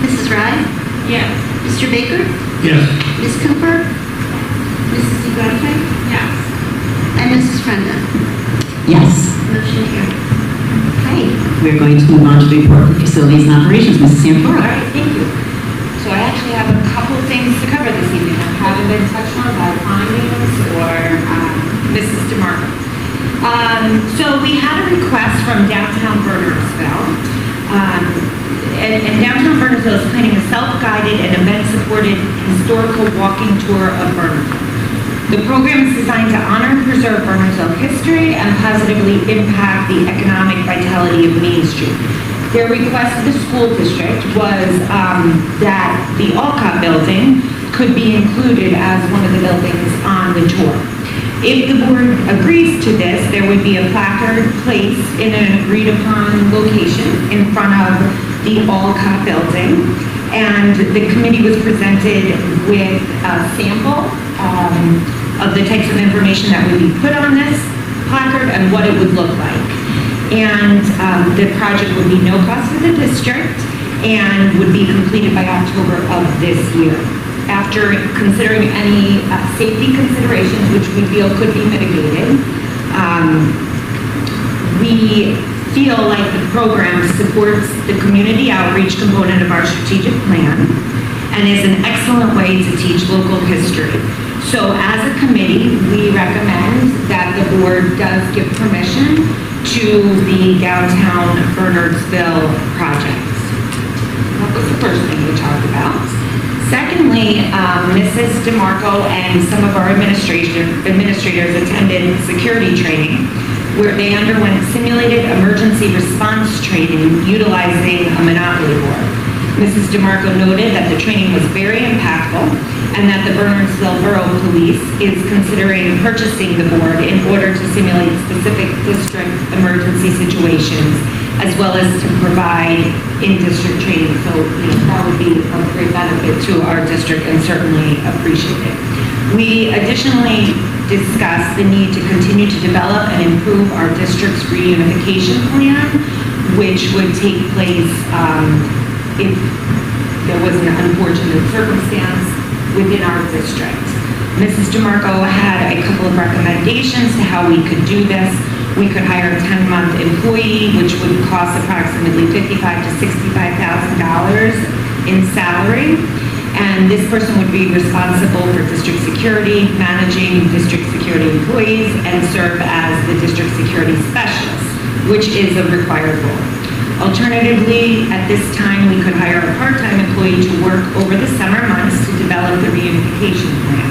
Mrs. Rye? Yes. Mr. Baker? Yes. Ms. Cooper? Mrs. DeGrante? Yes. And Mrs. Frenda? Yes. Motion carried. Okay, we're going to move on to the report for facilities and operations. Mrs. Santoro. All right, thank you. So I actually have a couple things to cover this evening that haven't been touched on by findings or Mrs. DeMarco. So we had a request from downtown Bernardsville. And downtown Bernardsville is planning a self-guided and event-supported historical walking tour of Bernardsville. The program is designed to honor and preserve Bernardsville history and positively impact the economic vitality of Main Street. Their request to the school district was that the Alcott building could be included as one of the buildings on the tour. If the board agrees to this, there would be a placard placed in an agreed upon location in front of the Alcott building. And the committee was presented with a sample of the types of information that would be put on this placard and what it would look like. And the project would be no cost to the district and would be completed by October of this year. After considering any safety considerations, which we feel could be mitigated, we feel like the program supports the community outreach component of our strategic plan and is an excellent way to teach local history. So as a committee, we recommend that the board does give permission to the downtown Bernardsville project. That was the first thing we talked about. Secondly, Mrs. DeMarco and some of our administrators attended security training where they underwent simulated emergency response training utilizing a Monopoly board. Mrs. DeMarco noted that the training was very impactful and that the Bernardsville Borough Police is considering purchasing the board in order to simulate specific district emergency situations as well as to provide in-district training. So that would be of great benefit to our district and certainly appreciate it. We additionally discussed the need to continue to develop and improve our district's reunification plan, which would take place if there was an unfortunate circumstance within our district. Mrs. DeMarco had a couple of recommendations to how we could do this. We could hire a 10-month employee, which would cost approximately $55,000 to $65,000 in salary. And this person would be responsible for district security, managing district security employees, and serve as the district security specialist, which is a required role. Alternatively, at this time, we could hire a part-time employee to work over the summer months to develop the reunification plan.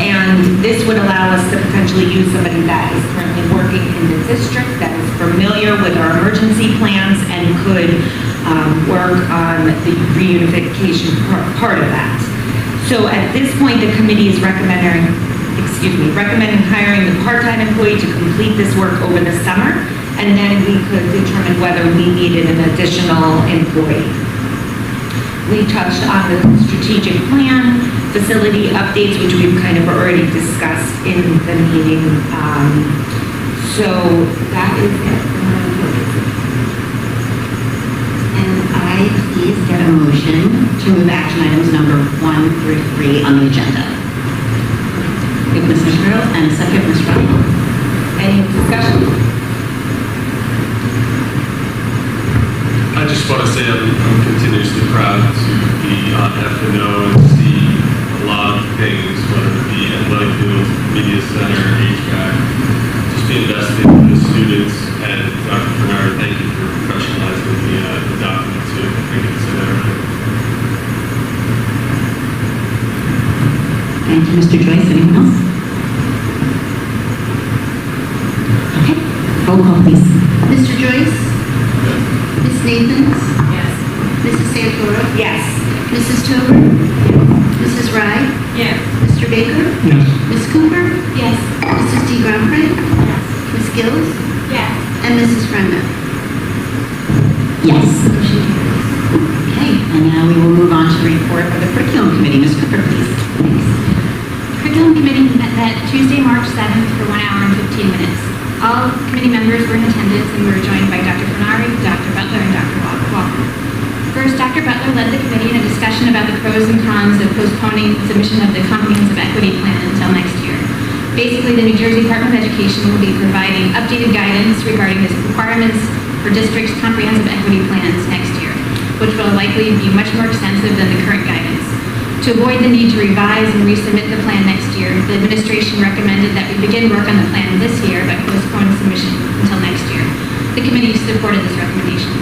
And this would allow us to potentially use somebody that is currently working in the district, that is familiar with our emergency plans, and could work on the reunification part of that. So at this point, the committee is recommending hiring the part-time employee to complete this work over the summer, and then we could determine whether we needed an additional employee. We touched on the strategic plan, facility updates, which we've kind of already discussed in the meeting. So that is it. And I please get a motion to move action items number 1 through 3 on the agenda. With Ms. Israel and second Ms. Ryan. Any discussion? I just want to say I'm continuously proud to be on F&O and see a lot of things, whether it be athletic fields, media center, HVAC, just be invested in the students. And Dr. Bernard, thank you for professionalizing the document too. I think it's an error. Thank you, Mr. Joyce. Anyone else? Okay, roll call, please. Mr. Joyce? Ms. Nathans? Yes. Mrs. Santoro? Yes. Mrs. Tober? Mrs. Rye? Yes. Mr. Baker? Yes. Ms. Cooper? Yes. Mrs. D. Grumfrey? Yes. Ms. Gills? Yes. And Mrs. Frenda? Yes. Okay, and now we will move on to the report of the Curriculum Committee. Ms. Cooper, please. Curriculum Committee met Tuesday, March 7th for 1 hour and 15 minutes. All committee members were in attendance and we were joined by Dr. Bernari, Dr. Butler, and Dr. Walker. First, Dr. Butler led the committee in a discussion about the pros and cons of postponing submission of the Comprehensive Equity Plan until next year. Basically, the New Jersey Department of Education will be providing updated guidance regarding the requirements for districts' comprehensive equity plans next year, which will likely be much more extensive than the current guidance. To avoid the need to revise and resubmit the plan next year, the administration recommended that we begin work on the plan this year but postpone submission until next year. The committee supported this recommendation.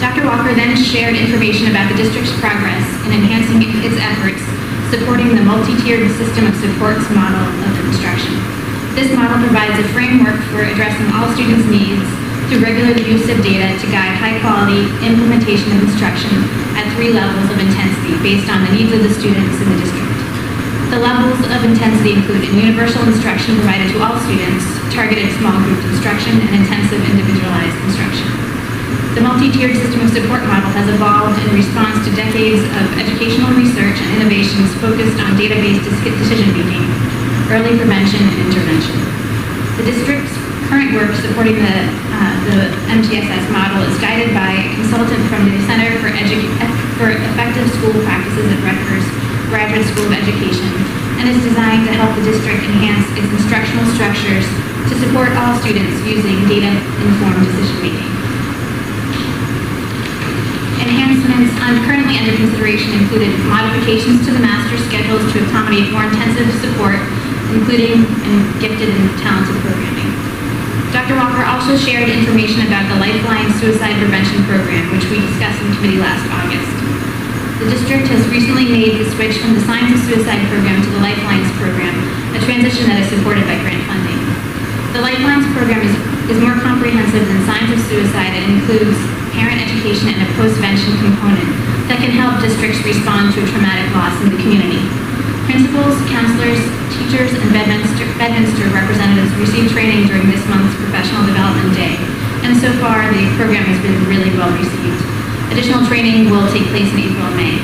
Dr. Walker then shared information about the district's progress in enhancing its efforts supporting the multi-tiered system of supports model of instruction. This model provides a framework for addressing all students' needs through regular use of data to guide high-quality implementation of instruction at 3 levels of intensity based on the needs of the students in the district. The levels of intensity include universal instruction provided to all students, targeted small group instruction, and intensive individualized instruction. The multi-tiered system of support model has evolved in response to decades of educational research and innovations focused on data-based decision-making, early prevention, and intervention. The district's current work supporting the MTSS model is guided by a consultant from the Center for Effective School Practices at Rutgers Graduate School of Education, and is designed to help the district enhance its instructional structures to support all students using data-informed decision-making. Enhancements currently under consideration included modifications to the master schedules to accommodate more intensive support, including gifted and talented programming. Dr. Walker also shared information about the Lifeline Suicide Prevention Program, which we discussed in committee last August. The district has recently made the switch from the Signs of Suicide program to the Lifelines program, a transition that is supported by grant funding. The Lifelines program is more comprehensive than Signs of Suicide and includes parent education and a postvention component that can help districts respond to a traumatic loss in the community. Principals, counselors, teachers, and Bedminster representatives received training during this month's Professional Development Day, and so far the program has been really well received. Additional training will take place in April and May.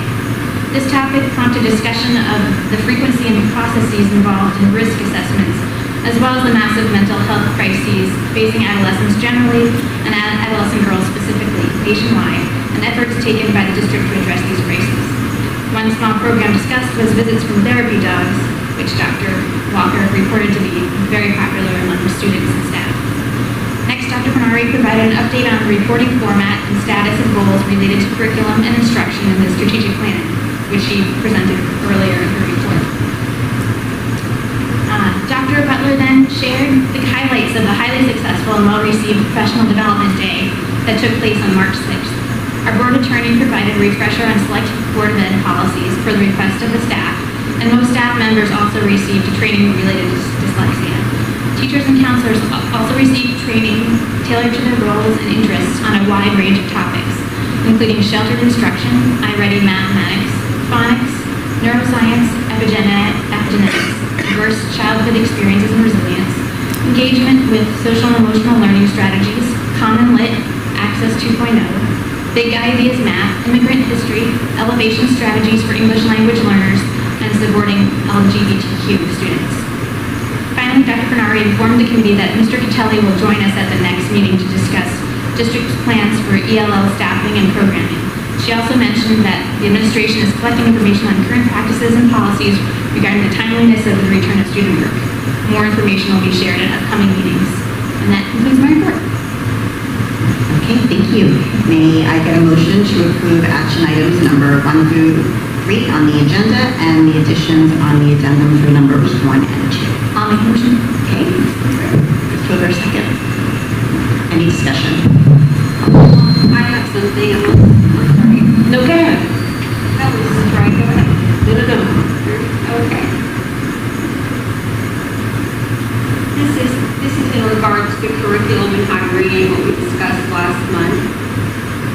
This topic prompted discussion of the frequency and processes involved in risk assessments, as well as the massive mental health crises facing adolescents generally and adolescent girls specifically nationwide, and efforts taken by the district to address these crises. One small program discussed was visits from therapy dogs, which Dr. Walker reported to be very popular among students and staff. Next, Dr. Bernari provided an update on the reporting format and status of goals related to curriculum and instruction in the strategic plan, which she presented earlier in her report. Dr. Butler then shared the highlights of the highly successful and well-received Professional Development Day that took place on March 6th. Our board attorney provided a refresher on select Board of Ed policies per the request of the staff, and most staff members also received training related to dyslexia. Teachers and counselors also received training tailored to their roles and interests on a wide range of topics, including sheltered instruction, iReady mathematics, phonics, neuroscience, epigenetics, diverse childhood experiences and resilience, engagement with social and emotional learning strategies, Common Lit, Access 2.0, Big Ideas Math, Immigrant History, Elevation Strategies for English Language Learners, and supporting LGBTQ students. Finally, Dr. Bernari informed the committee that Mr. Catelli will join us at the next meeting to discuss district's plans for ELL staffing and programming. She also mentioned that the administration is collecting information on current practices and policies regarding the timeliness of the return of student work. More information will be shared at upcoming meetings. And that concludes my report. Okay, thank you. May I get a motion to approve action items number 1 through 3 on the agenda and the additions on the addendum for numbers 1 and 2? I'll make a motion. Okay. October 2nd. Any discussion? I have something. I'm sorry. No, go ahead. No, this is right. Go ahead. No. Okay. This is in regards to curriculum and hiring, what we discussed last month.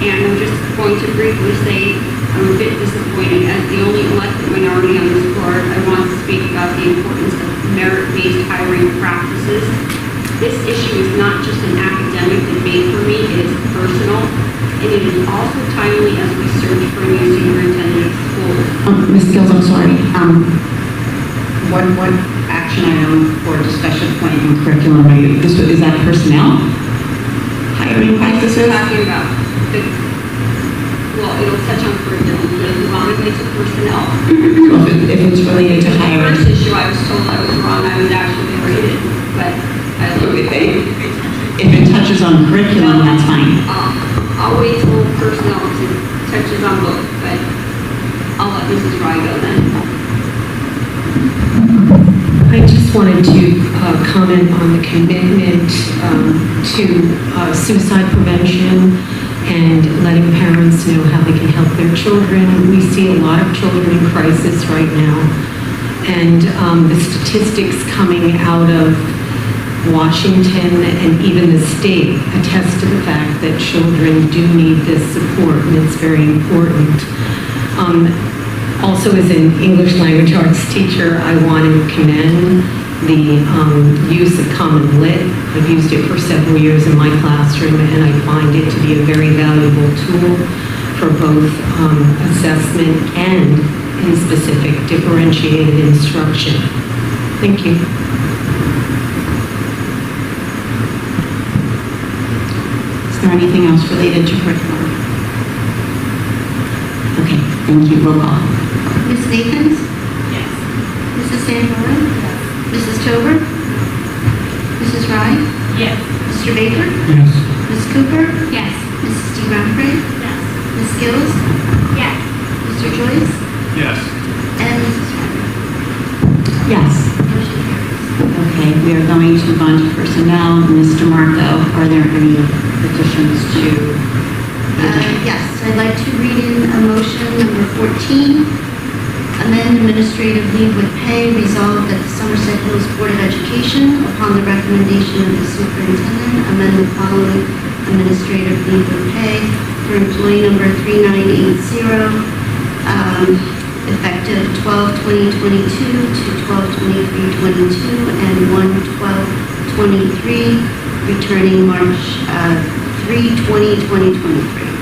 And I'm just going to briefly say I'm a bit disappointed as the only elected minority on this board. I want to speak about the importance of merit-based hiring practices. This issue is not just an academic debate for me, it is personal, and it is also timely as we search for a new superintendent of schools. Ms. Gills, I'm sorry. What action item or discussion point in curriculum are you, is that personnel? Hiring practices? Talking about it'll touch on curriculum, but as long as it's personnel. If it's related to hiring. The first issue, I was told I was wrong, I was actually graded, but I look at If it touches on curriculum, that's fine. I'll wait till personnel touches on both, but I'll let Mrs. Rye go then. I just wanted to comment on the commitment to suicide prevention and letting parents know how they can help their children. We see a lot of children in crisis right now, and the statistics coming out of Washington and even the state attest to the fact that children do need this support, and it's very important. Also, as an English language arts teacher, I want to commend the use of Common Lit. I've used it for several years in my classroom, and I find it to be a very valuable tool for both assessment and, in specific, differentiated instruction. Thank you. Is there anything else related to curriculum? Okay, thank you. Roll call. Ms. Nathans? Yes. Mrs. Sanborn? Yes. Mrs. Tober? Mrs. Rye? Yes. Mr. Baker? Yes. Ms. Cooper? Yes. Mrs. D. Roundtree? Yes. Ms. Gills? Yes. Mr. Joyce? Yes. And Mrs. Ryder? Yes. Motion carries. Okay, we are going to move on to personnel. Mr. Marco, are there any additions to? Yes, I'd like to read in a motion number 14, amend administrative leave with pay, resolved that the Somerset Hills Board of Education, upon the recommendation of the superintendent, amend the following administrative leave with pay for employee number 3980, effective 12/20/22 to 12/23/22 and 1/12/23, returning March 3/20/2023.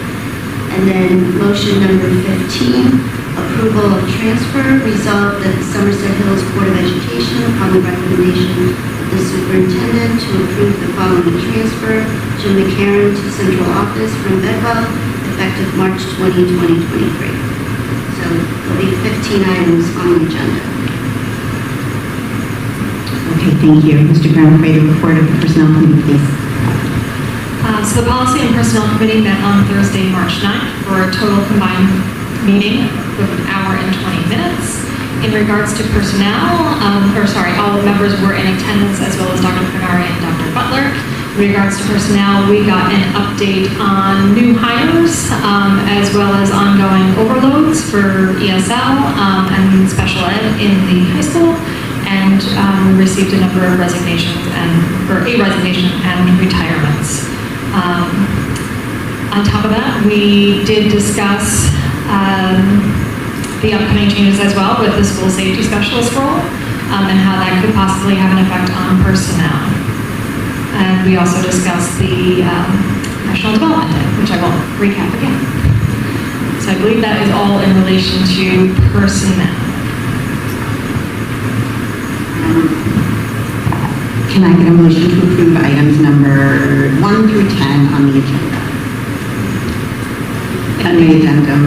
And then motion number 15, approval of transfer, resolved that the Somerset Hills Board of Education, upon the recommendation of the superintendent, to approve the following transfer, Jim McCarron to central office from Bedwell, effective March 20, 2023. So there'll be 15 items on the agenda. Okay, thank you. Mr. Brown-Craig, the report of the Personnel Committee, please. So the Policy and Personnel Committee met on Thursday, March 9th for a total combined meeting with an hour and 20 minutes. In regards to personnel, all members were in attendance as well as Dr. Canari and Dr. Butler. In regards to personnel, we got an update on new hires as well as ongoing overloads for ESL and special ed in the high school. And we received a number of resignations a resignation and retirements. On top of that, we did discuss the upcoming changes as well with the school safety specialist role and how that could possibly have an effect on personnel. And we also discussed the professional development day, which I will recap again. So I believe that is all in relation to personnel. Can I get a motion to approve items number 1 through 10 on the agenda? On the addendum.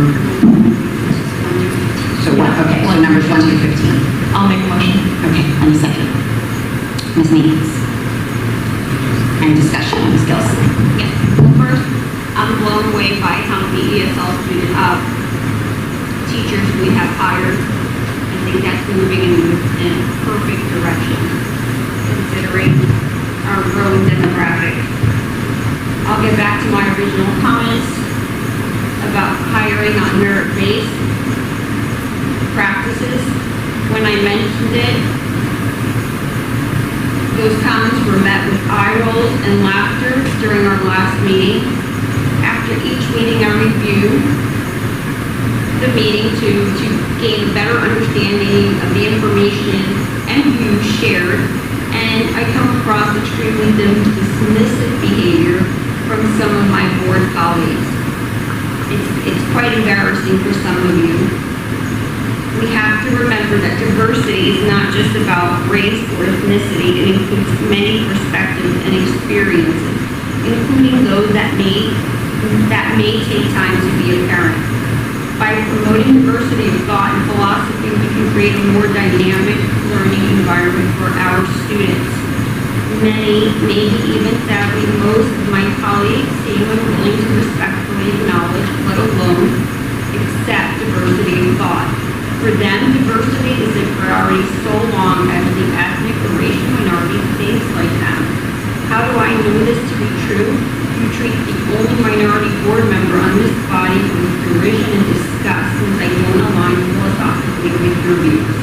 So what, okay, so numbers 1 through 15. I'll make a motion. Okay, and a second. Ms. Needs. Any discussion, Ms. Gilson? Yes. Well, first, I'm blown away by how many ESL teachers we have hired. I think that's moving in a perfect direction, considering our growing demographic. I'll get back to my original comments about hiring on merit-based practices. When I mentioned it, those comments were met with eye rolls and laughter during our last meeting. After each meeting, I review the meeting to gain a better understanding of the information and views shared, and I come across extremely dismissive behavior from some of my board colleagues. It's quite embarrassing for some of you. We have to remember that diversity is not just about race or ethnicity. It includes many perspectives and experiences, including those that may take time to be apparent. By promoting diversity of thought and philosophy, we can create a more dynamic learning environment for our students. Many, maybe even sadly most of my colleagues seem unwilling to respectfully acknowledge, let alone accept diversity of thought. For them, diversity is a priority so long as the ethnic or racial minority thinks like them. How do I know this to be true? You treat the only minority board member on this body with derision and disgust since I don't align philosophically with your views.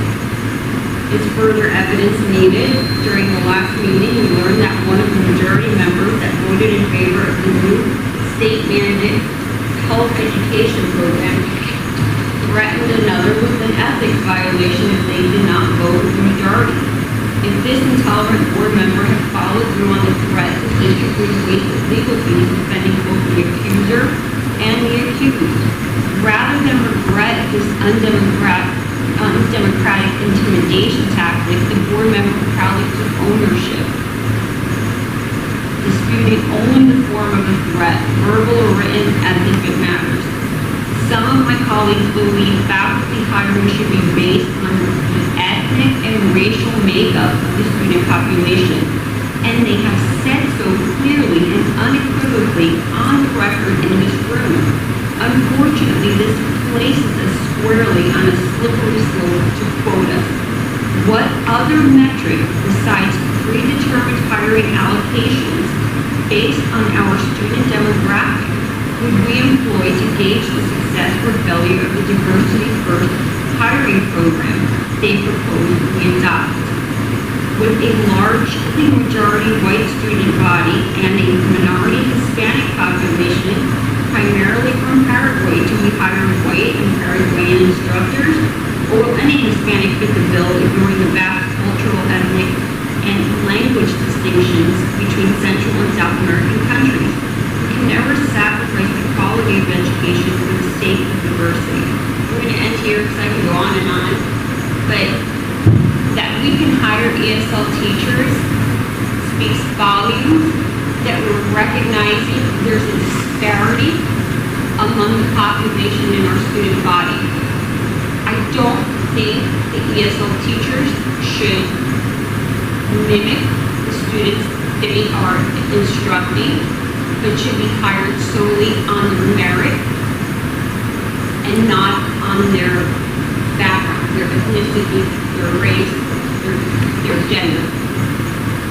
Is further evidence needed? During the last meeting, we learned that one of the majority members that voted in favor of the new state-mandated health education program threatened another with an ethics violation if they did not vote with the majority. If this intolerant board member had followed through on the threat, the district would have wasted legal fees defending both the accuser and the accused. Rather than regret this undemocratic intimidation tactic, the board member proudly took ownership, disputing only the form of the threat, verbal or written, as if it matters. Some of my colleagues believe faculty hiring should be based on the ethnic and racial makeup of the student population, and they have said so clearly and unequivocally on the record in this room. Unfortunately, this places us squarely on a slippery slope to quote us. What other metric besides predetermined hiring allocations based on our student demographic would we employ to gauge the success or failure of the Diversity First hiring program they propose we adopt? With a largely majority white student body and a minority Hispanic population, primarily from Paraguay, do we hire white and Paraguayan instructors? Or will any Hispanic fit the bill, ignoring the vast cultural, ethnic, and language distinctions between Central and South American countries? We can never sacrifice the quality of education for the sake of diversity. We're going to end here because I can go on and on, but that we can hire ESL teachers speaks volumes that we're recognizing there's a disparity among the population in our student body. I don't think the ESL teachers should mimic the students they are instructing, but should be hired solely on their merit and not on their background, their ethnicity, their race, their gender.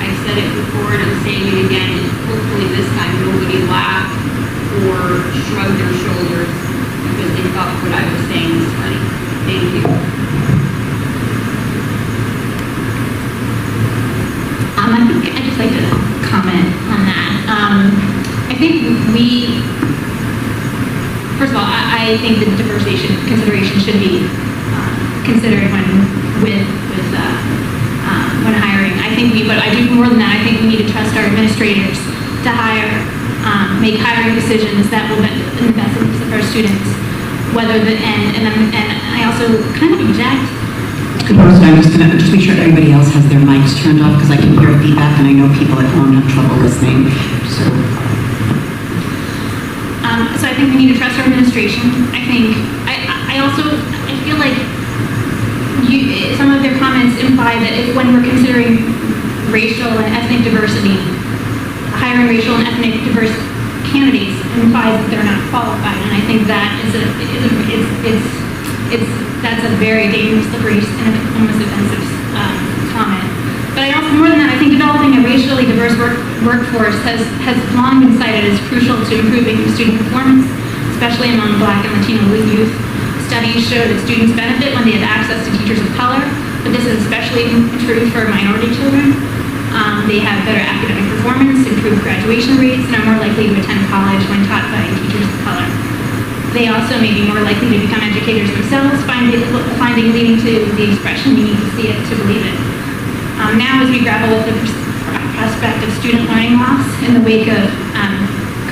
I've said it before and I'm saying it again, and hopefully this time nobody laughed or shrugged their shoulders because they thought what I was saying was funny. Thank you. I think I'd just like to comment on that. I think first of all, I think the diversity consideration should be considered when hiring. I think but I do more than that. I think we need to trust our administrators to make hiring decisions that will be in the best interest of our students. And I also kind of object. I'm just going to make sure everybody else has their mics turned off because I can hear feedback and I know people at home have trouble listening. So I think we need to trust our administration. I feel like some of their comments imply that when we're considering racial and ethnic diversity, hiring racial and ethnic diverse candidates implies that they're not qualified, and I think that that's a very dangerous, slippery, and almost offensive comment. But I also, more than that, I think developing a racially diverse workforce has long been cited as crucial to improving student performance, especially among Black and Latino youth. Studies show that students benefit when they have access to teachers of color, but this is especially true for minority children. They have better academic performance, improved graduation rates, and are more likely to attend college when taught by teachers of color. They also may be more likely to become educators themselves, finding leading to the expression, "You need to see it to believe it." Now, as we grapple with the prospect of student learning loss in the wake of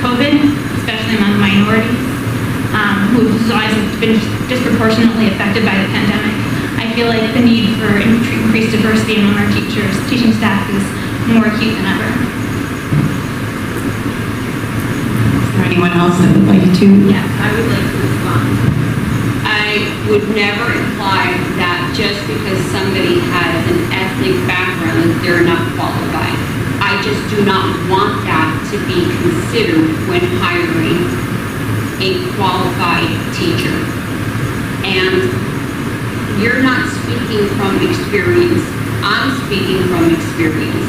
COVID, especially among minorities, whose lives have been disproportionately affected by the pandemic, I feel like the need for increased diversity among our teaching staff is more acute than ever. is there anyone else that would like to? Yes, I would like to respond. I would never imply that just because somebody has an ethnic background that they're not qualified. I just do not want that to be considered when hiring a qualified teacher. And you're not speaking from experience. I'm speaking from experience.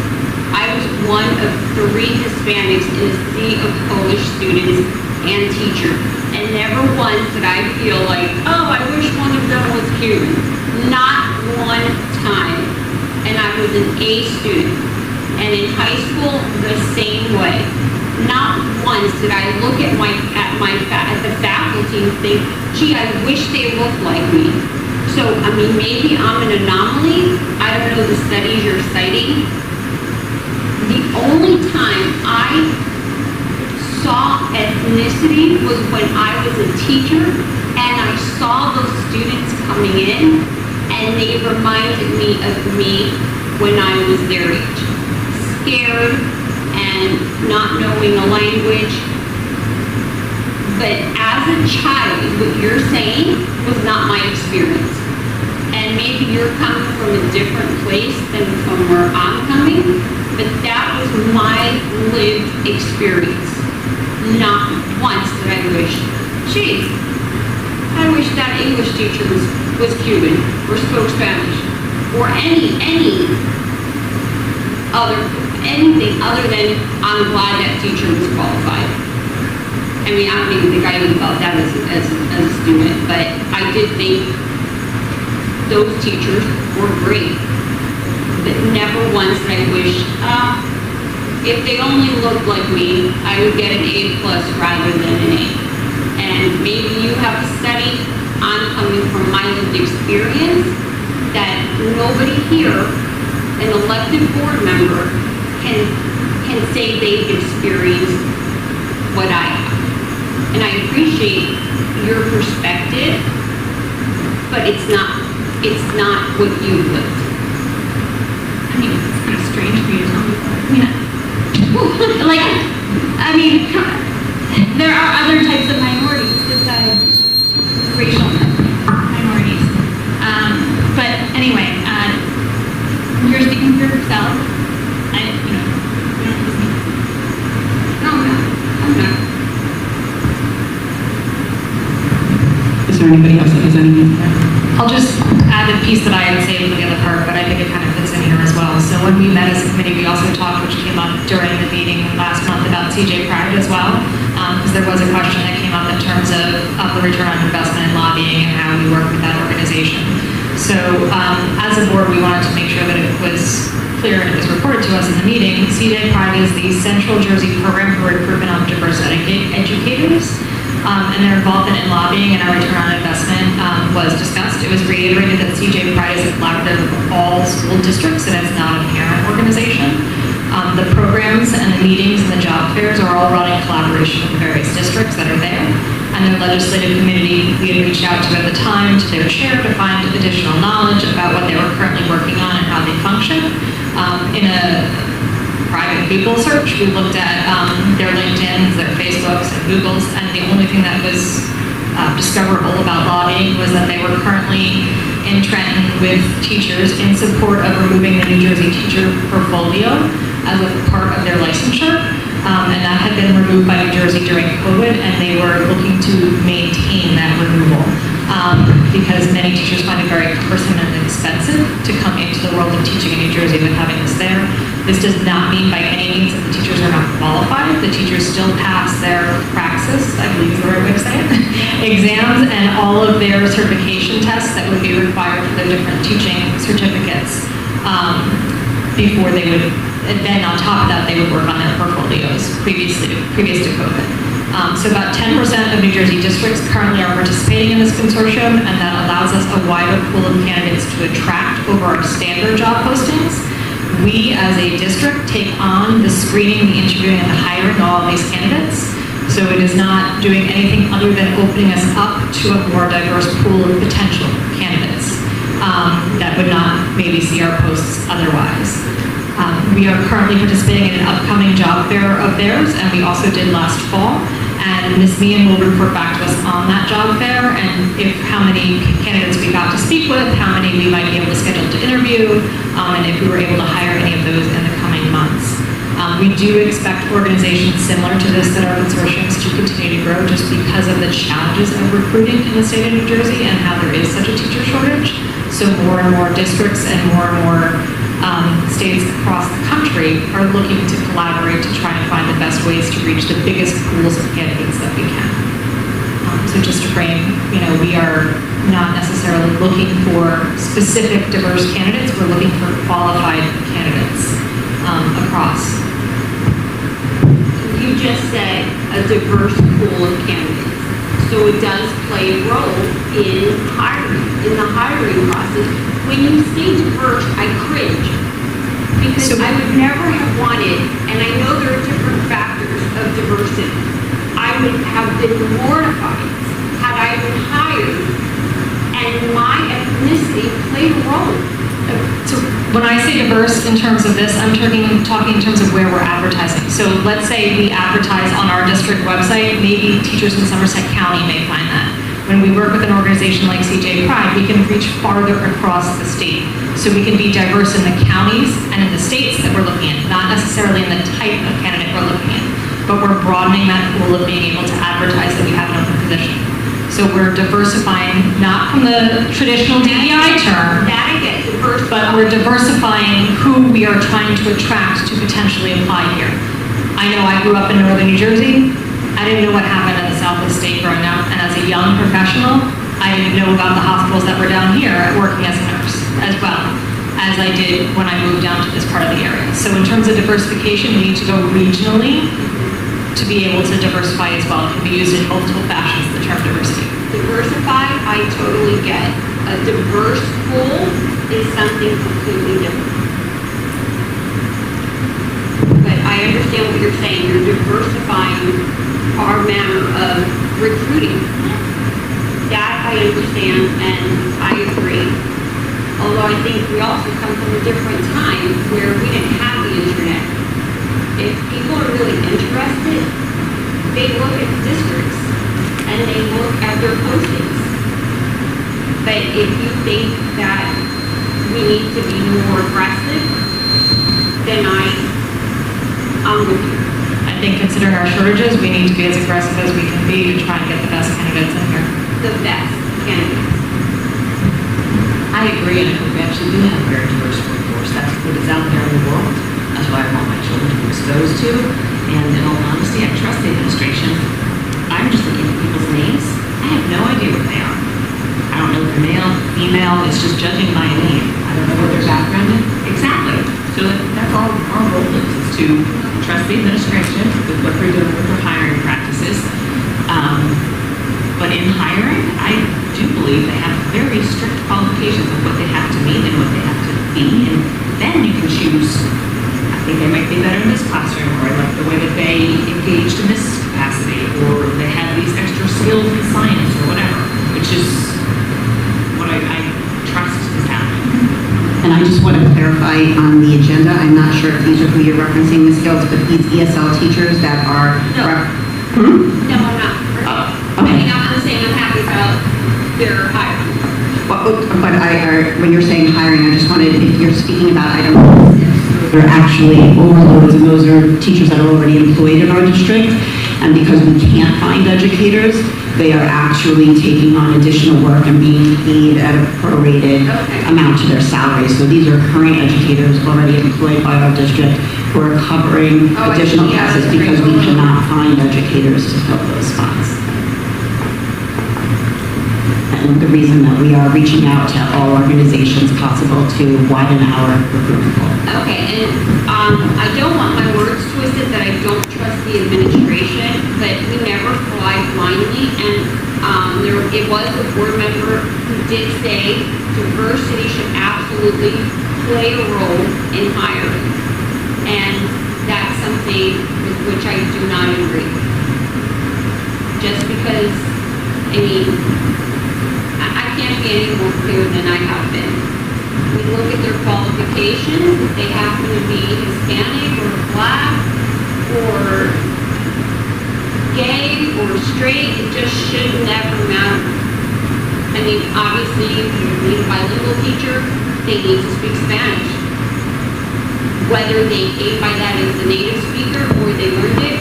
I was one of 3 Hispanics in a sea of Polish students and teachers. And never once did I feel like, oh, I wish one of them was Cuban. Not one time. And I was an A student. And in high school, the same way. Not once did I look at the faculty you think, gee, I wish they looked like me. So, I mean, maybe I'm an anomaly. I don't know the studies you're citing. The only time I saw ethnicity was when I was a teacher and I saw those students coming in and they reminded me of me when I was their age. Scared and not knowing a language. But as a child, what you're saying was not my experience. And maybe you're coming from a different place than from where I'm coming, but that was my lived experience. Not once did I wish, geez, I wish that English teacher was Cuban or spoke Spanish or anything other than I'm glad that teacher was qualified. I mean, I don't even think I even felt that as a student, but I did think those teachers were great. But never once did I wish, if they only looked like me, I would get an A+ rather than an A. And maybe you have a study, I'm coming from my lived experience, that nobody here, an elected board member, can say they've experienced what I have. And I appreciate your perspective, but it's not what you've lived. I mean, it's kind of strange for you to tell me that. I mean, there are other types of minorities besides racial minorities. But anyway, you're speaking for yourself. I'm not. Is there anybody else that has anything? I'll just add a piece that I had saved for the other part, but I think it kind of fits in here as well. So when we met as a committee, we also talked, which came up during the meeting last month, about CJ Pride as well, because there was a question that came up in terms of the return on investment in lobbying and how we work with that organization. So as a board, we wanted to make sure that it was clear and it was reported to us in the meeting. CJ Pride is the Central Jersey Program for Recruitment of Diverse Educators. And their involvement in lobbying and our return on investment was discussed. It was reiterated that CJ Pride is a collaborative of all school districts and it's not a parent organization. The programs and the meetings and the job fairs are all run in collaboration with the various districts that are there. And their legislative committee, we had reached out to at the time to their chair to find additional knowledge about what they were currently working on and how they function. In a private people search, we looked at their LinkedIn's, their Facebooks, and Google's, and the only thing that was discoverable about lobbying was that they were currently in Trenton with teachers in support of removing the New Jersey teacher portfolio as a part of their licensure, and that had been removed by New Jersey during COVID, and they were looking to maintain that removal because many teachers find it very cumbersome and expensive to come into the world of teaching in New Jersey with having this there. This does not mean by any means that the teachers are not qualified. The teachers still pass their praxis, I believe is the right way to say it, exams and all of their certification tests that would be required for their different teaching certificates before they would, and then on top of that, they would work on their portfolios previous to COVID. So about 10% of New Jersey districts currently are participating in this consortium, and that allows us a wider pool of candidates to attract over our standard job postings. We, as a district, take on the screening, the interviewing, and the hiring of all of these candidates. So it is not doing anything other than opening us up to a more diverse pool of potential candidates that would not maybe see our posts otherwise. We are currently participating in an upcoming job fair of theirs, and we also did last fall. And Ms. Meehan will report back to us on that job fair and how many candidates we got to speak with, how many we might be able to schedule to interview, and if we were able to hire any of those in the coming months. We do expect organizations similar to this that are consortiums to continue to grow just because of the challenges of recruiting in the state of New Jersey and how there is such a teacher shortage. So more and more districts and more states across the country are looking to collaborate to try and find the best ways to reach the biggest pools of candidates that we can. So just to frame, we are not necessarily looking for specific diverse candidates, we're looking for qualified candidates across. You just said a diverse pool of candidates. So it does play a role in the hiring process. When you say diverse, I cringe. Because I would never have wanted, and I know there are different factors of diversity, I would have been mortified had I been hired and my ethnicity played a role. So when I say diverse in terms of this, I'm talking in terms of where we're advertising. So let's say we advertise on our district website, maybe teachers in Somerset County may find that. When we work with an organization like CJ Pride, we can reach farther across the state. So we can be diverse in the counties and in the states that we're looking at, not necessarily in the type of candidate we're looking at, but we're broadening that pool of being able to advertise that we have an open position. So we're diversifying, not from the traditional DEI term, That I get, diverse. but we're diversifying who we are trying to attract to potentially apply here. I know I grew up in northern New Jersey. I didn't know what happened in the south of the state growing up, and as a young professional, I didn't know about the hospitals that were down here working as a nurse as well as I did when I moved down to this part of the area. So in terms of diversification, we need to go regionally to be able to diversify as well. It can be used in multiple fashions, the term diversity. Diversify, I totally get. A diverse pool is something completely different. But I understand what you're saying. You're diversifying our manner of recruiting. That I understand and I agree. Although I think we also come from a different time where we didn't have the internet. If people are really interested, they look at districts and they look at their postings. But if you think that we need to be more aggressive, then I'm with you. I think considering our shortages, we need to be as aggressive as we can be to try and get the best candidates in here. The best candidates. I agree, and I think we actually do have a very diverse workforce. That's what is out there in the world. That's what I want my children to be exposed to. And in all honesty, I trust the administration. I'm just looking at people's names. I have no idea what they are. I don't know if they're male, female. It's just judging by a name. I don't know what their background is. Exactly. So that's all our role is to trust the administration with what they're doing with their hiring practices. But in hiring, I do believe they have very strict qualifications of what they have to meet and what they have to be, and then you can choose. I think they might be better in this classroom, or I like the way that they engaged in this capacity, or they have these extra skills in science, or whatever, which is what I trust is happening. And I just want to clarify on the agenda, I'm not sure if these are who you're referencing, Ms. Fields, but these ESL teachers that are... No. No, I'm not. Okay. I'm saying I'm happy about their hiring. Well, but when you're saying hiring, I just wanted, if you're speaking about, I don't know, if they're actually overloads, and those are teachers that are already employed in our district, and because we can't find educators, they are actually taking on additional work and being paid at a prorated amount to their salary. So these are current educators already employed by our district who are covering additional classes because we cannot find educators to fill those spots. And the reason that we are reaching out to all organizations possible to widen our recruitment pool. Okay, and I don't want my words twisted that I don't trust the administration, but we never fly blindly, and it was a board member who did say diversity should absolutely play a role in hiring, and that's something with which I do not agree. Just because, I mean, I can't be any more clear than I have been. We look at their qualifications, if they happen to be Hispanic or Black or gay or straight, it just should never matter. I mean, obviously, if you need a bilingual teacher, they need to speak Spanish. Whether they came by that as a native speaker or they learned it,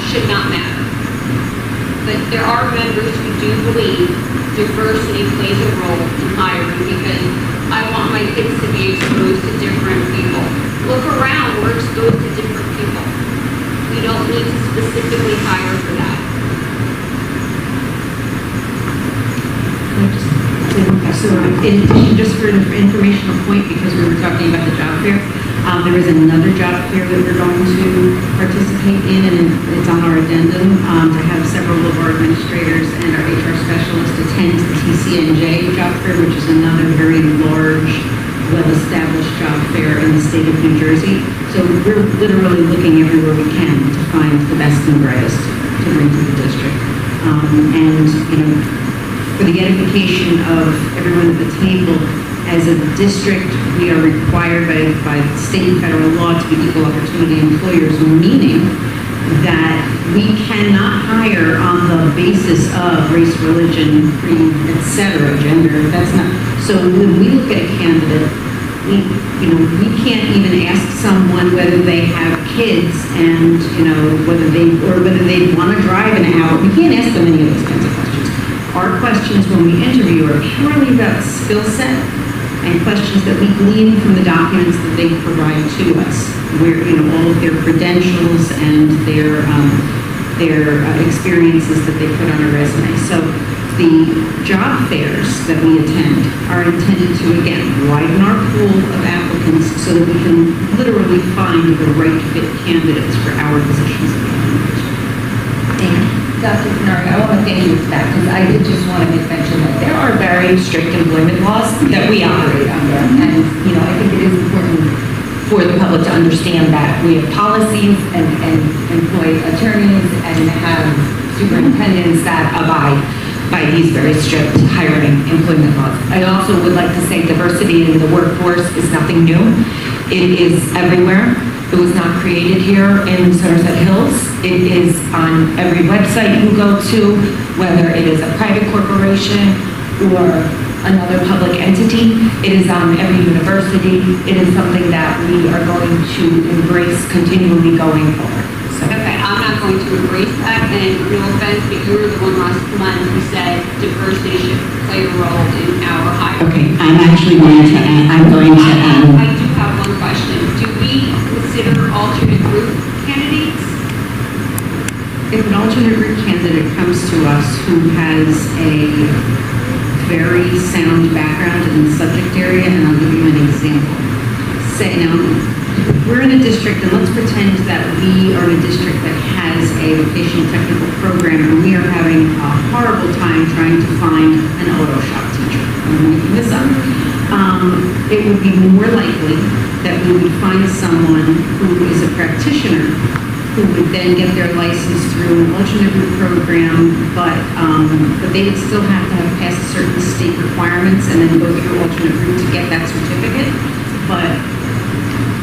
should not matter. But there are members who do believe diversity plays a role in hiring because I want my kids to be exposed to different people. Look around, we're exposed to different people. We don't need to specifically hire for that. Okay. So in addition, just for an informational point, because we were talking about the job fair, there is another job fair that we're going to participate in, and it's on our addendum to have several of our administrators and our HR specialists attend the TCNJ job fair, which is another very large, well-established job fair in the state of New Jersey. So we're literally looking everywhere we can to find the best and brightest to bring to the district. And, you know, for the edification of everyone at the table, as a district, we are required by state and federal law to be equal opportunity employers, meaning that we cannot hire on the basis of race, religion, creed, etc., gender. That's not, so when we look at a candidate, we can't even ask someone whether they have kids and, whether they want to drive an hour. We can't ask them any of those kinds of questions. Our questions when we interview are purely about skill set and questions that we glean from the documents that they provide to us, where, all of their credentials and their experiences that they put on a resume. So the job fairs that we attend are intended to, again, widen our pool of applicants so that we can literally find the right fit candidates for our positions. Thank you. Dr. Canary, I want to thank you for that, because I did just want to make mention that there are very strict employment laws that we operate under. And, I think it is important for the public to understand that we have policies and employ attorneys and have superintendents that abide by these very strict hiring employment laws. I also would like to say diversity in the workforce is nothing new. It is everywhere. It was not created here in Somerset Hills. It is on every website you go to, whether it is a private corporation or another public entity. It is on every university. It is something that we are going to embrace continually going forward. Okay, I'm not going to embrace that, and no offense, but you were the one last month who said diversity should play a role in our hiring. Okay, I'm actually going to add, I do have one question. Do we consider alternate group candidates? If an alternate group candidate comes to us who has a very sound background in the subject area, and I'll give you an example. Say now, we're in a district, and let's pretend that we are in a district that has a vocational technical program, and we are having a horrible time trying to find an auto shop teacher. I'm making this up. It would be more likely that we would find someone who is a practitioner who would then get their license through an alternate route program, but they would still have to have passed certain state requirements and then go through alternate route to get that certificate. But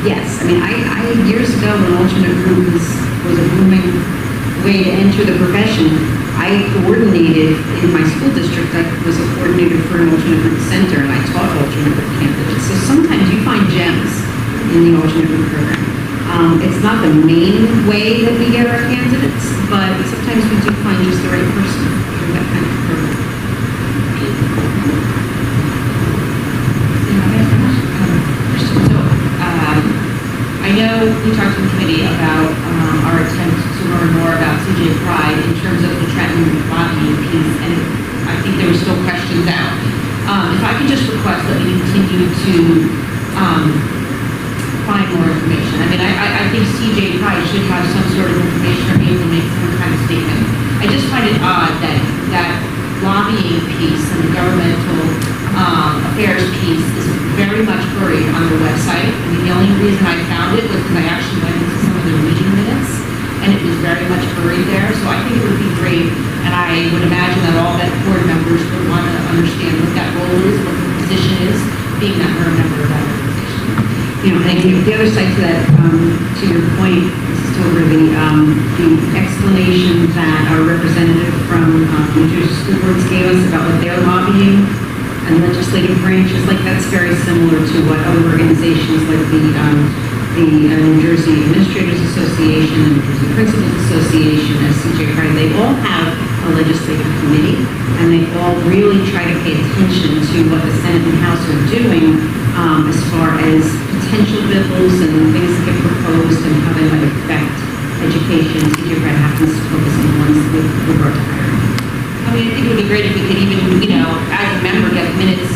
yes, I years ago when alternate route was a booming way to enter the profession, I coordinated in my school district. I was a coordinator for an alternate route center, and I taught alternate route candidates. So sometimes you find gems in the alternate route program. It's not the main way that we get our candidates, but sometimes we do find just the right person for that kind of program. I know we talked to the committee about our attempt to learn more about CJ Pride in terms of the Trenton lobbying piece, and I think there were still questions out. If I could just request that we continue to find more information. I think CJ Pride should have some sort of information or be able to make some kind of statement. I just find it odd that lobbying piece and the governmental affairs piece is very much buried on their website. The only reason I found it was because I actually went into some of the meeting minutes, and it was very much buried there. So I think it would be great, and I would imagine that all that board members would want to understand what that role is, what the position is, being that we're a member of that organization. The other side to that, to your point, Mrs. Tober, the explanation that our representative from New Jersey School Boards gave us about what they're lobbying and legislative branches, that's very similar to what other organizations like the New Jersey Administrators Association and New Jersey Principals Association, CJ Pride, they all have a legislative committee, and they all really try to pay attention to what the Senate and House are doing as far as potential bills and things that get proposed and how they might affect education. CJ Pride happens to focus on ones with regard to hiring. I think it would be great if we could even, as a member, get minutes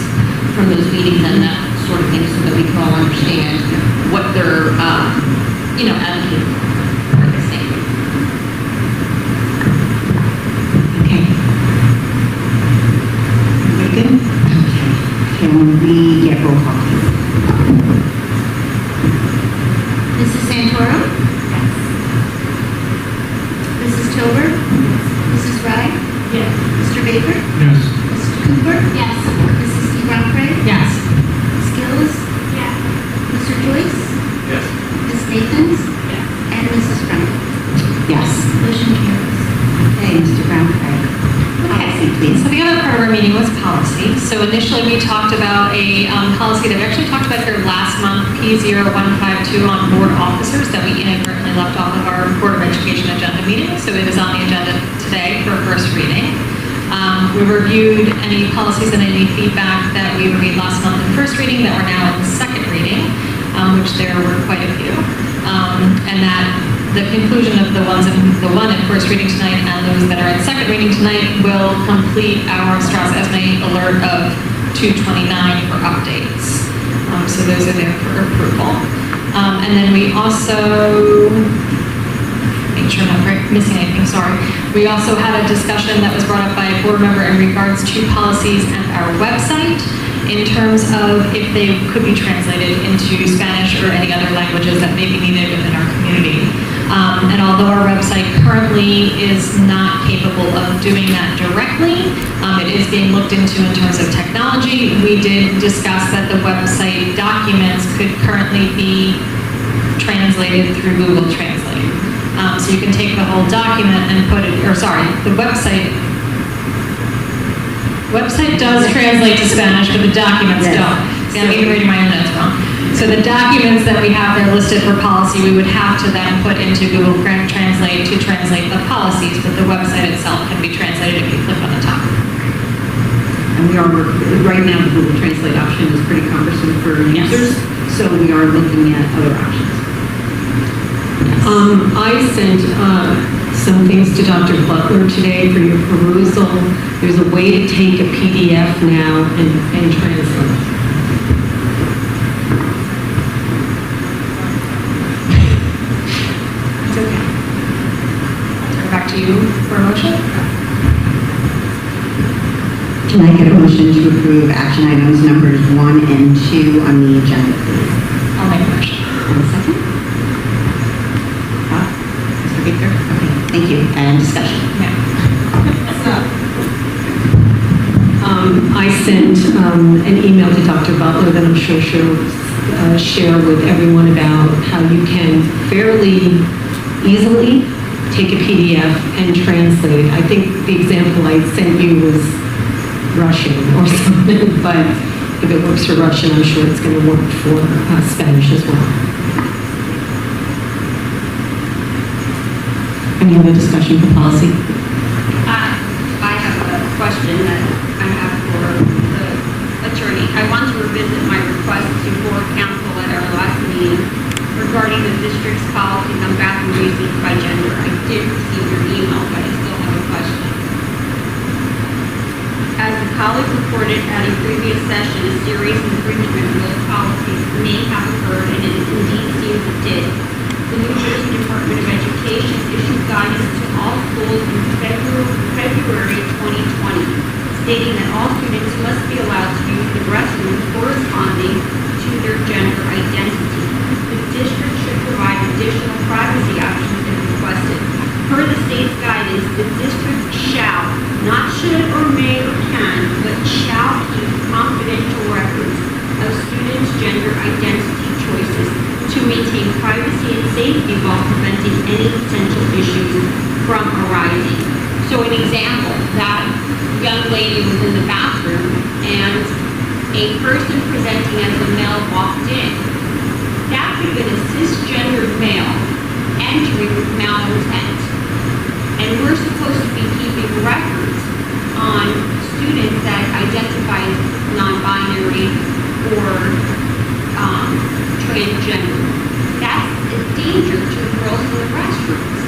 second? Can we get roll call, please? Mrs. Santoro? Yes. Mrs. Tober? Mrs. Wright? Yes. Mr. Baker? Yes. Mr. Cooper? Yes. Mrs. Brownway? Yes. Ms. Gillis? Yes. Mr. Joyce? Yes. Ms. Nathans? Yes. And Mrs. Brown? Yes. Motion carries. Okay, Mr. Brown, policy, please. So the other part of our meeting was policy. So initially, we talked about a policy that we actually talked about here last month, P0152 on board officers that we inadvertently left off of our Board of Education agenda meeting. So it is on the agenda today for first reading. We reviewed any policies and any feedback that we reviewed last month in first reading that were now in second reading, which there were quite a few. And that the conclusion of the one in first reading tonight and those that are in second reading tonight will complete our Strauss Esme alert of 229 for updates. So those are there for approval. And then we also, make sure I'm not missing anything, sorry. We also had a discussion that was brought up by a board member in regards to policies and our website in terms of if they could be translated into Spanish or any other languages that may be needed within our community. And although our website currently is not capable of doing that directly, it is being looked into in terms of technology. We did discuss that the website documents could currently be translated through Google Translate. So you can take the whole document and put it, or sorry, the website does translate to Spanish, but the documents don't. See, I'm even reading my own notes wrong. So the documents that we have there listed for policy, we would have to then put into Google Translate to translate the policies, but the website itself can be translated if you click on the top. And we are, right now, the Google Translate option is pretty cumbersome for users, so we are looking at other options. I sent some things to Dr. Butler today for your perusal. There's a way to take a PDF now and translate. It's okay. Back to you for a motion. Can I get a motion to approve action items numbers 1 and 2 on the agenda, please? I'll make a motion. And a second? Mr. Baker? Okay, thank you. And discussion? I sent an email to Dr. Butler that I'm sure she'll share with everyone about how you can fairly easily take a PDF and translate. I think the example I sent you was Russian or something, but if it works for Russian, I'm sure it's going to work for Spanish as well. Any other discussion for policy? I have a question that I have for the attorney. I want to revisit my request to board council at our last meeting regarding the district's policies on bathroom usage by gender. I did receive your email, but I still have a question. As the college reported at a previous session, a serious infringement of those policies may have occurred, and it indeed seems it did. The New Jersey Department of Education issued guidance to all schools in February 2020, stating that all students must be allowed to use the restrooms corresponding to their gender identity. The district should provide additional privacy options if requested. Per the state's guidance, the district shall, not should or may or can, but shall keep confidential records of students' gender identity choices to maintain privacy and safety while preventing any potential issues from arising. So an example, that young lady was in the bathroom and a person presenting as a male walked in. That could have been a cisgendered male entering with malintent. And we're supposed to be keeping records on students that identify as non-binary or transgender. That's a danger to the girls in the restrooms.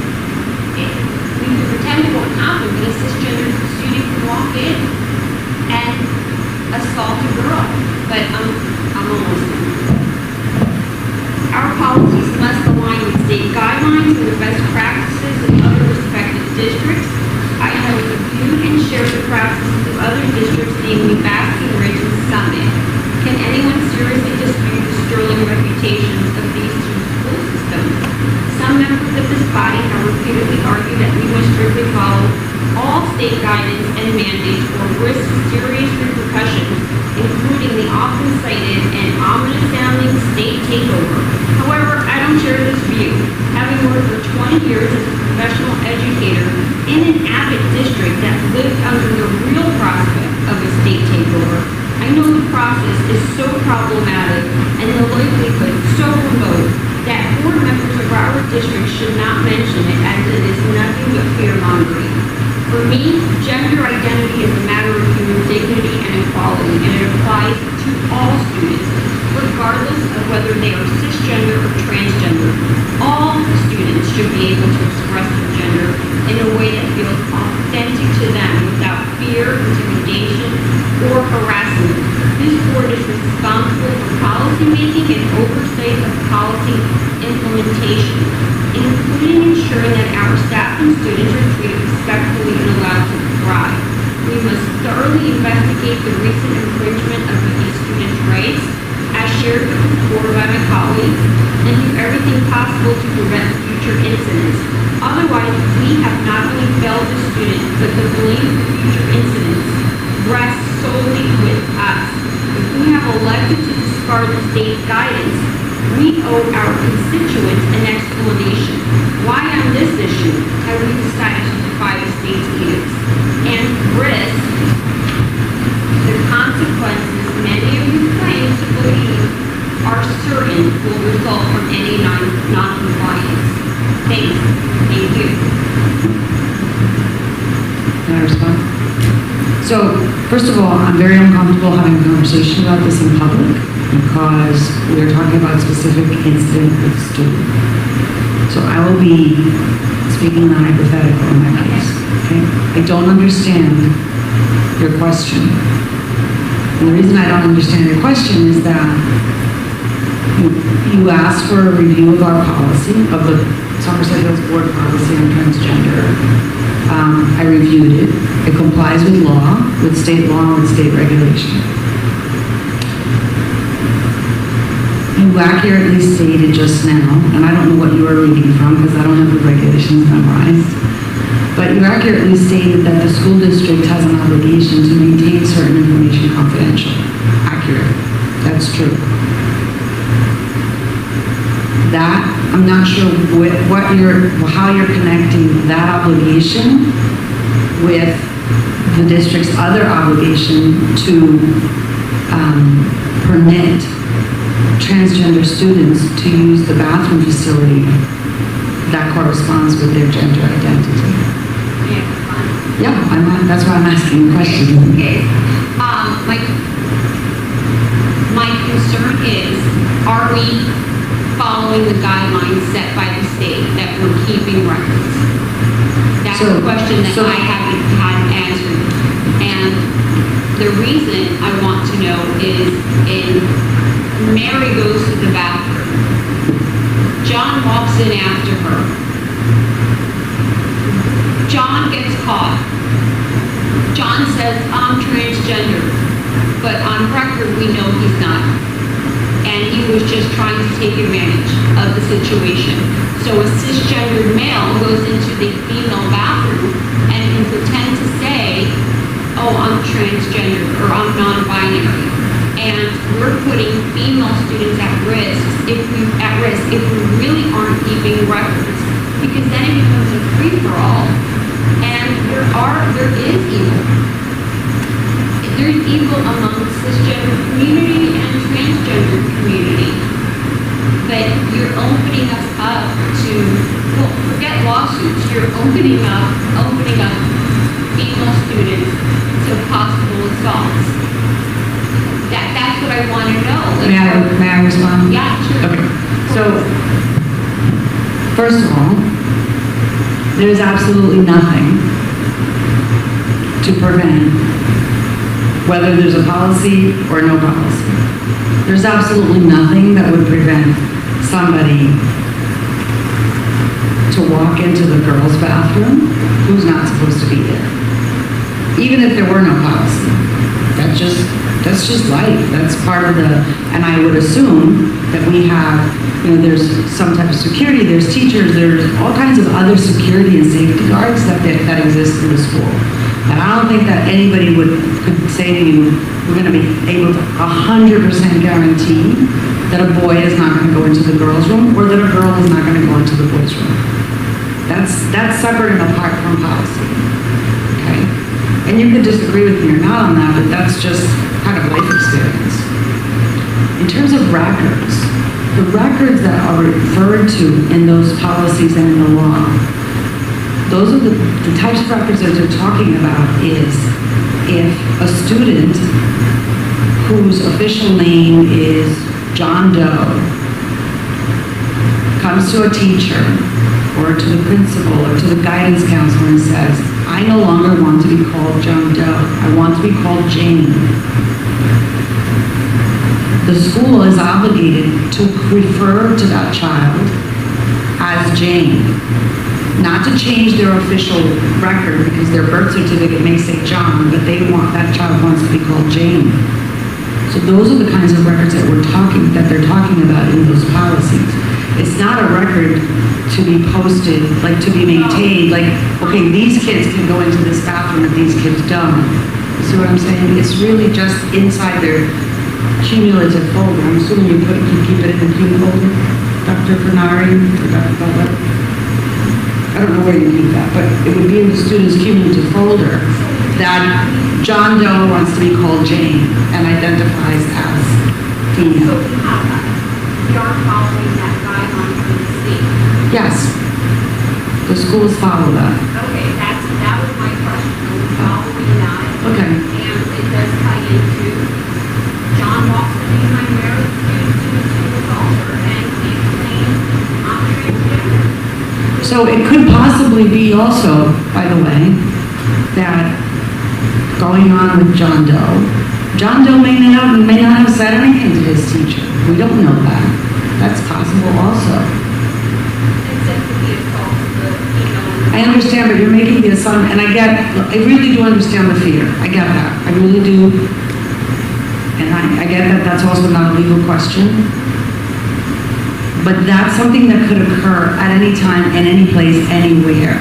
We can pretend it won't happen, but a cisgender student can walk in and assault a girl. But I'm almost done. Our policies must align with state guidelines and the best practices in other respective districts. I have reviewed and shared the practices of other districts, namely Bath state guidance and mandates or risk serious repercussions, including the often cited and ominous-sounding state takeover. However, I don't share this view. Having worked for 20 years as a professional educator in an avid district that lived under the real prospect of a state takeover, I know the process is so problematic and the likelihood so remote that board members of our district should not mention it, as it is nothing but fear-mongering. For me, gender identity is a matter of human dignity and equality, and it applies to all students, regardless of whether they are cisgender or transgender. All students should be able to express their gender in a way that feels authentic to them without fear, intimidation, or harassment. This board is responsible for policy making and oversight of policy implementation, including ensuring that our staff and students are treated respectfully and allowed to thrive. We must thoroughly investigate the recent infringement of these students' rights, as shared with the board by my colleagues, and do everything possible to prevent future incidents. Otherwise, we have not only failed the student, but the blame for future incidents rests solely with us. If we have elected to discard the state's guidance, we owe our constituents an explanation. Why on this issue have we decided to defy the state's edicts and risk the consequences many of you claim to believe are certain will result from any non-compliance? Thanks. Thank you. Can I respond? So, first of all, I'm very uncomfortable having a conversation about this in public because we're talking about a specific incident with a student. So I will be speaking the hypothetical in that case, okay? I don't understand your question. And the reason I don't understand your question is that you asked for a review of our policy, of the Somerset Hills Board policy on transgender. I reviewed it. It complies with law, with state law, with state regulation. You accurately stated just now, and I don't know what you are reading from because I don't have the regulations memorized, but you accurately stated that the school district has an obligation to maintain certain information confidential. Accurate. That's true. That, I'm not sure how you're connecting that obligation with the district's other obligation to permit transgender students to use the bathroom facility that corresponds with their gender identity. Yeah, that's why I'm asking the question. Okay. My concern is, are we following the guidelines set by the state that we're keeping records? That's a question that I haven't had answered. And the reason I want to know is Mary goes to the bathroom. John walks in after her. John gets caught. John says, I'm transgender. But on record, we know he's not. And he was just trying to take advantage of the situation. So a cisgendered male goes into the female bathroom and can pretend to say, oh, I'm transgender or I'm non-binary. And we're putting female students at risk if we really aren't keeping records, because then it becomes a free-for-all. And there is evil. There's evil among the cisgender community and transgender community. But you're opening us up to, well, forget lawsuits, you're opening up female students to possible assaults. That's what I want to know. May I respond? Yeah, sure. Okay. So, first of all, there's absolutely nothing to prevent whether there's a policy or no policy. There's absolutely nothing that would prevent somebody to walk into the girls' bathroom who's not supposed to be there. Even if there were no policy. That's just life. That's part of and I would assume that we have, there's some type of security, there's teachers, there's all kinds of other security and safety guards that exist in the school. And I don't think that anybody could say to you, we're gonna be able to 100% guarantee that a boy is not gonna go into the girls' room, or that a girl is not gonna go into the boys' room. That's separate and apart from policy, okay? And you could disagree with me or not on that, but that's just kind of life experience. In terms of records, the records that are referred to in those policies and in the law, those are the types of records that they're talking about is if a student whose official name is John Doe comes to a teacher or to the principal or to the guidance counselor and says, I no longer want to be called John Doe, I want to be called Jane. The school is obligated to refer to that child as Jane. Not to change their official record because their birth certificate may say John, but that child wants to be called Jane. So those are the kinds of records that they're talking about in those policies. It's not a record to be posted, like to be maintained, like, okay, these kids can go into this bathroom and these kids don't. You see what I'm saying? It's really just inside their cumulative folder. I'm assuming you keep it in the cum folder, Dr. Bernari or Dr. Butler? I don't know where you keep that, but it would be in the student's cumulative folder that John Doe wants to be called Jane and identifies as female. We are following that guideline from the state. Yes, the schools follow that. Okay, that was my question. Are we following that? Okay. And it does tie into John walks in behind where the student to the altar and he claims I'm transgender. So it could possibly be also, by the way, that going on with John Doe may not have said anything to his teacher. We don't know that. That's possible also. I understand, but you're making the assumption, and I really do understand the fear. I get that. I really do. And I get that that's also not a legal question. But that's something that could occur at any time, in any place, anywhere,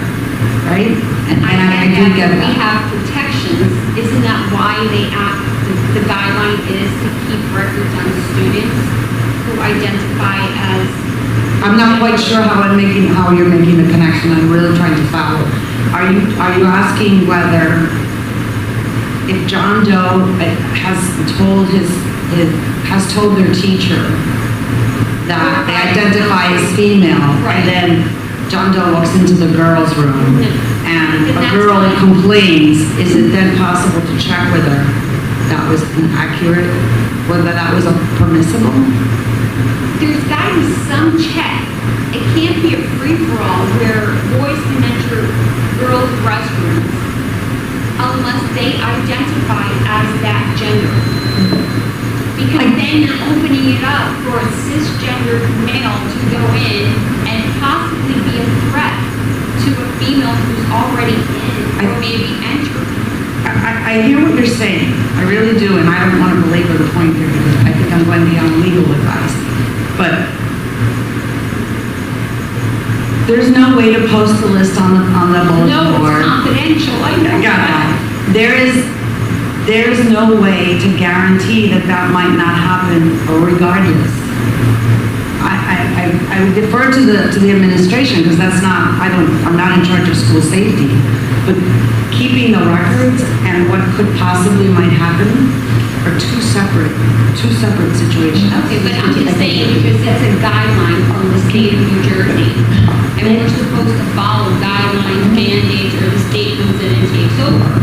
right? And I do get that. We have protections. Isn't that why the guideline is to keep records on students who identify as... I'm not quite sure how you're making the connection. I'm really trying to follow. Are you asking whether if John Doe has told their teacher that they identify as female, and then John Doe walks into the girls' room and a girl complains, is it then possible to check whether that was inaccurate, whether that was permissible? There's got to be some check. It can't be a free-for-all where boys can enter girls' restrooms unless they identify as that gender. Because then you're opening it up for a cisgendered male to go in and possibly be a threat to a female who's already in or maybe entered. I hear what you're saying. I really do, and I don't want to belabor the point here because I think I'm going beyond legal advice. But there's no way to post the list on the bulletin board. No, it's confidential. I know that. There's no way to guarantee that might not happen regardless. I would defer to the administration because I'm not in charge of school safety. But keeping the records and what could possibly might happen are two separate situations. Okay, but I'm just saying because it's a guideline from the state of New Jersey. And we're supposed to follow guidelines, mandates, or the state comes in and takes over.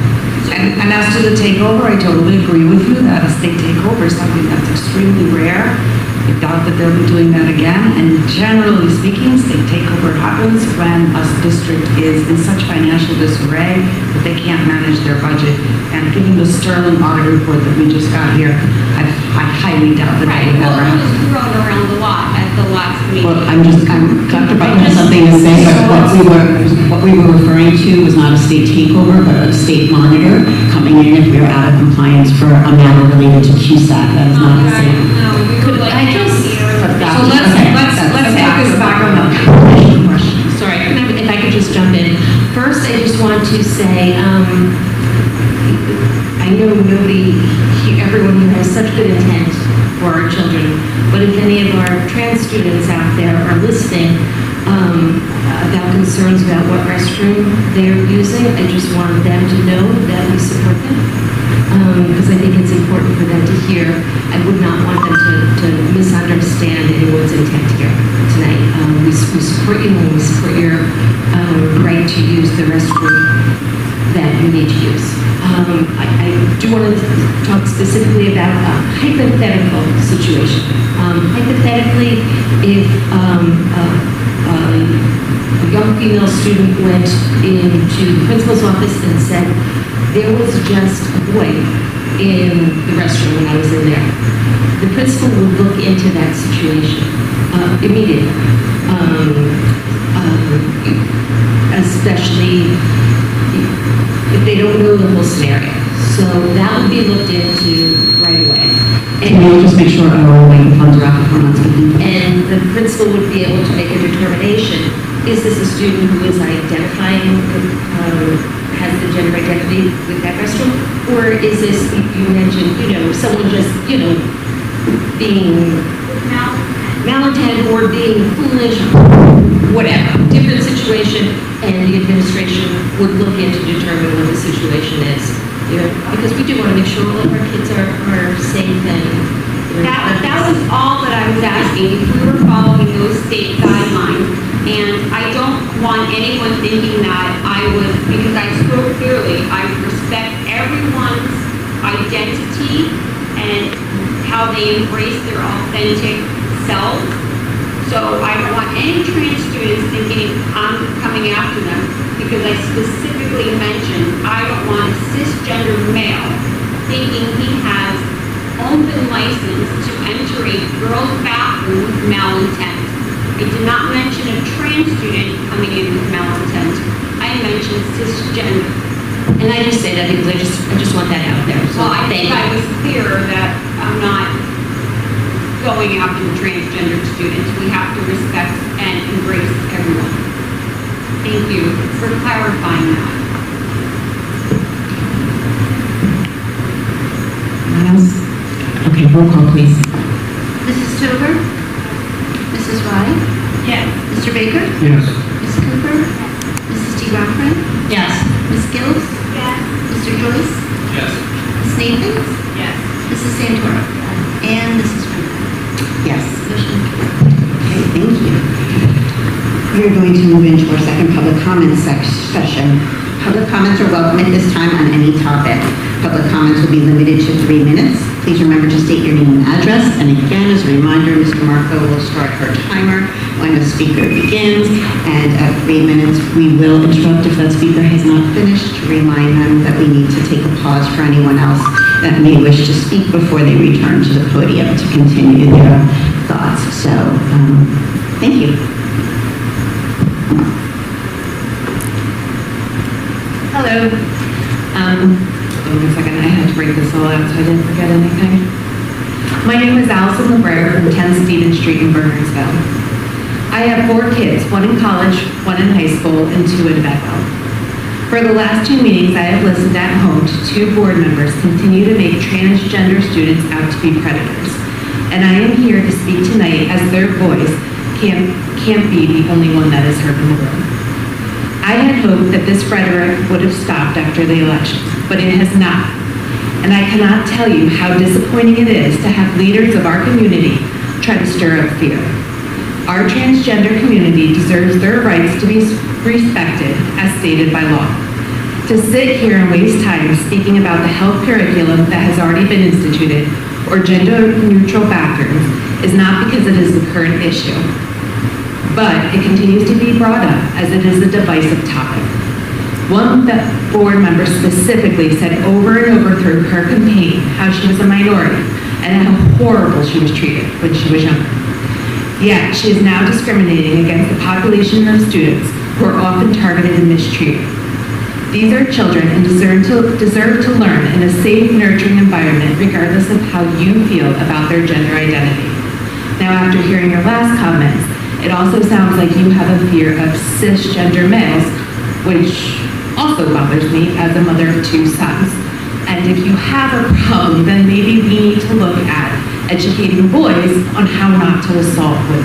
And as to the takeover, I totally agree with you that a state takeover is something that's extremely rare. I doubt that they'll be doing that again. And generally speaking, state takeover happens when a district is in such financial disarray that they can't manage their budget. And given the sterling audit report that we just got here, I highly doubt that that would ever happen. It was thrown around a lot at the last meeting. Well, Dr. Butler has something to say, but what we were referring to was not a state takeover, but a state monitor coming in if we were out of compliance for a matter related to QSAT. That is not the same. So let's focus back on that. Sorry, if I could just jump in. First, I just want to say, I know everyone here has such good intent for our children, but if any of our trans students out there are listening about concerns about what restroom they're using, I just want them to know that we support them, because I think it's important for them to hear. I would not want them to misunderstand anyone's intent here tonight. We support you, and we support your right to use the restroom that you need to use. I do want to talk specifically about a hypothetical situation. Hypothetically, if a young female student went into the principal's office and said, there was just a boy in the restroom when I was in there, the principal would look into that situation immediately, especially if they don't know the whole scenario. So that would be looked into right away. Can you just make sure our waiting funds are out for months? And the principal would be able to make a determination, is this a student who is identifying, has the gender identity with that restroom? Or is this, you mentioned, someone just, being malintent or being foolish, whatever, different situation, and the administration would look in to determine what the situation is. Because we do want to make sure all of our kids are safe and... That was all that I was asking, if we were following those state guidelines. And I don't want anyone thinking that I was, because I spoke clearly, I respect everyone's identity and how they embrace their authentic selves. So I don't want any trans students thinking I'm coming after them, because I specifically mentioned I don't want a cisgender male thinking he has open license to enter a girl's bathroom with malintent. I did not mention a trans student coming in with malintent. I mentioned cisgender. And I just say that because I just want that out there. So well, I think I was clear that I'm not going after transgender students. We have to respect and embrace everyone. Thank you for clarifying that. Anyone else? Okay, roll call, please. Mrs. Tover? Mrs. Rye? Yes. Mr. Baker? Yes. Ms. Cooper? Mrs. T. Rockman? Yes. Ms. Gills? Yes. Mr. Joyce? Yes. Ms. Nathans? Yes. Mrs. Santoro? And Mrs. Freeman? Yes. Motion carried. Okay, thank you. We are going to move into our second public comment session. Public comments are welcome at this time on any topic. Public comments will be limited to 3 minutes. Please remember to state your name and address. And again, as a reminder, Mr. Marco will start her timer when the speaker begins. And at 3 minutes, we will interrupt if that speaker has not finished to remind them that we need to take a pause for anyone else that may wish to speak before they return to the podium to continue their thoughts. So, thank you. Hello. Wait a second, I had to break this all out so I didn't forget anything. My name is Allison LeBrere from 10 Stevens Street in Bernardsville. I have 4 kids, one in college, one in high school, and 2 in Bethel. For the last 2 meetings, I have listened at home to 2 board members continue to make transgender students out to be predators. And I am here to speak tonight as their voice can't be the only one that is heard in the room. I had hoped that this rhetoric would have stopped after the election, but it has not. And I cannot tell you how disappointing it is to have leaders of our community try to stir up fear. Our transgender community deserves their rights to be respected as stated by law. To sit here and waste time speaking about the health curriculum that has already been instituted or gender-neutral bathrooms is not because it is the current issue, but it continues to be brought up as it is a divisive topic. One board member specifically said over and over through her campaign how she was a minority and how horrible she was treated when she was younger. Yet she is now discriminating against the population of students who are often targeted and mistreated. These are children and deserve to learn in a safe, nurturing environment regardless of how you feel about their gender identity. Now, after hearing your last comments, it also sounds like you have a fear of cisgender males, which also bothers me as a mother of 2 sons. And And if you have a problem, then maybe we need to look at educating boys on how not to assault women.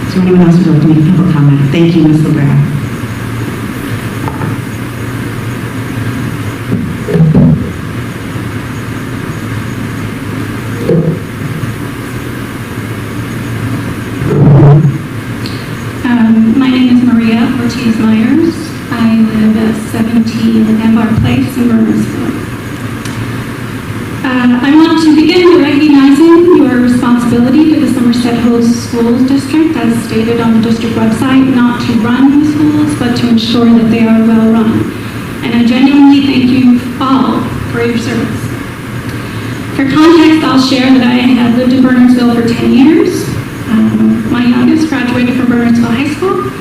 Is there anyone else who would like to make a public comment? Thank you, Ms. LeBrun. My name is Maria Ortiz-Myers. I live at 17 Embar Place in Burnersville. I want to begin by recognizing your responsibility to the Somerset Hills Schools District, as stated on the district website, not to run the schools, but to ensure that they are well run. And I genuinely thank you all for your service. For context, I'll share that I have lived in Burnersville for 10 years. My youngest graduated from Burnersville High School.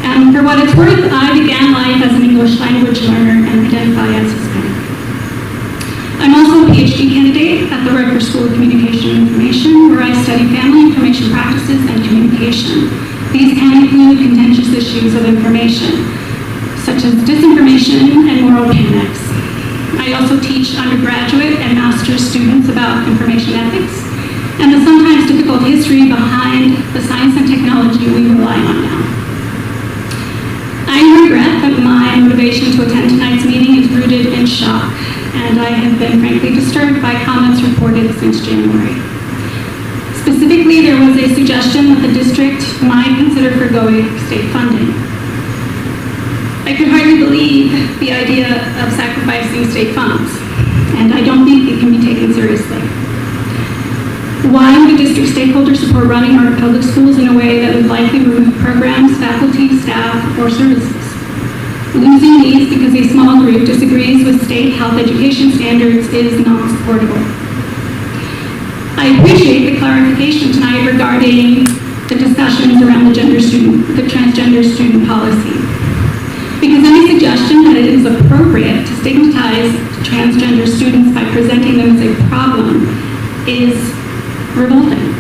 And for what it's worth, I began life as an English language learner and identify as Hispanic. I'm also a PhD candidate at the Rutgers School of Communication and Information, where I study family information practices and communication. These can include contentious issues of information, such as disinformation and moral panics. I also teach undergraduate and master's students about information ethics and the sometimes difficult history behind the science and technology we rely on now. I regret that my motivation to attend tonight's meeting is rooted in shock, and I have been frankly disturbed by comments reported since January. Specifically, there was a suggestion that the district might consider forgoing state funding. I could hardly believe the idea of sacrificing state funds, and I don't think it can be taken seriously. Why would a district stakeholder support running our public schools in a way that would likely remove programs, faculty, staff, or services? Losing these because a small group disagrees with state health education standards is not supportable. I appreciate the clarification tonight regarding the discussions around the transgender student policy. Because any suggestion that it is appropriate to stigmatize transgender students by presenting them as a problem is revolting.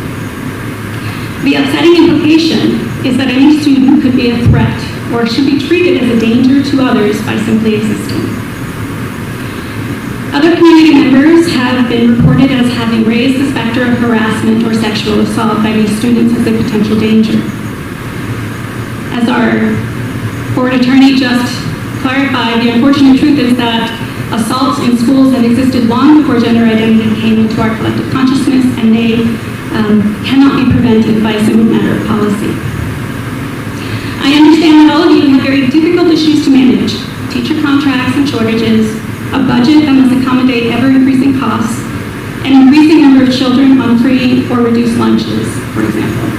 The upsetting implication is that any student could be a threat or should be treated as a danger to others by simply existing. Other community members have been reported as having raised the specter of harassment or sexual assault by these students as a potential danger. As our board attorney just clarified, the unfortunate truth is that assaults in schools have existed long before gender identity came into our collective consciousness, and they cannot be prevented by a simple matter of policy. I understand that all of you have very difficult issues to manage: teacher contracts and shortages, a budget that must accommodate ever-increasing costs, an increasing number of children on free or reduced lunches, for example.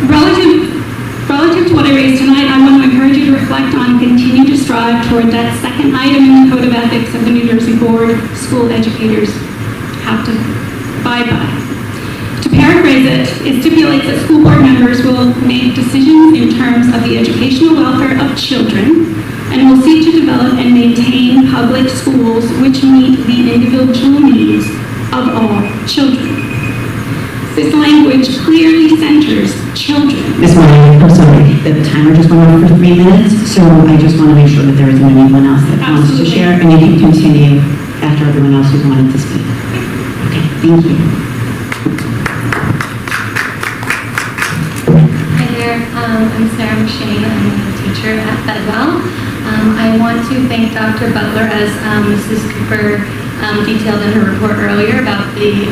Relative to what I raised tonight, I want to encourage you to reflect on and continue to strive toward that second item in the Code of Ethics of the New Jersey Board school educators have to abide by. To paraphrase it stipulates that school board members will make decisions in terms of the educational welfare of children and will seek to develop and maintain public schools which meet the individual needs of all children. This language clearly centers children. Ms. Monahan, I'm sorry, the timer just went off for 3 minutes, so I just want to make sure that there isn't anyone else that wants to share, and you can continue after everyone else who's wanted to speak. Okay, thank you. Hi there, I'm Sarah McShane. I'm a teacher at Bedwell. I want to thank Dr. Butler, as Mrs. Cooper detailed in her report earlier, about the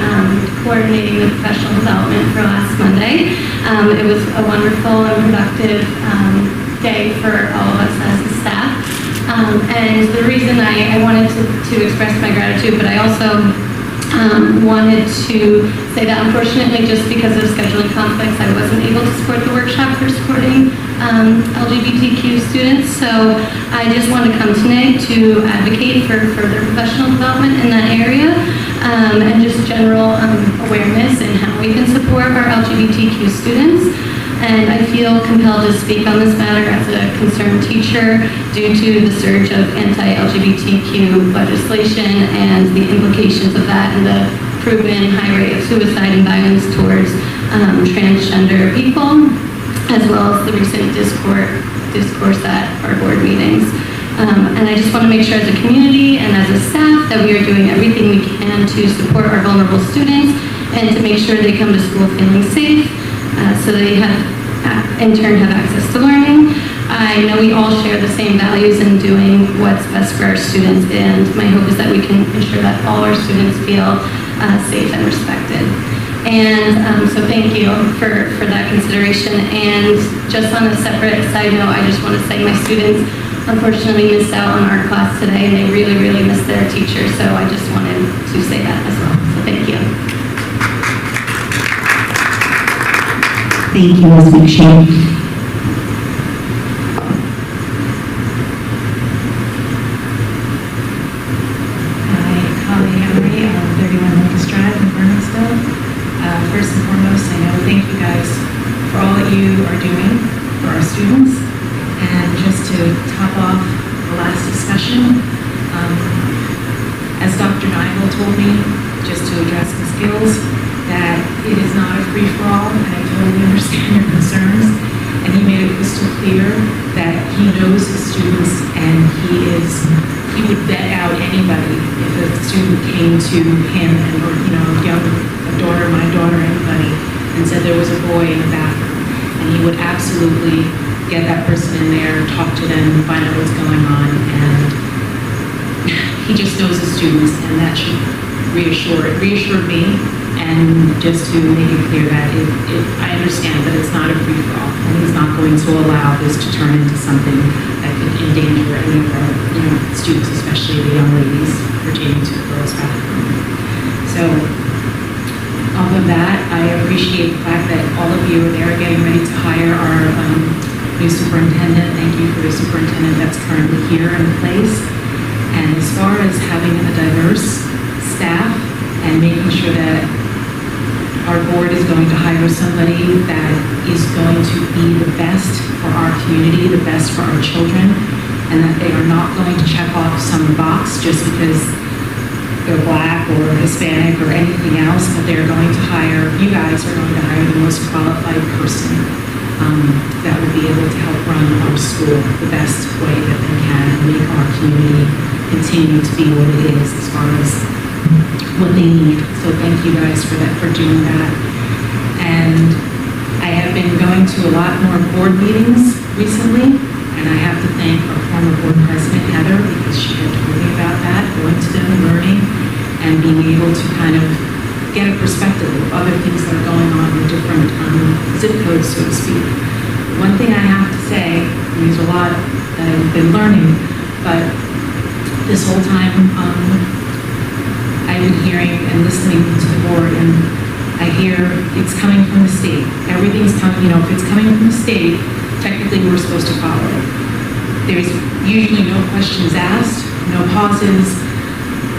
coordinating the professional development for last Monday. It was a wonderful and productive day for all of us as the staff. And the reason I wanted to express my gratitude, but I also wanted to say that unfortunately, just because of scheduling conflicts, I wasn't able to support the workshop for supporting LGBTQ students. So I just want to come tonight to advocate for further professional development in that area, and just general awareness in how we can support our LGBTQ students. And I feel compelled to speak on this matter as a concerned teacher due to the surge of anti-LGBTQ legislation and the implications of that and the proven high rate of suicide and violence towards transgender people. as well as the recent discourse at our board meetings. And I just want to make sure as a community and as a staff that we are doing everything we can to support our vulnerable students and to make sure they come to school feeling safe, so they have, in turn, have access to learning. I know we all share the same values in doing what's best for our students, and my hope is that we can ensure that all our students feel safe and respected. And so thank you for that consideration. And just on a separate side note, I just want to say my students unfortunately missed out on our class today, and they really, really missed their teacher. So I just wanted to say that as well. So thank you. Thank you, Ms. McShane. First and foremost, I know thank you guys for all that you are doing for our students. And just to top off the last discussion, as Dr. Neigel told me, just to address the skills, that it is not a free-for-all, and I totally understand your concerns. And he made it crystal clear that he knows his students, and he would vet out anybody if a student came to him and, or, you know, a daughter, my daughter, anybody, and said there was a boy in the bathroom. And he would absolutely get that person in there, talk to them, find out what's going on, and he just knows his students, and that should reassured me, and just to make it clear that I understand that it's not a free-for-all, and he's not going to allow this to turn into something that could endanger any of our, you know, students, especially the young ladies pertaining to the girls' bathroom. So, off of that, I appreciate the fact that all of you are there getting ready to hire our new superintendent. Thank you for the superintendent that's currently here in place. And as far as having a diverse staff and making sure that our board is going to hire somebody that is going to be the best for our community, the best for our children, and that they are not going to check off some box just because they're Black or Hispanic or anything else, but they're going to hire, you guys are going to hire the most qualified person that will be able to help run our school the best way that they can and make our community continue to be what it is as far as what they need. So thank you guys for that, for doing that. And I have been going to a lot more board meetings recently, and I have to thank our former board president, Heather, because she had told me about that, going to them and learning, and being able to kind of get a perspective of other things that are going on in different zip codes, so to speak. One thing I have to say, and there's a lot that I've been learning, but this whole time I've been hearing and listening to the board, and I hear it's coming from the state. Everything's coming, you know, if it's coming from the state, technically we're supposed to follow it. There's usually no questions asked, no pauses.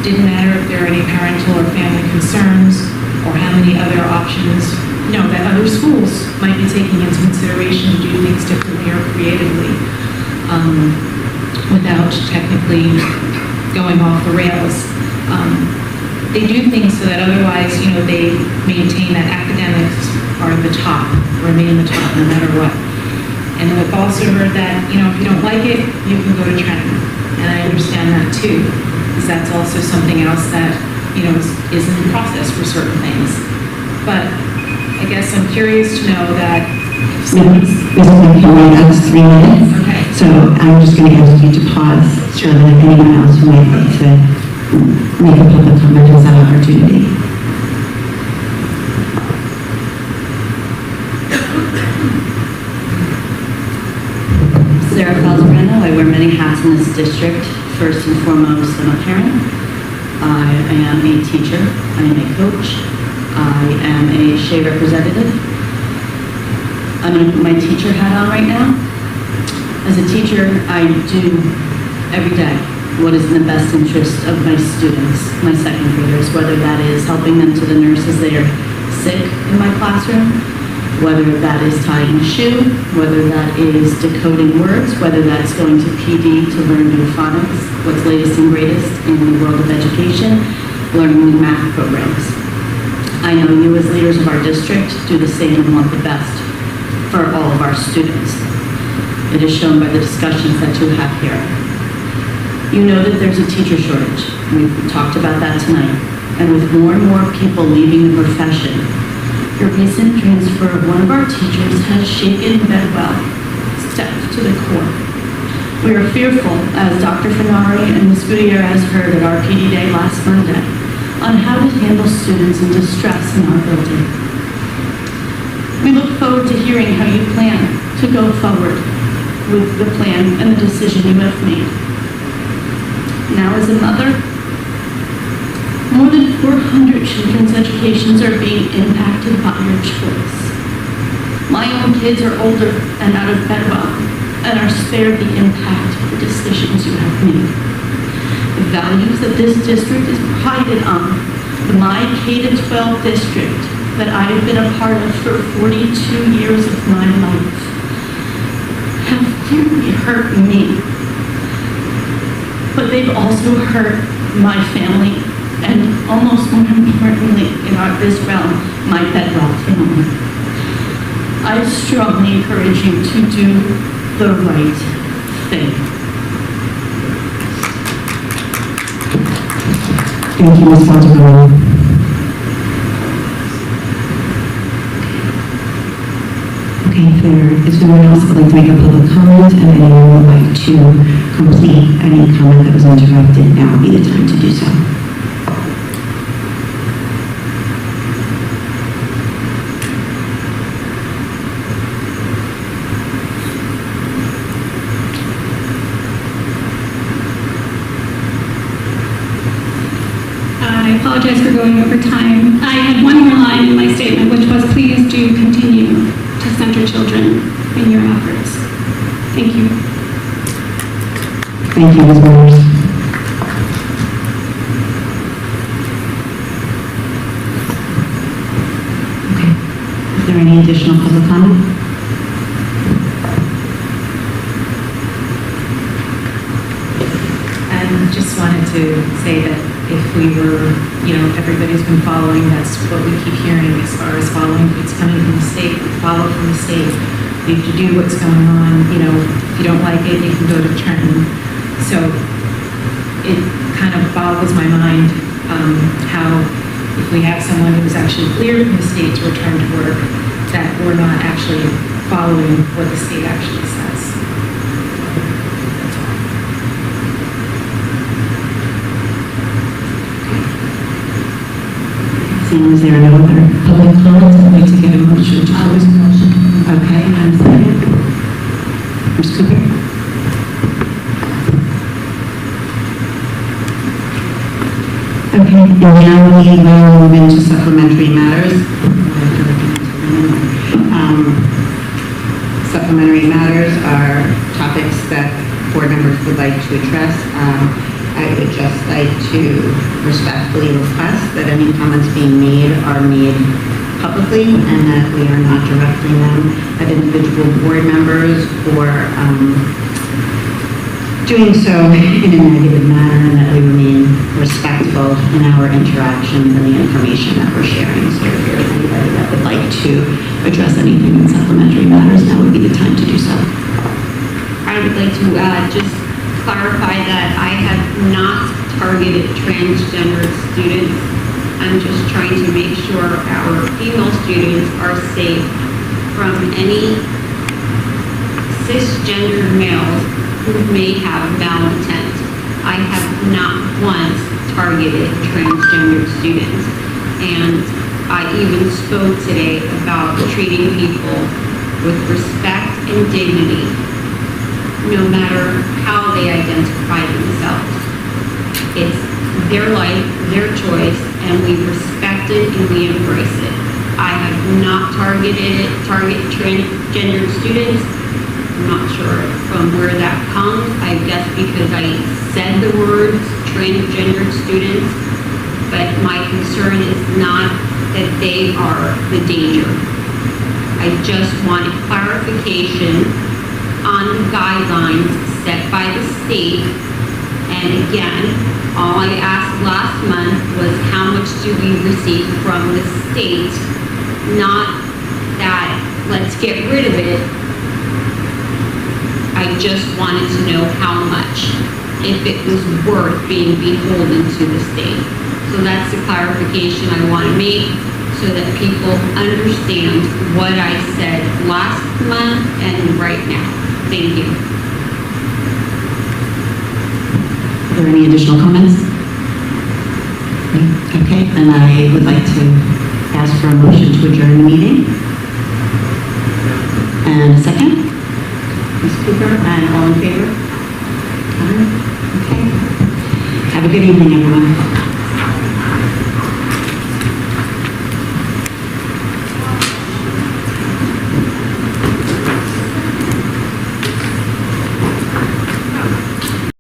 Didn't matter if there are any parental or family concerns or how many other options, you know, that other schools might be taking into consideration to do things differently or creatively without technically going off the rails. They do things so that otherwise, you know, they maintain that academics are the top, remain the top no matter what. And I've also heard that, you know, if you don't like it, you can go to Trenton. And I understand that too, because that's also something else that, you know, is in the process for certain things. But I guess I'm curious to know that... Ms. McKinley, that's 3 minutes. Okay. So I'm just going to ask you to pause so that anyone else who might like to make a public comment has that opportunity. Sarah Falzarano. I wear many hats in this district. First and foremost, I'm a parent. I am a teacher. I am a coach. I am a SHE representative. I'm going to put my teacher hat on right now. As a teacher, I do every day what is in the best interest of my students, my second graders, whether that is helping them to the nurse as they are sick in my classroom, whether that is tying a shoe, whether that is decoding words, whether that's going to PD to learn new phonics, what's latest and greatest in the world of education, learning new math programs. I know you as leaders of our district do the same and want the best for all of our students. It is shown by the discussions that you have here. You know that there's a teacher shortage. We've talked about that tonight. And with more and more people leaving the profession, your recent transfer of one of our teachers has shaken Bedwell staff to the core. We are fearful, as Dr. Finari and Ms. Gutierrez heard at our PD Day last Monday, on how to handle students in distress in our building. We look forward to hearing how you plan to go forward with the plan and the decision you have made. Now, as a mother, more than 400 children's educations are being impacted by your choice. My own kids are older and out of Bedwell and are spared the impact of the decisions you have made. The values that this district is prided on, my K-12 district that I have been a part of for 42 years of my life, have clearly hurt me. But they've also hurt my family, and almost more importantly, in this realm, my Bedwell family. I strongly encourage you to do the right thing. Thank you, Ms. Calderon. Okay, if there is no one else that would like to make a public comment and anyone would like to complete any comment that was interrupted, now would be the time to do so. I apologize for going over time. I had one more line in my statement, which was, please do continue to center children in your efforts. Thank you. Thank you, Ms. Myers. Okay. Is there any additional public comment? And just wanted to say that if we were, everybody's been following, that's what we keep hearing as far as following, it's coming from the state, we follow from the state. You have to do what's going on, if you don't like it, you can go to Trenton. So it kind of boggles my mind how if we have someone who's actually cleared from the state to return to work, that we're not actually following what the state actually says. Seeing as there are no other public comments, I'd like to get a motion to close the motion. Okay, and second. Ms. Cooper? Okay, and now we will move into supplementary matters. Supplementary matters are topics that board members would like to address. I would just like to respectfully request that any comments being made are made publicly and that we are not directing them at individual board members or doing so in a negative manner, and that we remain respectful in our interactions and the information that we're sharing. So if there is anybody that would like to address anything in supplementary matters, now would be the time to do so. I would like to just clarify that I have not targeted transgender students. I'm just trying to make sure our female students are safe from any cisgender males who may have malintent. I have not once targeted transgender students. And I even spoke today about treating people with respect and dignity, no matter how they identify themselves. It's their life, their choice, and we respect it and we embrace it. I have not target transgender students. I'm not sure from where that comes. I guess because I said the words transgender students, but my concern is not that they are the danger. I just want clarification on the guidelines set by the state. And again, all I asked last month was how much do we receive from the state, not that let's get rid of it. I just wanted to know how much, if it was worth being beholden to the state. So that's the clarification I want to make, so that people understand what I said last month and right now. Thank you. Are there any additional comments? Okay, then I would like to ask for a motion to adjourn the meeting. And a second? Ms. Cooper, and all in favor? Okay. Have a good evening, everyone.